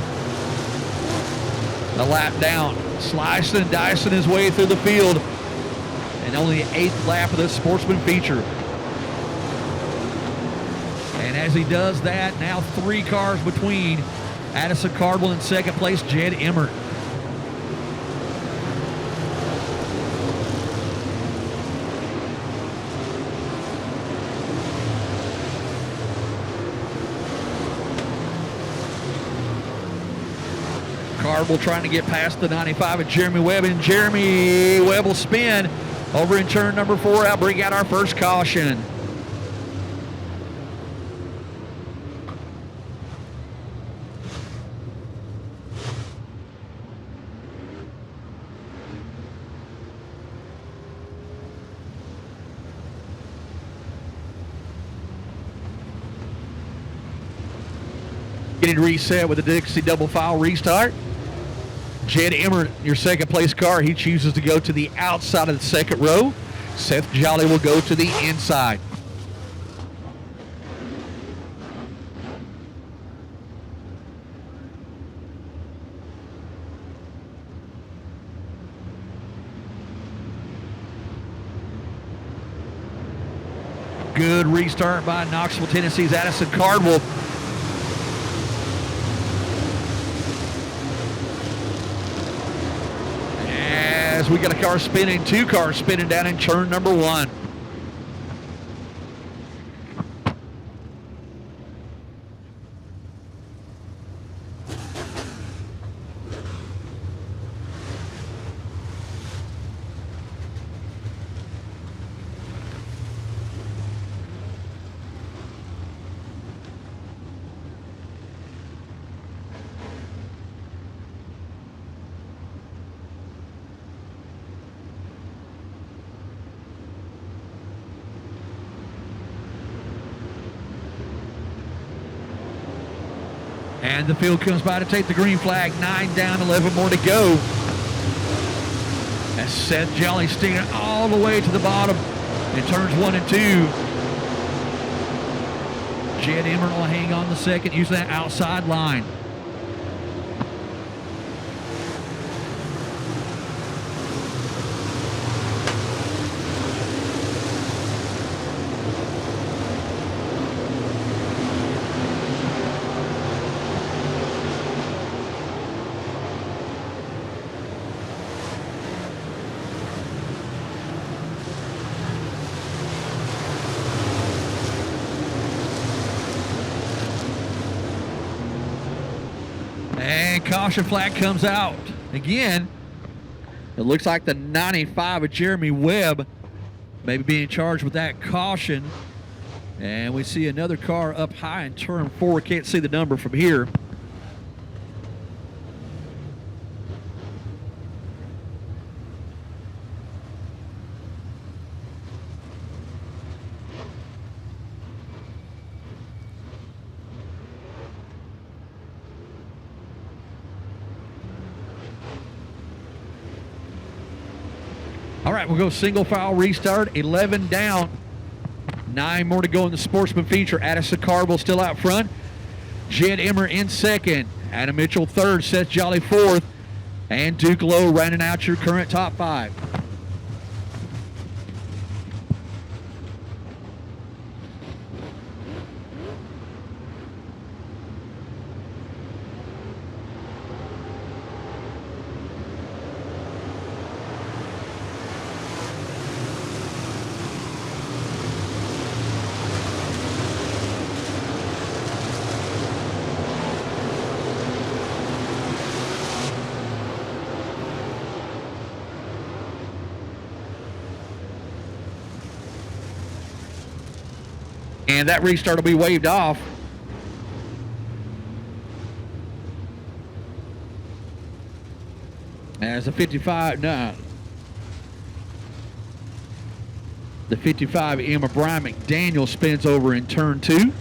a lap down. Slicing and dicing his way through the field. And only the 8th lap of this Sportsman feature. And as he does that, now 3 cars between Addison Cardwell in second place, Jed Emmert. Cardwell trying to get past the 95 of Jeremy Webb, and Jeremy Webb will spin over in turn number 4. I'll bring out our first caution. Getting reset with the Dixie double file restart. Jed Emmert, your second place car, he chooses to go to the outside of the second row. Seth Jolly will go to the inside. Good restart by Knoxville, Tennessee's Addison Cardwell. As we got a car spinning, 2 cars spinning down in turn number 1. And the field comes by to take the green flag. 9 down, 11 more to go. As Seth Jolly sticking it all the way to the bottom in turns 1 and 2. Jed Emmert will hang on the second, using that outside line. And caution flag comes out. Again, it looks like the 95 of Jeremy Webb maybe being charged with that caution. And we see another car up high in turn 4. Can't see the number from here. All right, we'll go single file restart. 11 down. 9 more to go in the Sportsman feature. Addison Cardwell still out front. Jed Emmert in second. Adam Mitchell third. Seth Jolly fourth. And Duke Lowe rounding out your current top 5. And that restart will be waved off. As the 55, no. The 55 Emma Brian McDaniel spins over in turn 2.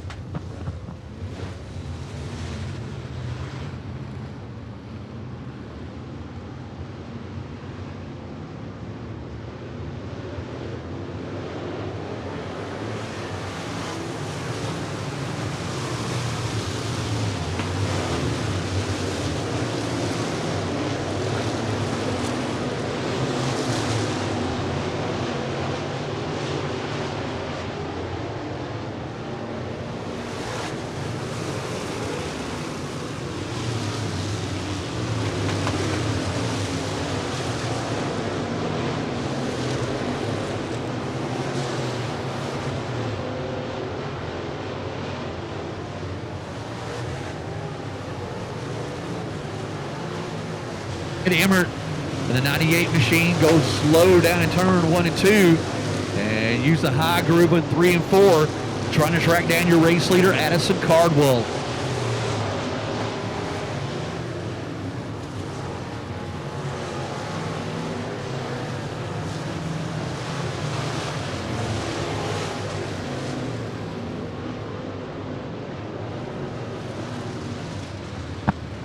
Emmert and the 98 machine goes slow down in turn 1 and 2 and use the high groove in 3 and 4, trying to track down your race leader Addison Cardwell.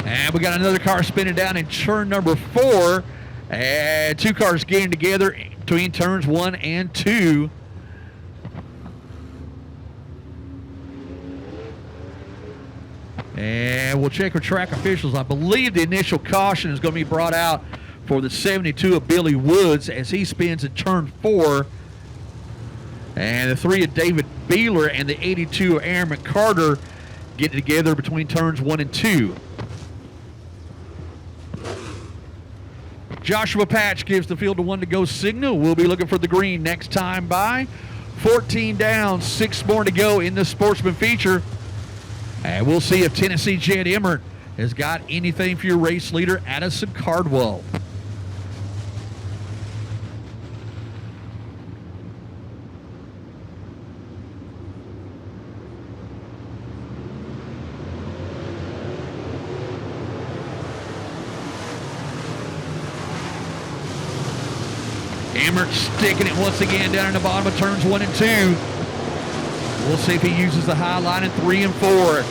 And we got another car spinning down in turn number 4. And 2 cars getting together between turns 1 and 2. And we'll check with track officials. I believe the initial caution is going to be brought out for the 72 of Billy Woods as he spins in turn 4. And the 3 of David Beeler and the 82 of Aaron McCarter getting together between turns 1 and 2. Joshua Patch gives the field a 1 to go signal. We'll be looking for the green next time by. 14 down, 6 more to go in the Sportsman feature. And we'll see if Tennessee Jed Emmert has got anything for your race leader, Addison Cardwell. Emmert sticking it once again down in the bottom of turns 1 and 2. We'll see if he uses the high line in 3 and 4.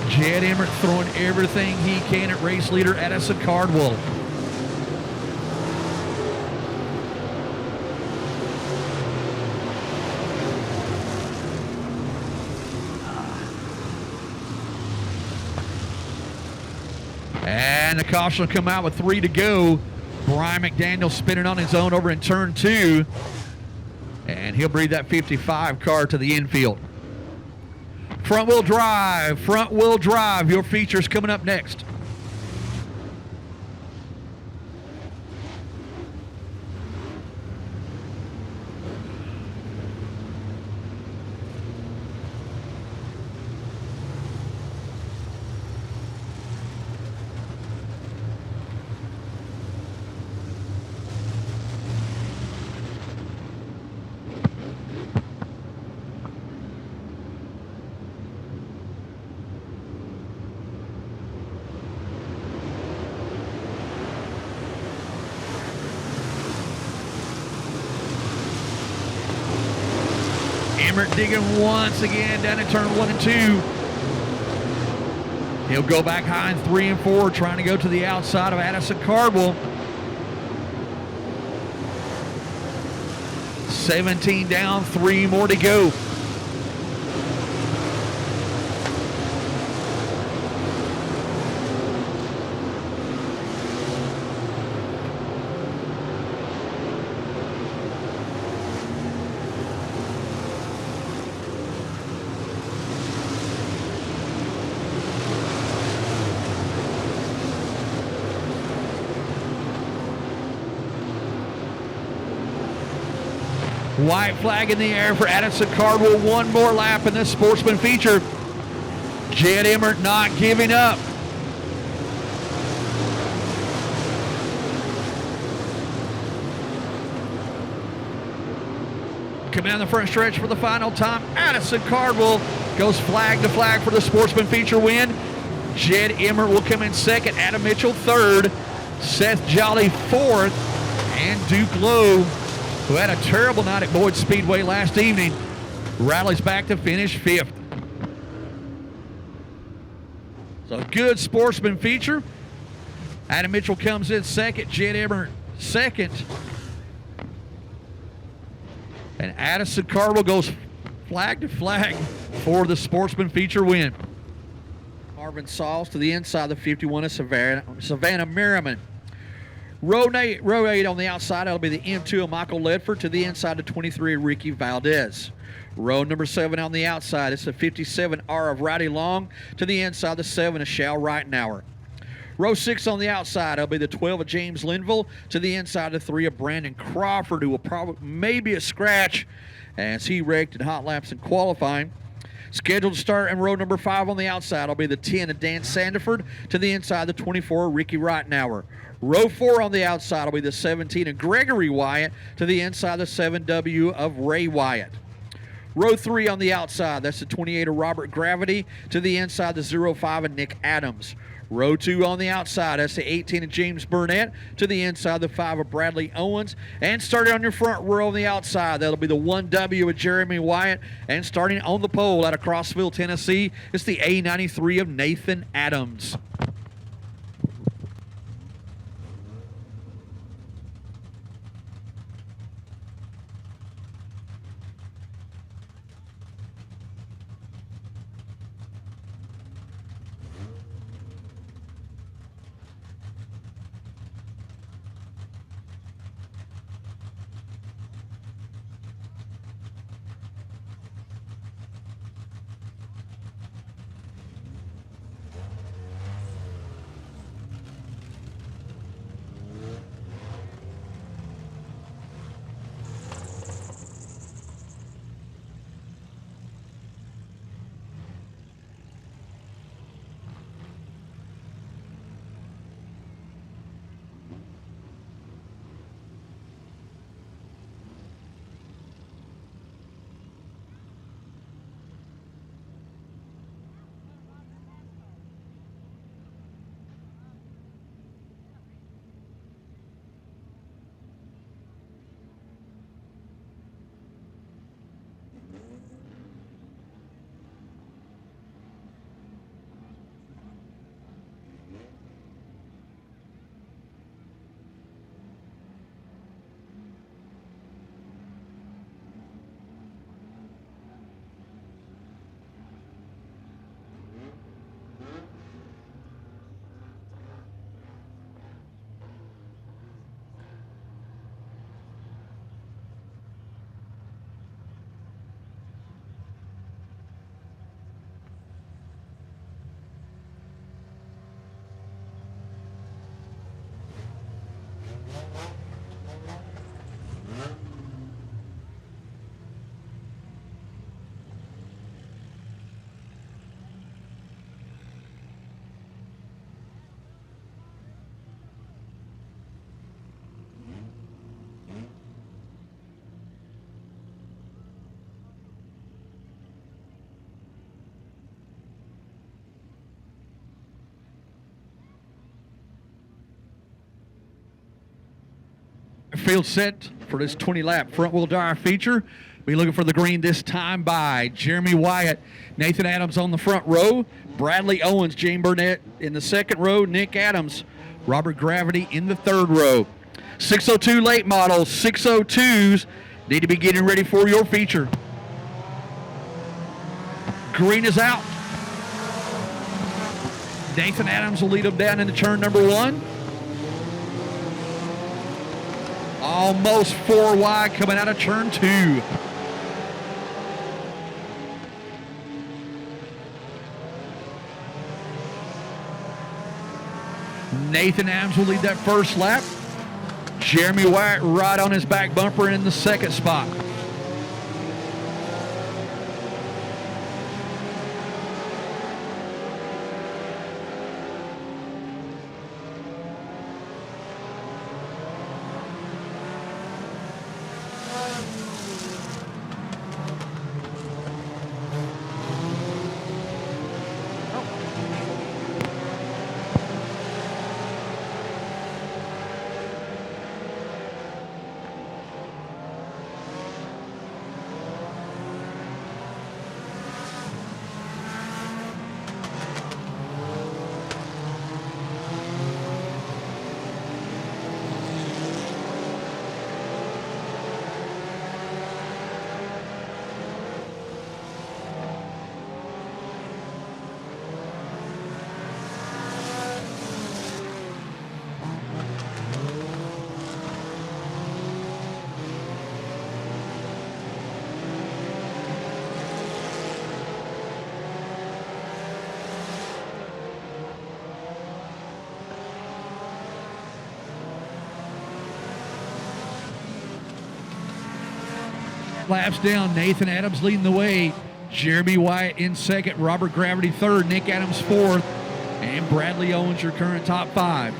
Jed Emmert throwing everything he can at race leader Addison Cardwell. And the caution will come out with 3 to go. Brian McDaniel spinning on his own over in turn 2. And he'll breathe that 55 car to the infield. Front wheel drive, your features coming up next. Emmert digging once again down in turn 1 and 2. He'll go back high in 3 and 4, trying to go to the outside of Addison Cardwell. 17 down, 3 more to go. White flag in the air for Addison Cardwell. One more lap in this Sportsman feature. Jed Emmert not giving up. Coming down the front stretch for the final time, Addison Cardwell goes flag to flag for the Sportsman feature win. Jed Emmert will come in second, Adam Mitchell third, Seth Jolly fourth, and Duke Lowe, who had a terrible night at Boyd Speedway last evening, rallies back to finish fifth. So good Sportsman feature. Adam Mitchell comes in second, Jed Emmert second. And Addison Cardwell goes flag to flag for the Sportsman feature win. Marvin Sauls to the inside of the 51 of Savannah Merriman. Row 8 on the outside, that'll be the M2 of Michael Ledford. To the inside of 23 of Ricky Valdez. Row number 7 on the outside, it's the 57R of Rowdy Long. To the inside, the 7 of Shal Reitenauer. Row 6 on the outside, it'll be the 12 of James Linville. To the inside, the 3 of Brandon Crawford, who will probably maybe a scratch as he wrecked in hot laps in qualifying. Scheduled to start in row number 5 on the outside will be the 10 of Dan Sandiford. To the inside, the 24 of Ricky Reitenauer. Row 4 on the outside will be the 17 of Gregory Wyatt. To the inside, the 7W of Ray Wyatt. Row 3 on the outside, that's the 28 of Robert Gravity. To the inside, the 05 of Nick Adams. Row 2 on the outside, that's the 18 of James Burnett. To the inside, the 5 of Bradley Owens. And starting on your front row on the outside, that'll be the 1W of Jeremy Wyatt. And starting on the pole out of Crossville, Tennessee, it's the A93 of Nathan Adams. field set for this 20-lap front-wheel drive feature. Be looking for the green this time by Jeremy Wyatt, Nathan Adams on the front row, Bradley Owens, Jane Burnett in the second row, Nick Adams, Robert Gravity in the third row. 602 late models, 602s need to be getting ready for your feature. Green is out. Nathan Adams will lead them down into turn number 1. Almost 4 wide coming out of turn 2. Nathan Adams will lead that first lap. Jeremy Wyatt right on his back bumper in the second spot. Laps down, Nathan Adams leading the way, Jeremy Wyatt in second, Robert Gravity third, Nick Adams fourth, and Bradley Owens your current top 5.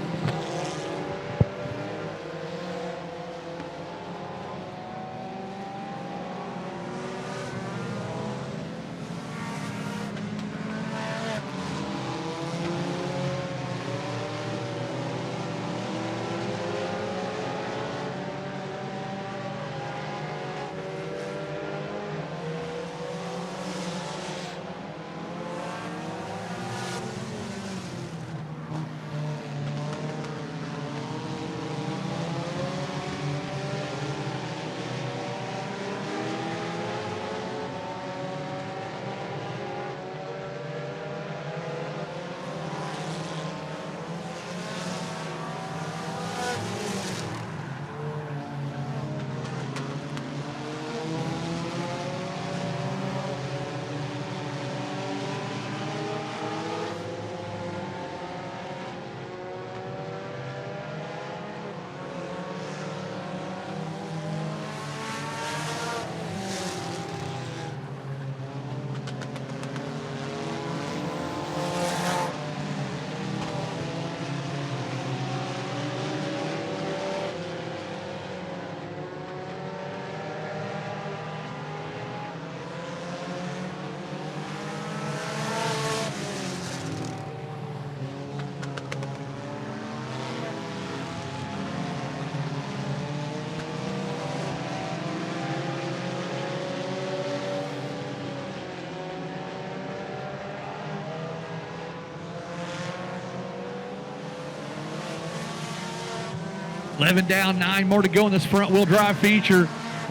Eleven down, 9 more to go in this front-wheel drive feature.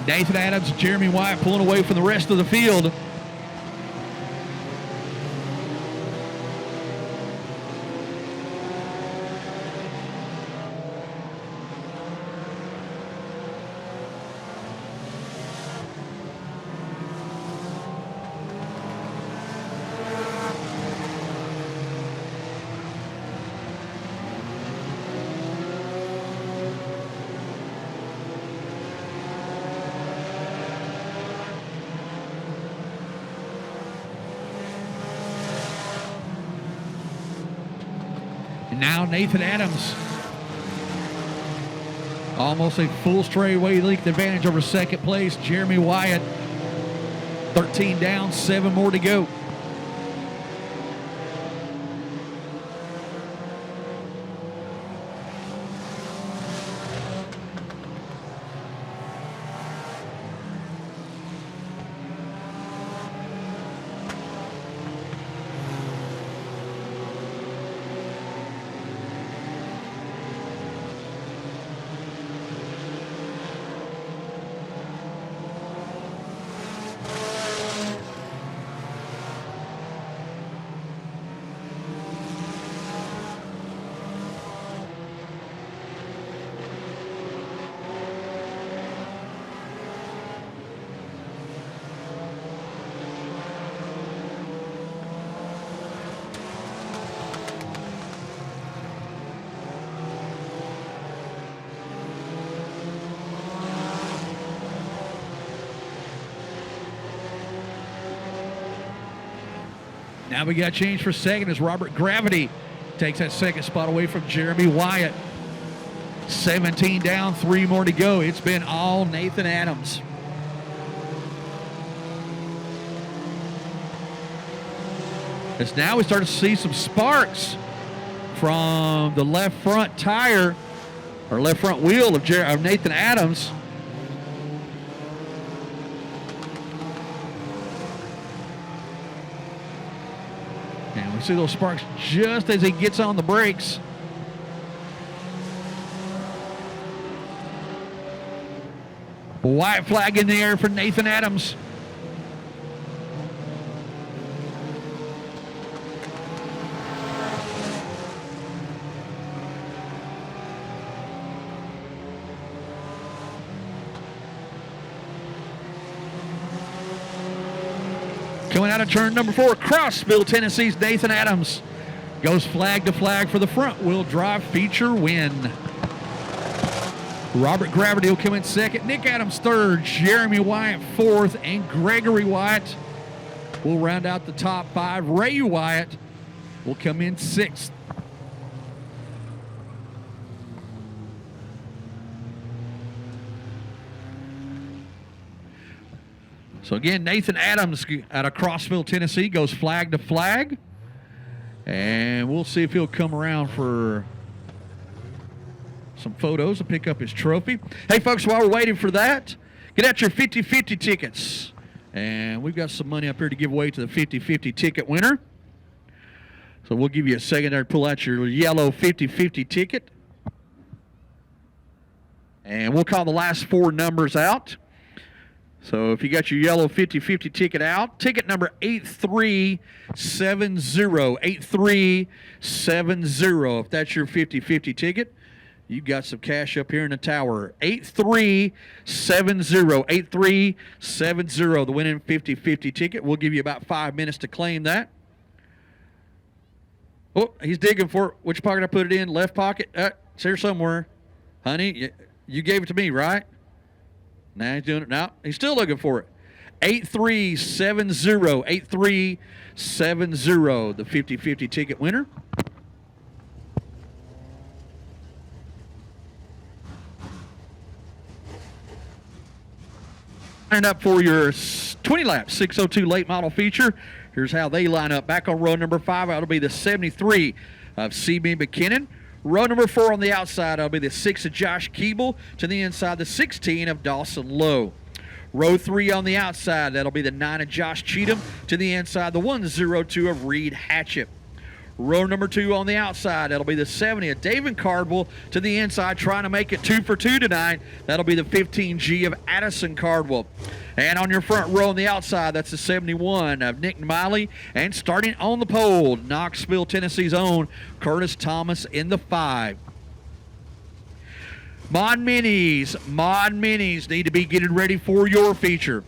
Nathan Adams, Jeremy Wyatt pulling away from the rest of the field. Now Nathan Adams, almost a full straightaway length advantage over second place. Jeremy Wyatt, 13 down, 7 more to go. Now we got change for second as Robert Gravity takes that second spot away from Jeremy Wyatt. 17 down, 3 more to go. It's been all Nathan Adams. As now we start to see some sparks from the left front tire or left front wheel of Nathan Adams. And we see those sparks just as he gets on the brakes. White flag in the air for Nathan Adams. Coming out of turn number 4, Crossville, Tennessee's Nathan Adams goes flag to flag for the front wheel drive feature win. Robert Gravity will come in second, Nick Adams third, Jeremy Wyatt fourth, and Gregory Wyatt will round out the top 5. Ray Wyatt will come in sixth. So again, Nathan Adams out of Crossville, Tennessee goes flag to flag. And we'll see if he'll come around for some photos and pick up his trophy. Hey, folks, while we're waiting for that, get out your 50-50 tickets. And we've got some money up here to give away to the 50-50 ticket winner. So we'll give you a second there to pull out your yellow 50-50 ticket. And we'll call the last 4 numbers out. So if you got your yellow 50-50 ticket out, ticket number 8370, 8370. If that's your 50-50 ticket, you've got some cash up here in the tower. 8370, 8370, the winning 50-50 ticket. We'll give you about 5 minutes to claim that. Oh, he's digging for it. Which pocket I put it in? Left pocket? It's here somewhere. Honey, you gave it to me, right? Now he's doing it. Now he's still looking for it. 8370, 8370, the 50-50 ticket winner. Lined up for your 20-lap 602 late model feature. Here's how they line up. Back on row number 5, that'll be the 73 of C.B. McKinnon. Row number 4 on the outside, that'll be the 6 of Josh Keeble. To the inside, the 16 of Dawson Lowe. Row 3 on the outside, that'll be the 9 of Josh Cheatham. To the inside, the 102 of Reed Hatchett. Row number 2 on the outside, that'll be the 70 of David Cardwell. To the inside, trying to make it 2 for 2 tonight, that'll be the 15G of Addison Cardwell. And on your front row on the outside, that's the 71 of Nick Miley. And starting on the pole, Knoxville, Tennessee's own Curtis Thomas in the 5. Mod Minis need to be getting ready for your feature.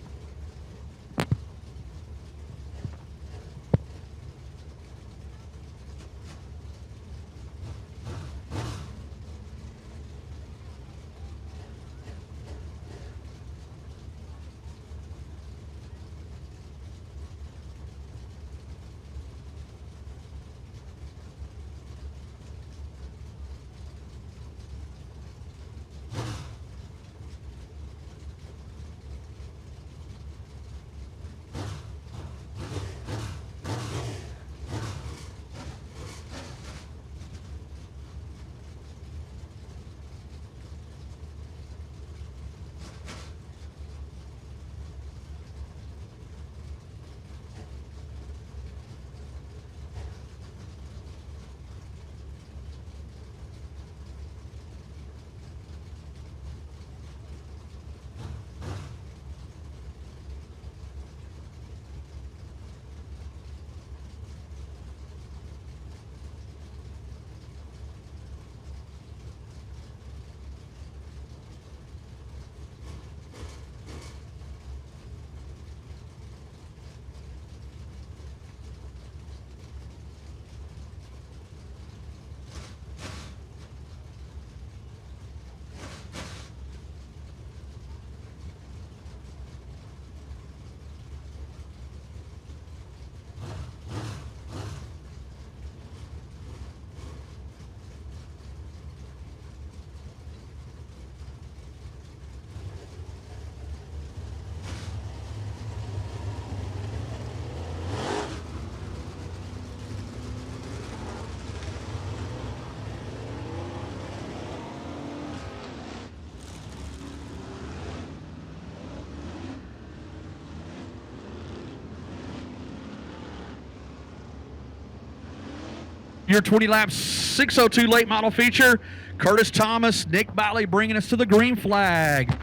Your 20 laps 602 late model feature. Curtis Thomas, Nick Miley bringing us to the green flag.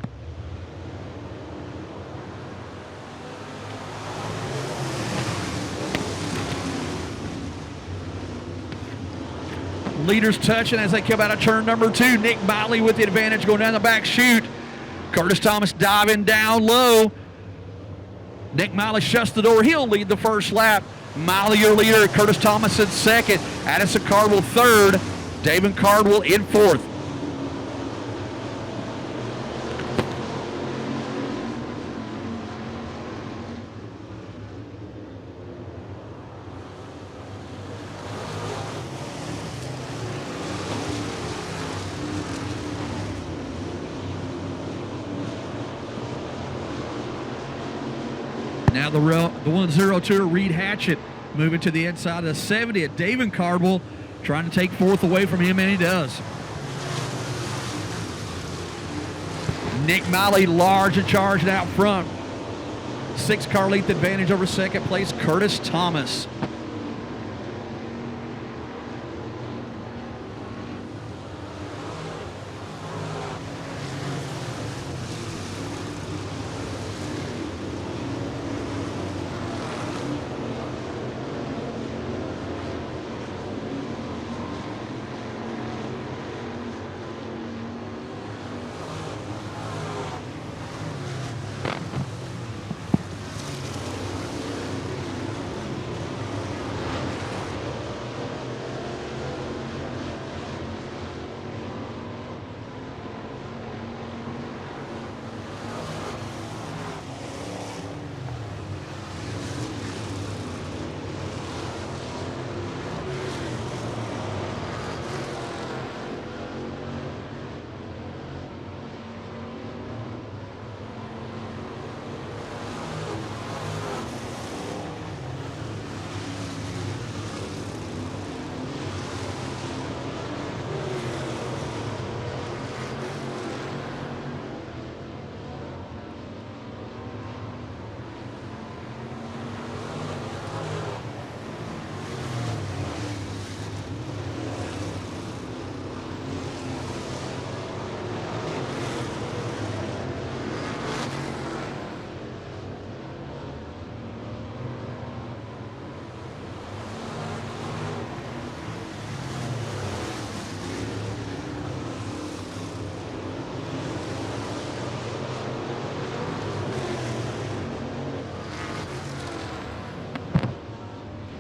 Leaders touching as they come out of turn number 2. Nick Miley with the advantage going down the back chute. Curtis Thomas diving down low. Nick Miley shuts the door. He'll lead the first lap. Miley your leader. Curtis Thomas in second. Addison Cardwell third. David Cardwell in fourth. Now the 102 Reed Hatchett moving to the inside of the 70 at David Cardwell, trying to take fourth away from him, and he does. Nick Miley large and charged out front. 6-car length advantage over second place Curtis Thomas.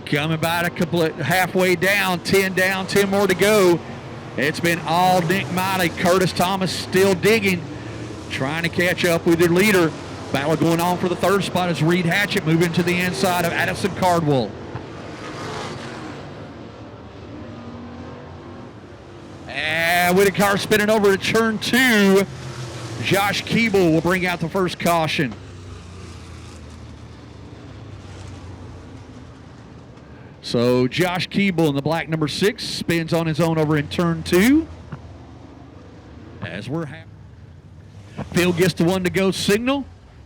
Coming by halfway down, 10 more to go. It's been all Nick Miley. Curtis Thomas still digging, trying to catch up with their leader. Battle going on for the third spot as Reed Hatchett moving to the inside of Addison Cardwell. And with the car spinning over to turn 2, Josh Keeble will bring out the first caution. So Josh Keeble in the black number 6 spins on his own over in turn 2. As we're happy. Phil gets the 1 to go signal.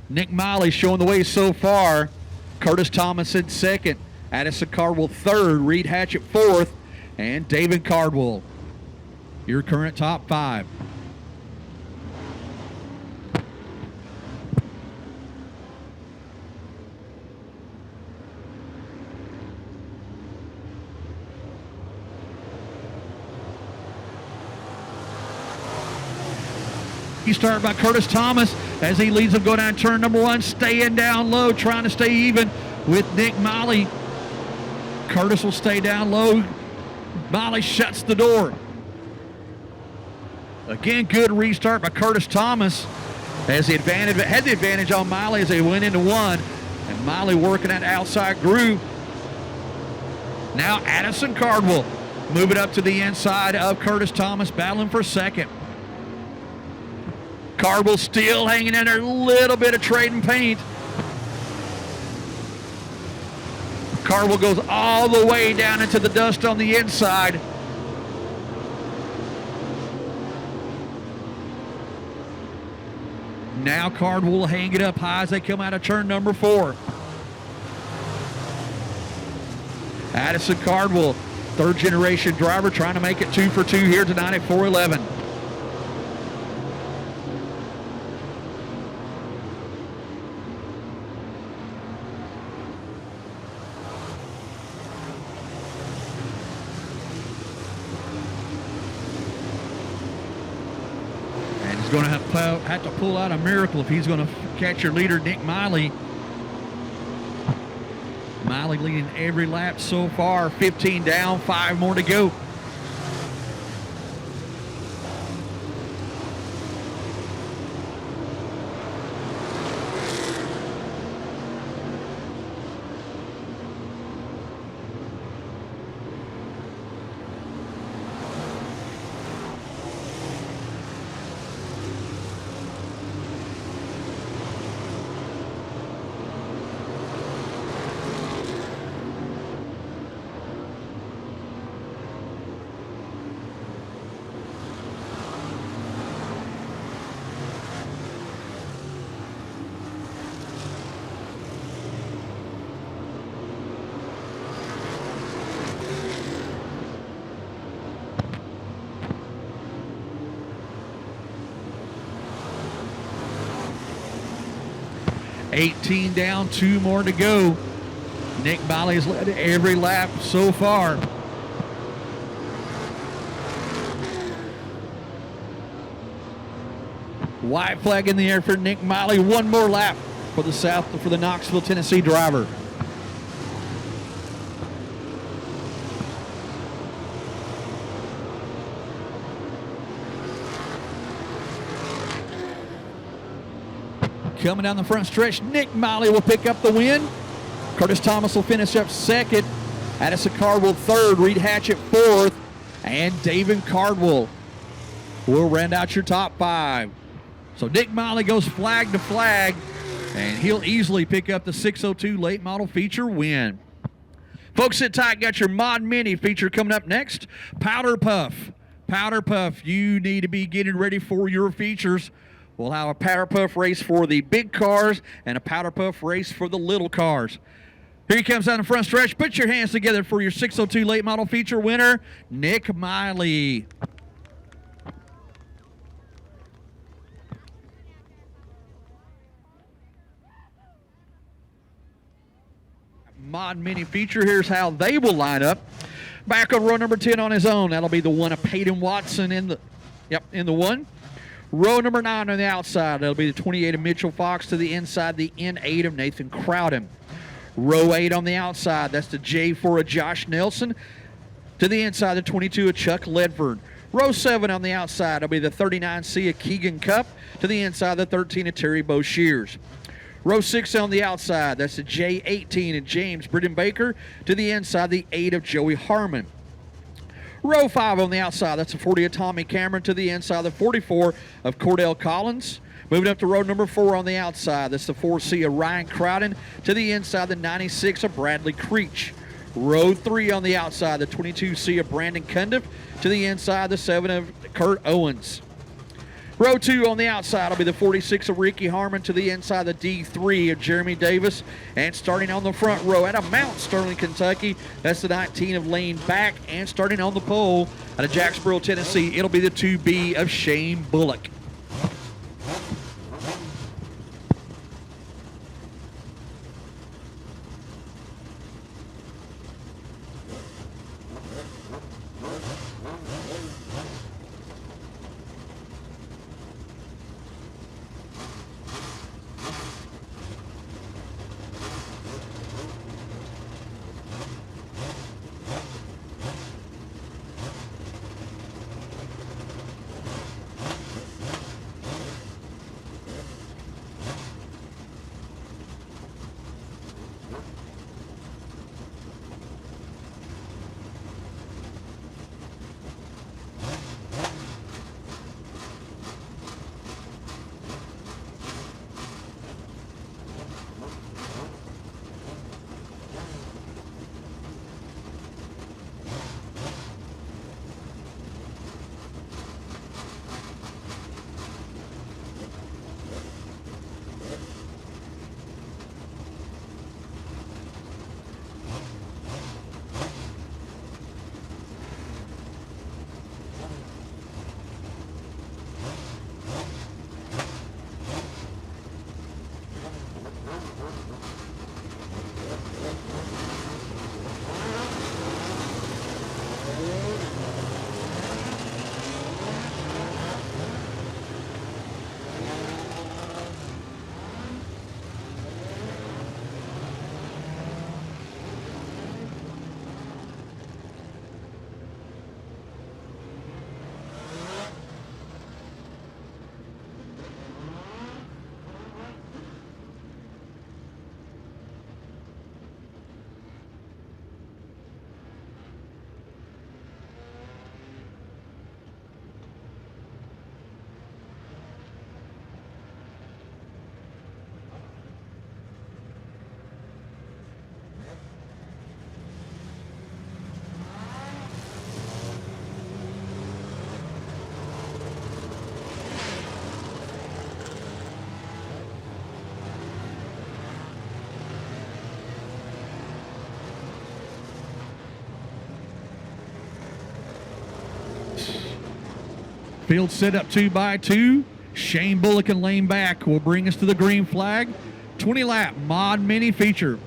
Nick Miley showing the way so far. Curtis Thomas in second. Addison Cardwell third. Reed Hatchett fourth. And David Cardwell, your current top 5. He started by Curtis Thomas as he leads them go down turn number 1, staying down low, trying to stay even with Nick Miley. Curtis will stay down low. Miley shuts the door. Again, good restart by Curtis Thomas as had the advantage on Miley as they went into 1. And Miley working that outside groove. Now Addison Cardwell moving up to the inside of Curtis Thomas, battling for second. Cardwell still hanging in there, a little bit of trading paint. Cardwell goes all the way down into the dust on the inside. Now Cardwell will hang it up high as they come out of turn number 4. Addison Cardwell Third generation driver trying to make it 2 for 2 here tonight at 411. And he's going to have to pull out a miracle if he's going to catch your leader, Nick Miley. Miley leading every lap so far. 15 down, 5 more to go. $18 down, 2 more to go. Nick Miley has led every lap so far. White flag in the air for Nick Miley. 1 more lap for the Knoxville, Tennessee driver. Coming down the front stretch, Nick Miley will pick up the win. Curtis Thomas will finish up second. Addison Cardwell third. Reed Hatchett fourth. And David Cardwell will round out your top 5. So Nick Miley goes flag to flag, and he'll easily pick up the 602 late model feature win. Folks, sit tight. Got your Mod Mini feature coming up next. Powderpuff. Powderpuff, you need to be getting ready for your features. We'll have a Powderpuff race for the big cars and a Powderpuff race for the little cars. Here he comes down the front stretch. Put your hands together for your 602 late model feature winner, Nick Miley. Mod Mini feature, here's how they will line up. Back on row number 10 on his own. That'll be the one of Peyton Watson in the one. Row number 9 on the outside, that'll be the 28 of Mitchell Fox. To the inside, the N8 of Nathan Crowden. Row 8 on the outside, that's the J4 of Josh Nelson. To the inside, the 22 of Chuck Ledford. Row 7 on the outside, it'll be the 39C of Keegan Cup. To the inside, the 13 of Terry Boshears. Row 6 on the outside, that's the J18 of James Britton Baker. To the inside, the 8 of Joey Harmon. Row 5 on the outside, that's the 40 of Tommy Cameron. To the inside, the 44 of Cordell Collins. Moving up to row number 4 on the outside, that's the 4C of Ryan Crowden. To the inside, the 96 of Bradley Creech. Row 3 on the outside, the 22C of Brandon Cundiff. To the inside, the 7 of Kurt Owens. Row 2 on the outside will be the 46 of Ricky Harmon. To the inside, the D3 of Jeremy Davis. And starting on the front row out of Mount Sterling, Kentucky, that's the 19 of Lane Back. And starting on the pole out of Jacksboro, Tennessee, it'll be the 2B of Shane Bullock. Field set up 2 by 2. Shane Bullock and lane back will bring us to the green flag. 20 lap mod mini feature.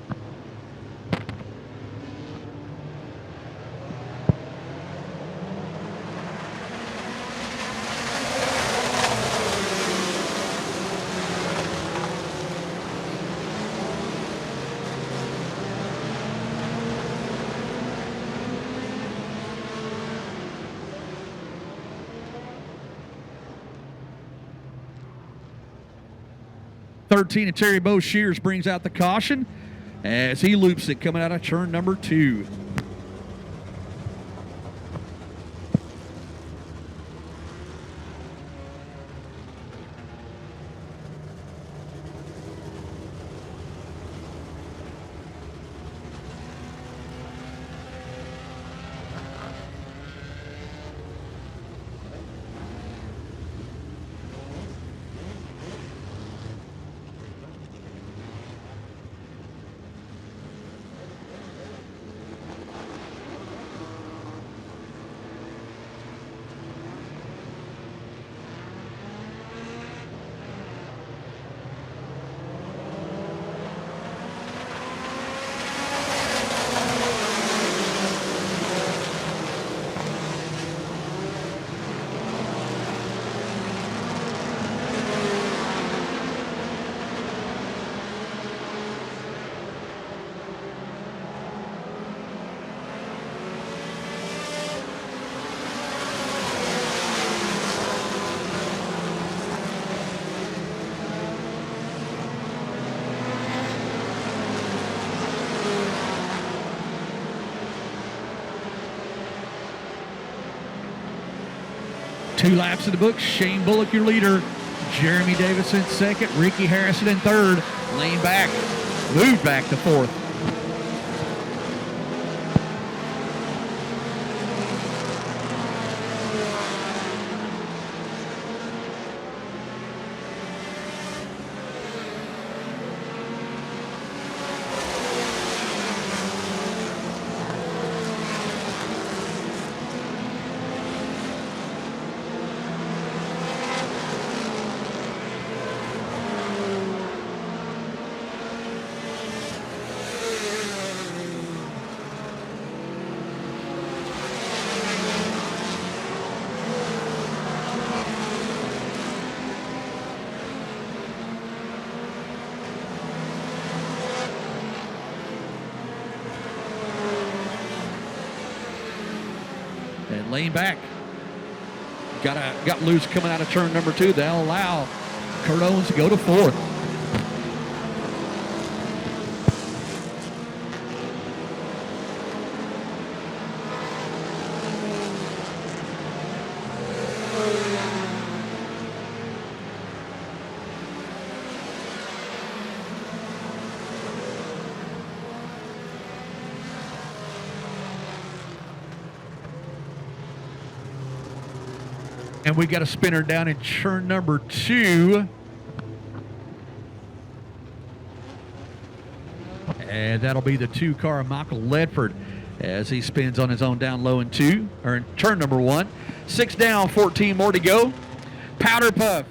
And Terry Bo Shears brings out the caution as he loops it coming out of turn number 2. Two laps in the book. Shane Bullock, your leader. Jeremy Davis in second. Ricky Harrison in third. Lane back. Moved back to fourth. And lane back. Got loose coming out of turn number 2. They'll allow Kurt Owens to go to fourth. And we got a spinner down in turn number 2. And that'll be the 2-car Michael Ledford as he spins on his own down low in turn number 1. 6 down, 14 more to go. Powderpuff.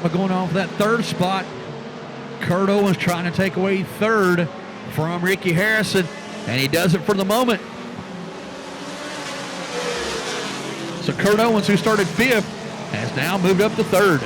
drama going on for that third spot. Kurt Owens trying to take away third from Ricky Harrison, and he does it for the moment. So Kurt Owens, who started fifth, has now moved up to third.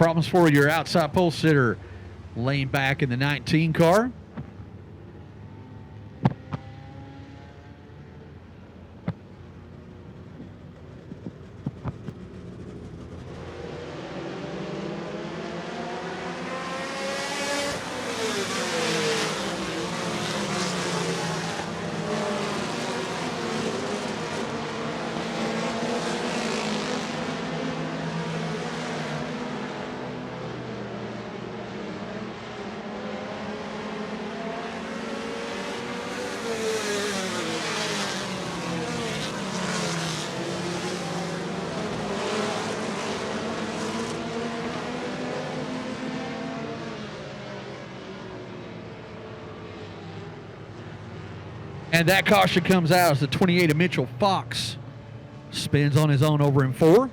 Problems for your outside pole sitter laying back in the 19 car. And that caution comes out as the 28 of Mitchell Fox spins on his own over in 4.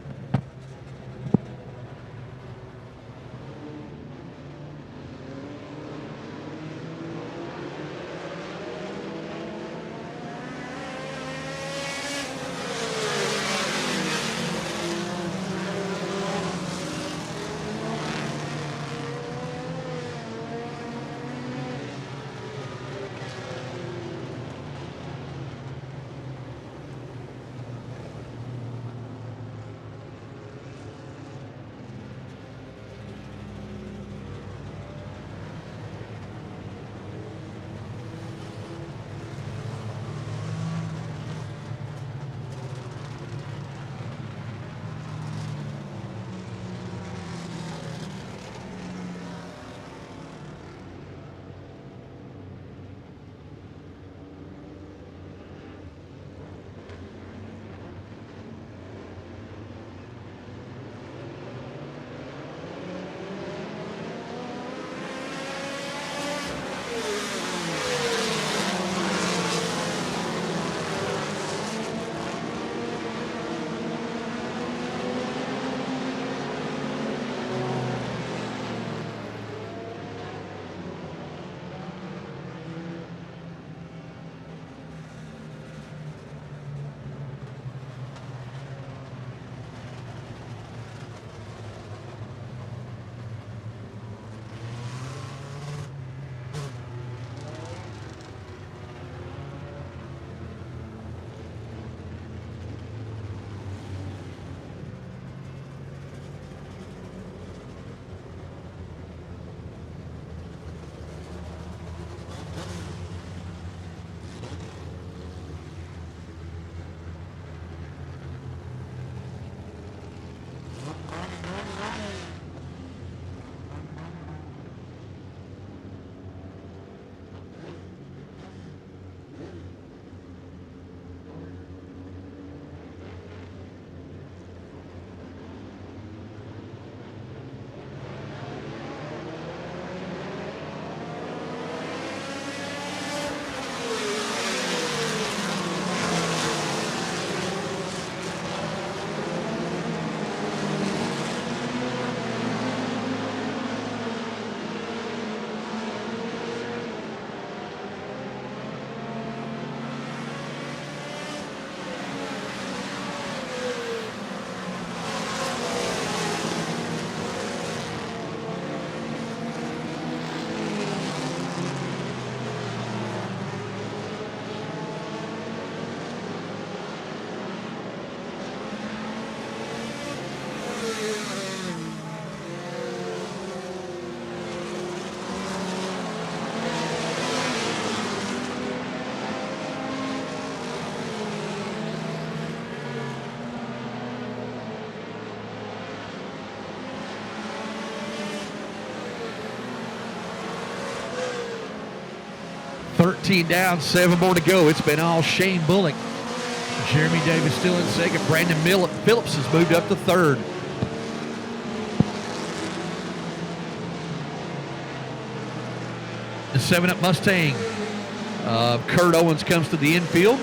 13 down, 7 more to go. It's been all Shane Bullock. Jeremy Davis still in second. Brandon Phillips has moved up to third. The 7-Up Mustang Kurt Owens comes to the infield.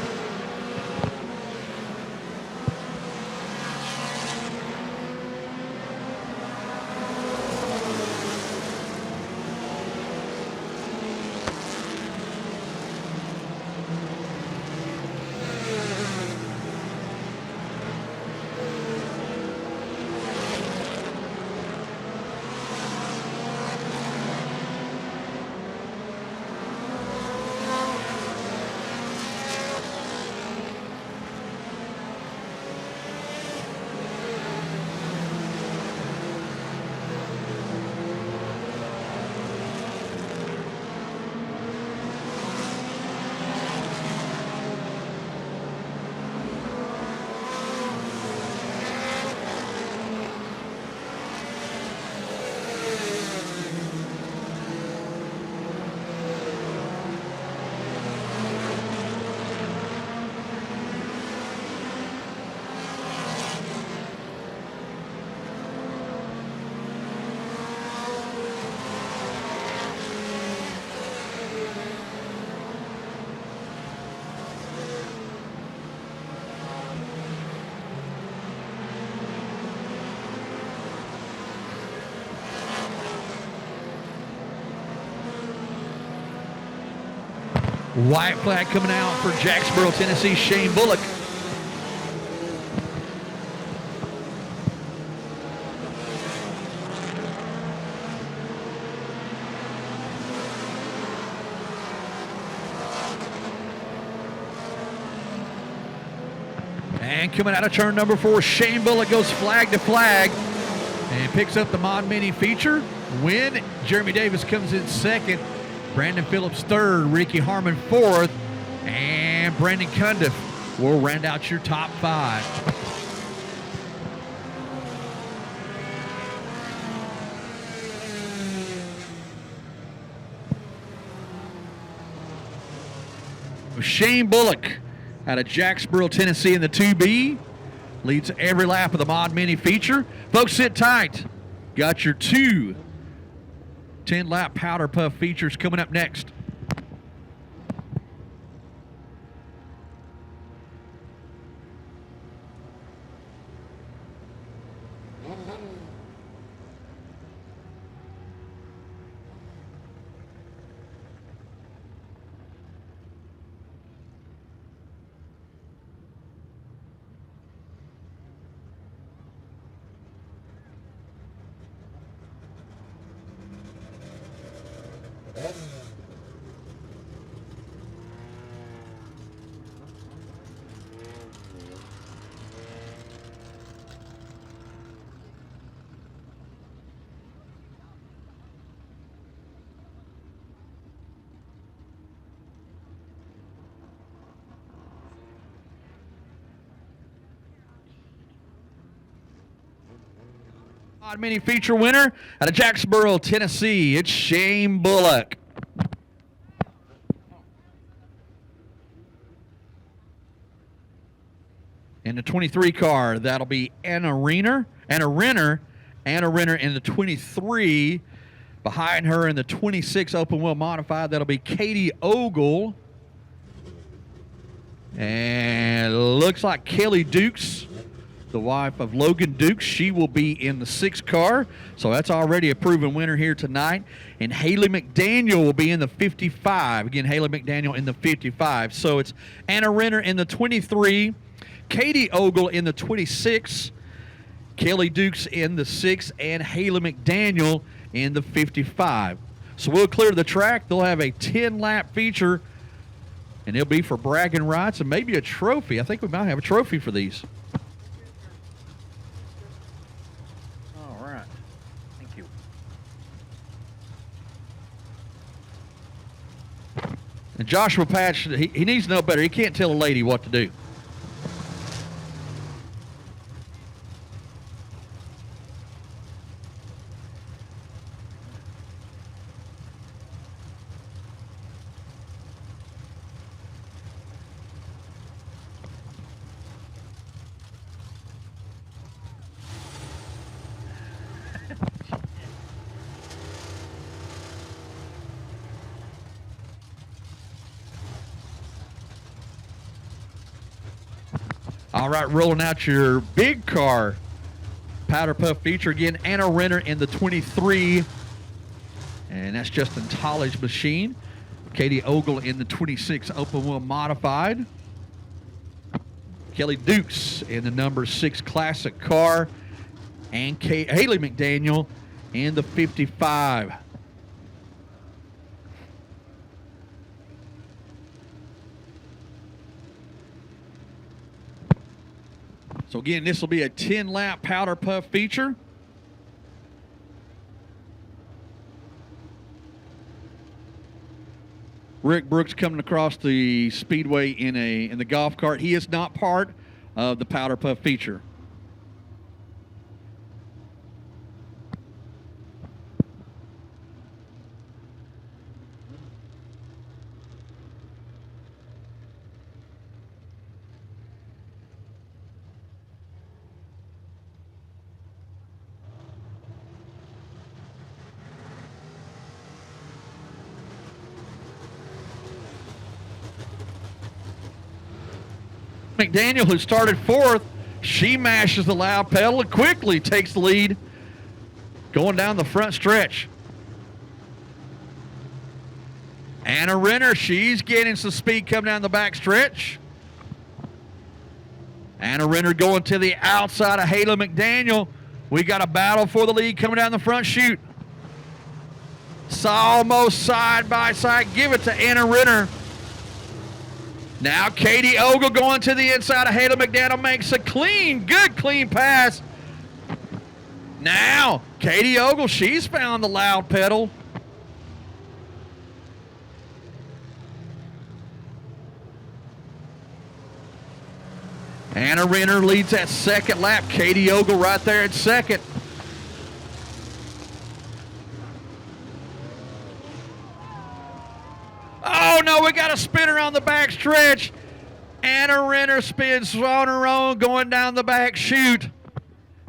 White flag coming out for Jacksboro, Tennessee, Shane Bullock. And coming out of turn number 4, Shane Bullock goes flag to flag and picks up the Mod Mini feature win. Jeremy Davis comes in second. Brandon Phillips third, Ricky Harmon fourth, and Brandon Cundiff will round out your top 5. Shane Bullock out of Jacksboro, Tennessee in the 2B leads every lap of the Mod Mini feature. Folks, sit tight. Got your 2 10-lap Powderpuff features coming up next. Mod Mini feature winner out of Jacksboro, Tennessee, it's Shane Bullock. In the 23 car, that'll be Anna Renner in the 23. Behind her in the 26 open wheel modified, that'll be Katie Ogle. And looks like Kelly Dukes, the wife of Logan Dukes, she will be in the 6 car. So that's already a proven winner here tonight. And Haley McDaniel will be in the 55. Again, Haley McDaniel in the 55. So it's Anna Renner in the 23, Katie Ogle in the 26, Kelly Dukes in the 6, and Haley McDaniel in the 55. So we'll clear the track. They'll have a 10-lap feature, and it'll be for bragging rights and maybe a trophy. I think we might have a trophy for these. All right. Thank you. And Joshua Patch, he needs to know better. He can't tell a lady what to do. All right, rolling out your big car Powderpuff feature again. Anna Renner in the 23. And that's Justin Tolley's machine. Katie Ogle in the 26 open wheel modified. Kelly Dukes in the number 6 classic car. And Haley McDaniel in the 55. So again, this will be a 10-lap Powderpuff feature. Rick Brooks coming across the speedway in the golf cart. He is not part of the Powderpuff feature. McDaniel, who started 4th, she mashes the loud pedal and quickly takes the lead going down the front stretch. Anna Renner, she's getting some speed coming down the back stretch. Anna Renner going to the outside of Haley McDaniel. We got a battle for the lead coming down the front chute. Almost side by side. Give it to Anna Renner. Now Katie Ogle going to the inside of Haley McDaniel, makes a good clean pass. Now Katie Ogle, she's found the loud pedal. Anna Renner leads that second lap. Katie Ogle right there at second. Oh no, we got a spinner on the back stretch. Anna Renner spins on her own going down the back chute.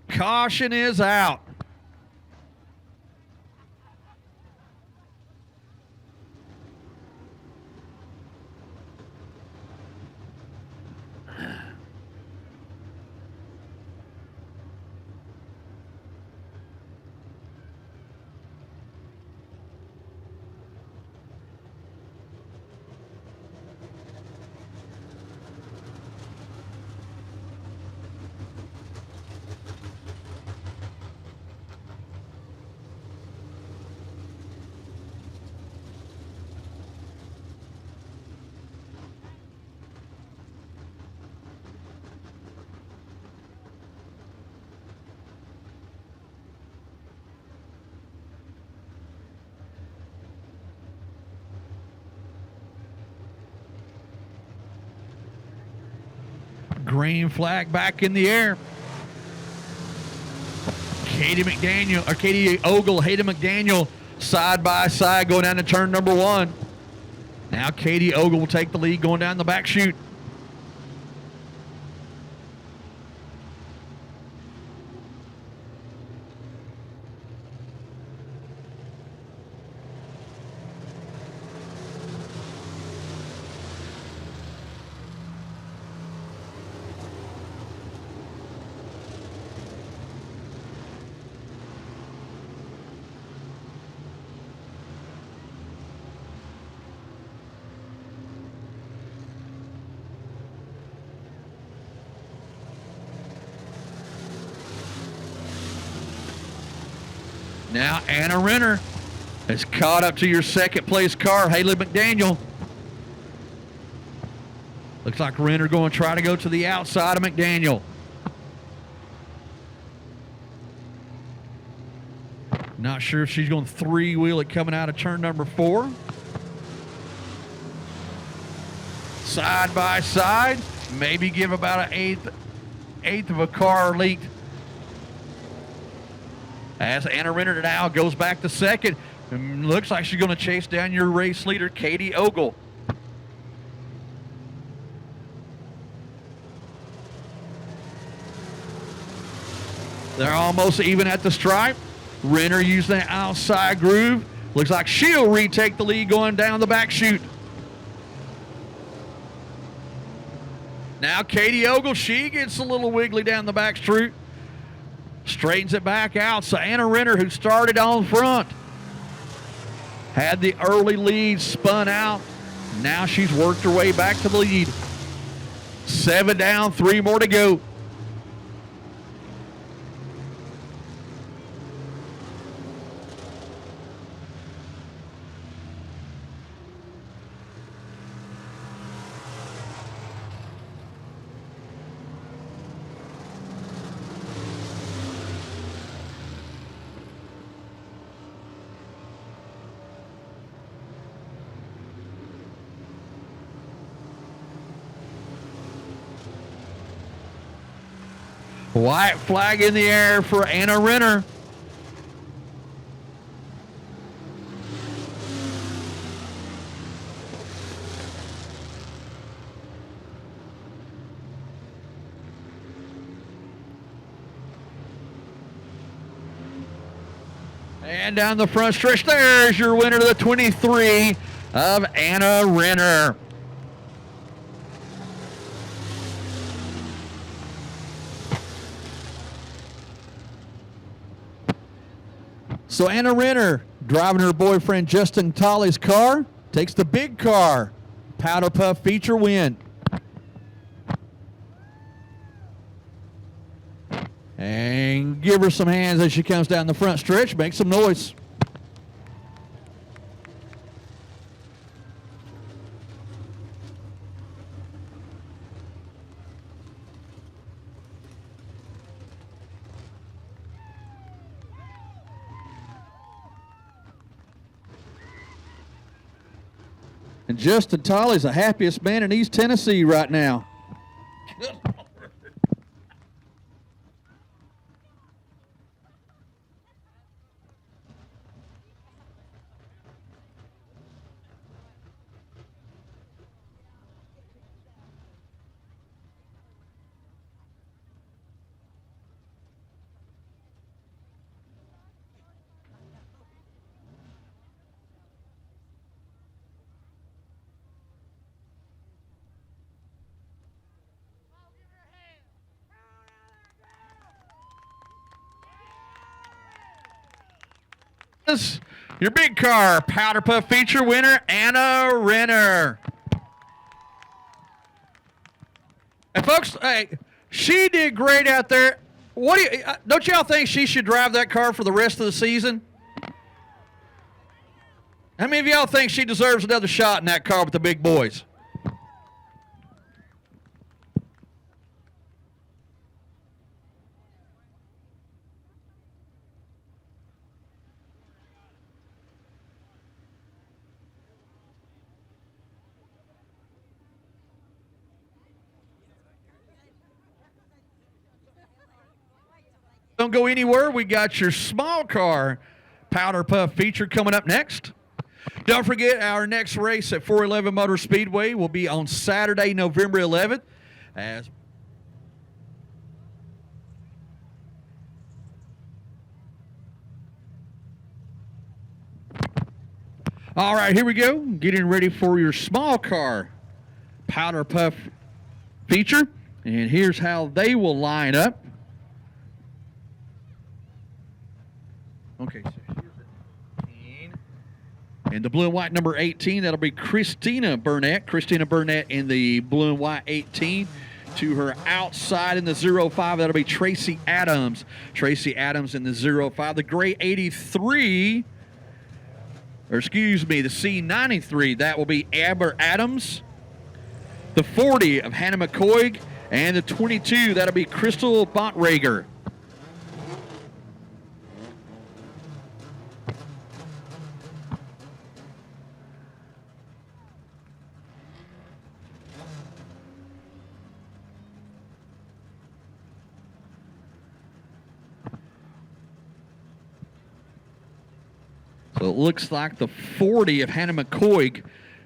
Caution is out. Green flag back in the air. Katie Ogle, Haley McDaniel side by side going down to turn number 1. Now Katie Ogle will take the lead going down the back chute. Now Anna Renner has caught up to your second place car, Haley McDaniel. Looks like Renner going to try to go to the outside of McDaniel. Not sure if she's going to three-wheel it coming out of turn number 4. Side by side, maybe give about an eighth of a car leak. As Anna Renner now goes back to second. And looks like she's going to chase down your race leader, Katie Ogle. They're almost even at the stripe. Renner using the outside groove. Looks like she'll retake the lead going down the back chute. Now Katie Ogle, she gets a little wiggly down the back street. Straightens it back out. So Anna Renner, who started on front, had the early lead, spun out. Now she's worked her way back to the lead. 7 down, 3 more to go. White flag in the air for Anna Renner. And down the front stretch, there's your winner, the 23 of Anna Renner. So Anna Renner, driving her boyfriend Justin Tolley's car, takes the big car. Powderpuff feature win. And give her some hands as she comes down the front stretch. Make some noise. And Justin Tolley's the happiest man in East Tennessee right now. Your big car, Powderpuff feature winner, Anna Renner. And folks, hey, she did great out there. What do you, don't y'all think she should drive that car for the rest of the season? How many of y'all think she deserves another shot in that car with the big boys? Don't go anywhere. We got your small car Powderpuff feature coming up next. Don't forget, our next race at 411 Motor Speedway will be on Saturday, November 11th. All right, here we go. Getting ready for your small car Powderpuff feature. And here's how they will line up. Okay, so here's the 18. And the blue and white number 18, that'll be Christina Burnett. Christina Burnett in the blue and white 18. To her outside in the 05, that'll be Tracy Adams. Tracy Adams in the 05. The gray 83, or excuse me, the C93, that will be Amber Adams. The 40 of Hannah McCoy. And the 22, that'll be Crystal Bontrager. So it looks like the 40 of Hannah McCoy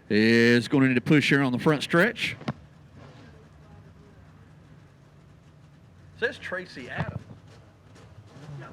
is going to need to push here on the front stretch. It says Tracy Adams. No.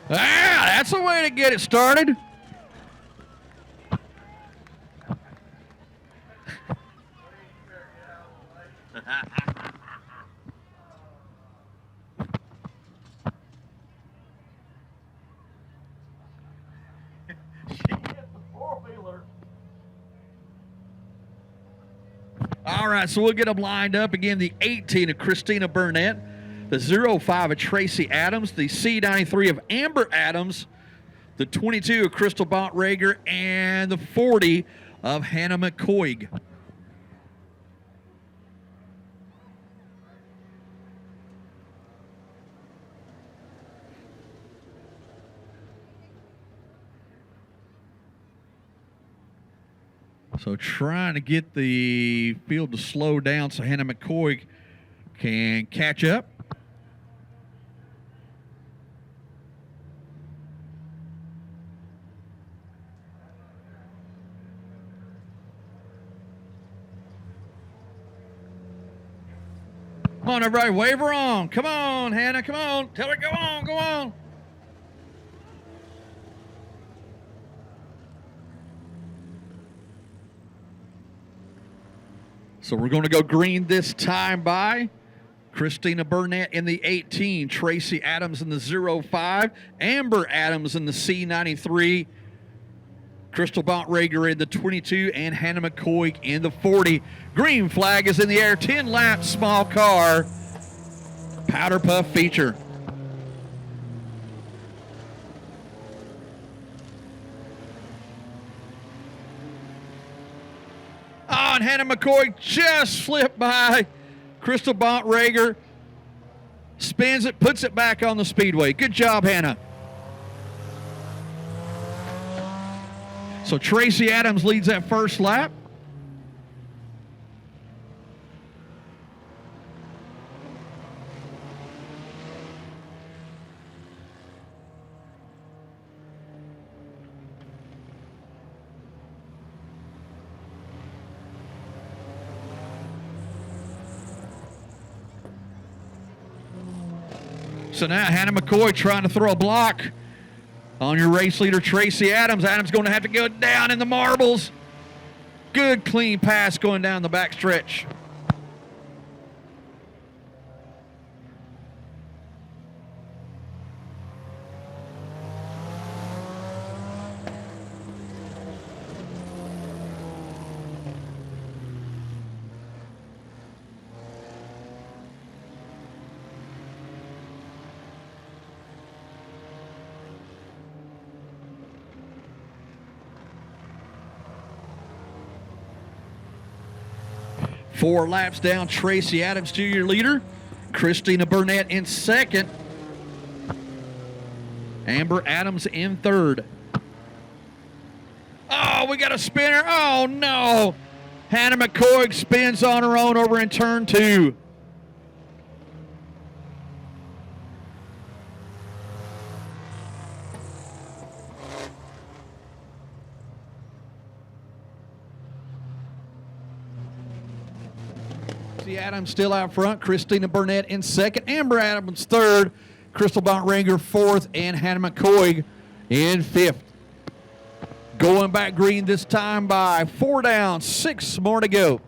Ah, that's a way to get it started. All right, so we'll get them lined up again. The 18 of Christina Burnett, the 05 of Tracy Adams, the C93 of Amber Adams, the 22 of Crystal Bontrager, and the 40 of Hannah McCoy. So trying to get the field to slow down so Hannah McCoy can catch up. Come on, everybody, wave her on. Come on, Hannah, come on. Tell her, go on, go on. So we're going to go green this time by Christina Burnett in the 18, Tracy Adams in the 05, Amber Adams in the C93, Crystal Bontrager in the 22, and Hannah McCoy in the 40. Green flag is in the air, 10 laps, small car, Powderpuff feature. Oh, and Hannah McCoy just slipped by Crystal Bontrager. Spins it, puts it back on the speedway. Good job, Hannah. So Tracy Adams leads that first lap. So now Hannah McCoy trying to throw a block on your race leader, Tracy Adams. Adams going to have to go down in the marbles. Good clean pass going down the back stretch. Four laps down, Tracy Adams to your leader. Christina Burnett in second. Amber Adams in third. Oh, we got a spinner. Oh, no. Hannah McCoy spins on her own over in turn two. Adams still out front. Christina Burnett in second. Amber Adams third. Crystal Bontrager fourth. And Hannah McCoy in fifth. Going back green this time by 4 down, 6 more to go.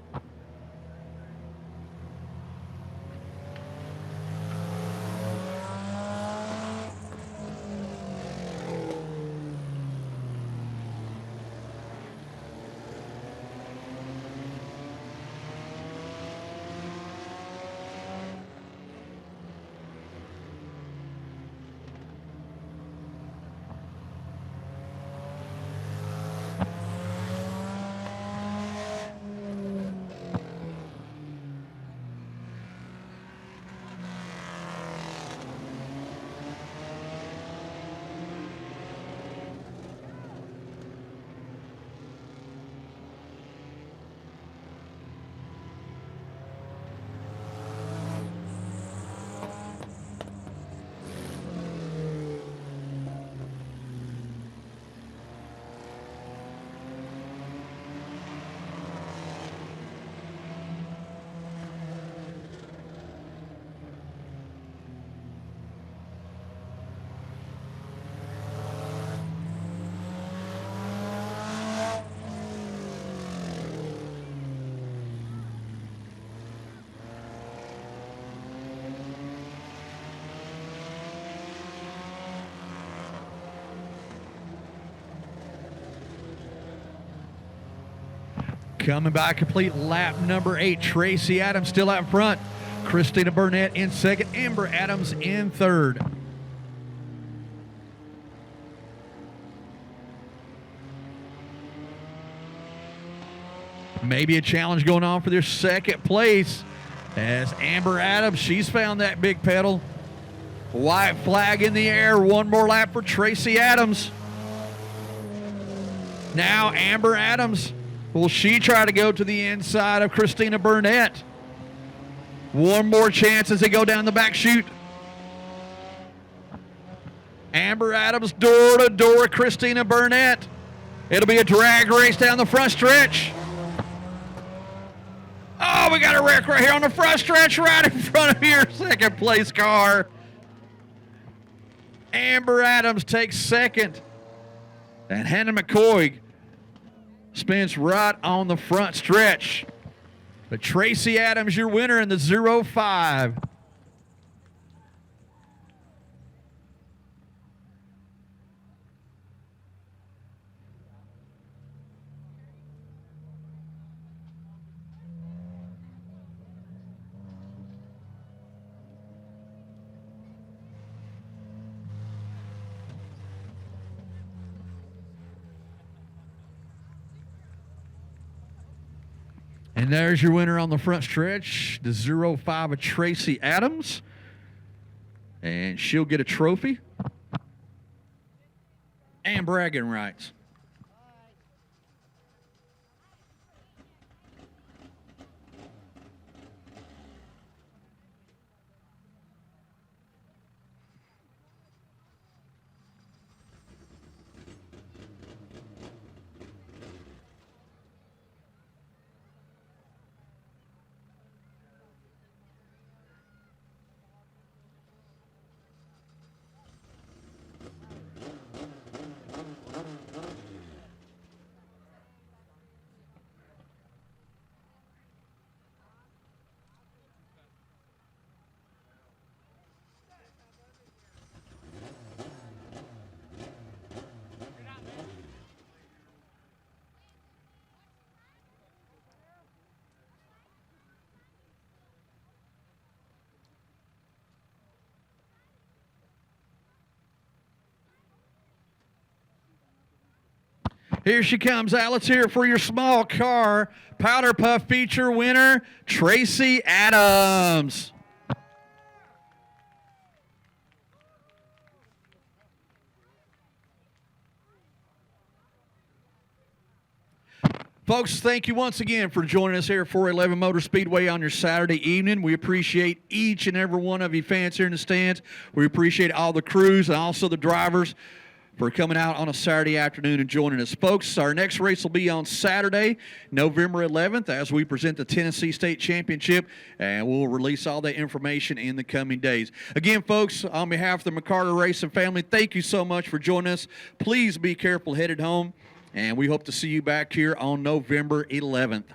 Coming by complete lap number 8, Tracy Adams still out front. Christina Burnett in second, Amber Adams in third. Maybe a challenge going on for their second place as Amber Adams, she's found that big pedal. White flag in the air, one more lap for Tracy Adams. Now Amber Adams, will she try to go to the inside of Christina Burnett? One more chance as they go down the back chute. Amber Adams door to door with Christina Burnett. It'll be a drag race down the front stretch. Oh, we got a wreck right here on the front stretch right in front of your second place car. Amber Adams takes second. And Hannah McCoy spins right on the front stretch. But Tracy Adams, your winner in the 0-5. And there's your winner on the front stretch, the 0-5 of Tracy Adams. And she'll get a trophy and bragging rights. Here she comes, Al. Let's hear it for your small car Powderpuff feature winner, Tracy Adams. Folks, thank you once again for joining us here at 411 Motor Speedway on your Saturday evening. We appreciate each and every one of you fans here in the stands. We appreciate all the crews and also the drivers for coming out on a Saturday afternoon and joining us. Folks, our next race will be on Saturday, November 11th, as we present the Tennessee State Championship, and we'll release all that information in the coming days. Again, folks, on behalf of the McCarter Racing family, thank you so much for joining us. Please be careful headed home, and we hope to see you back here on November 11th.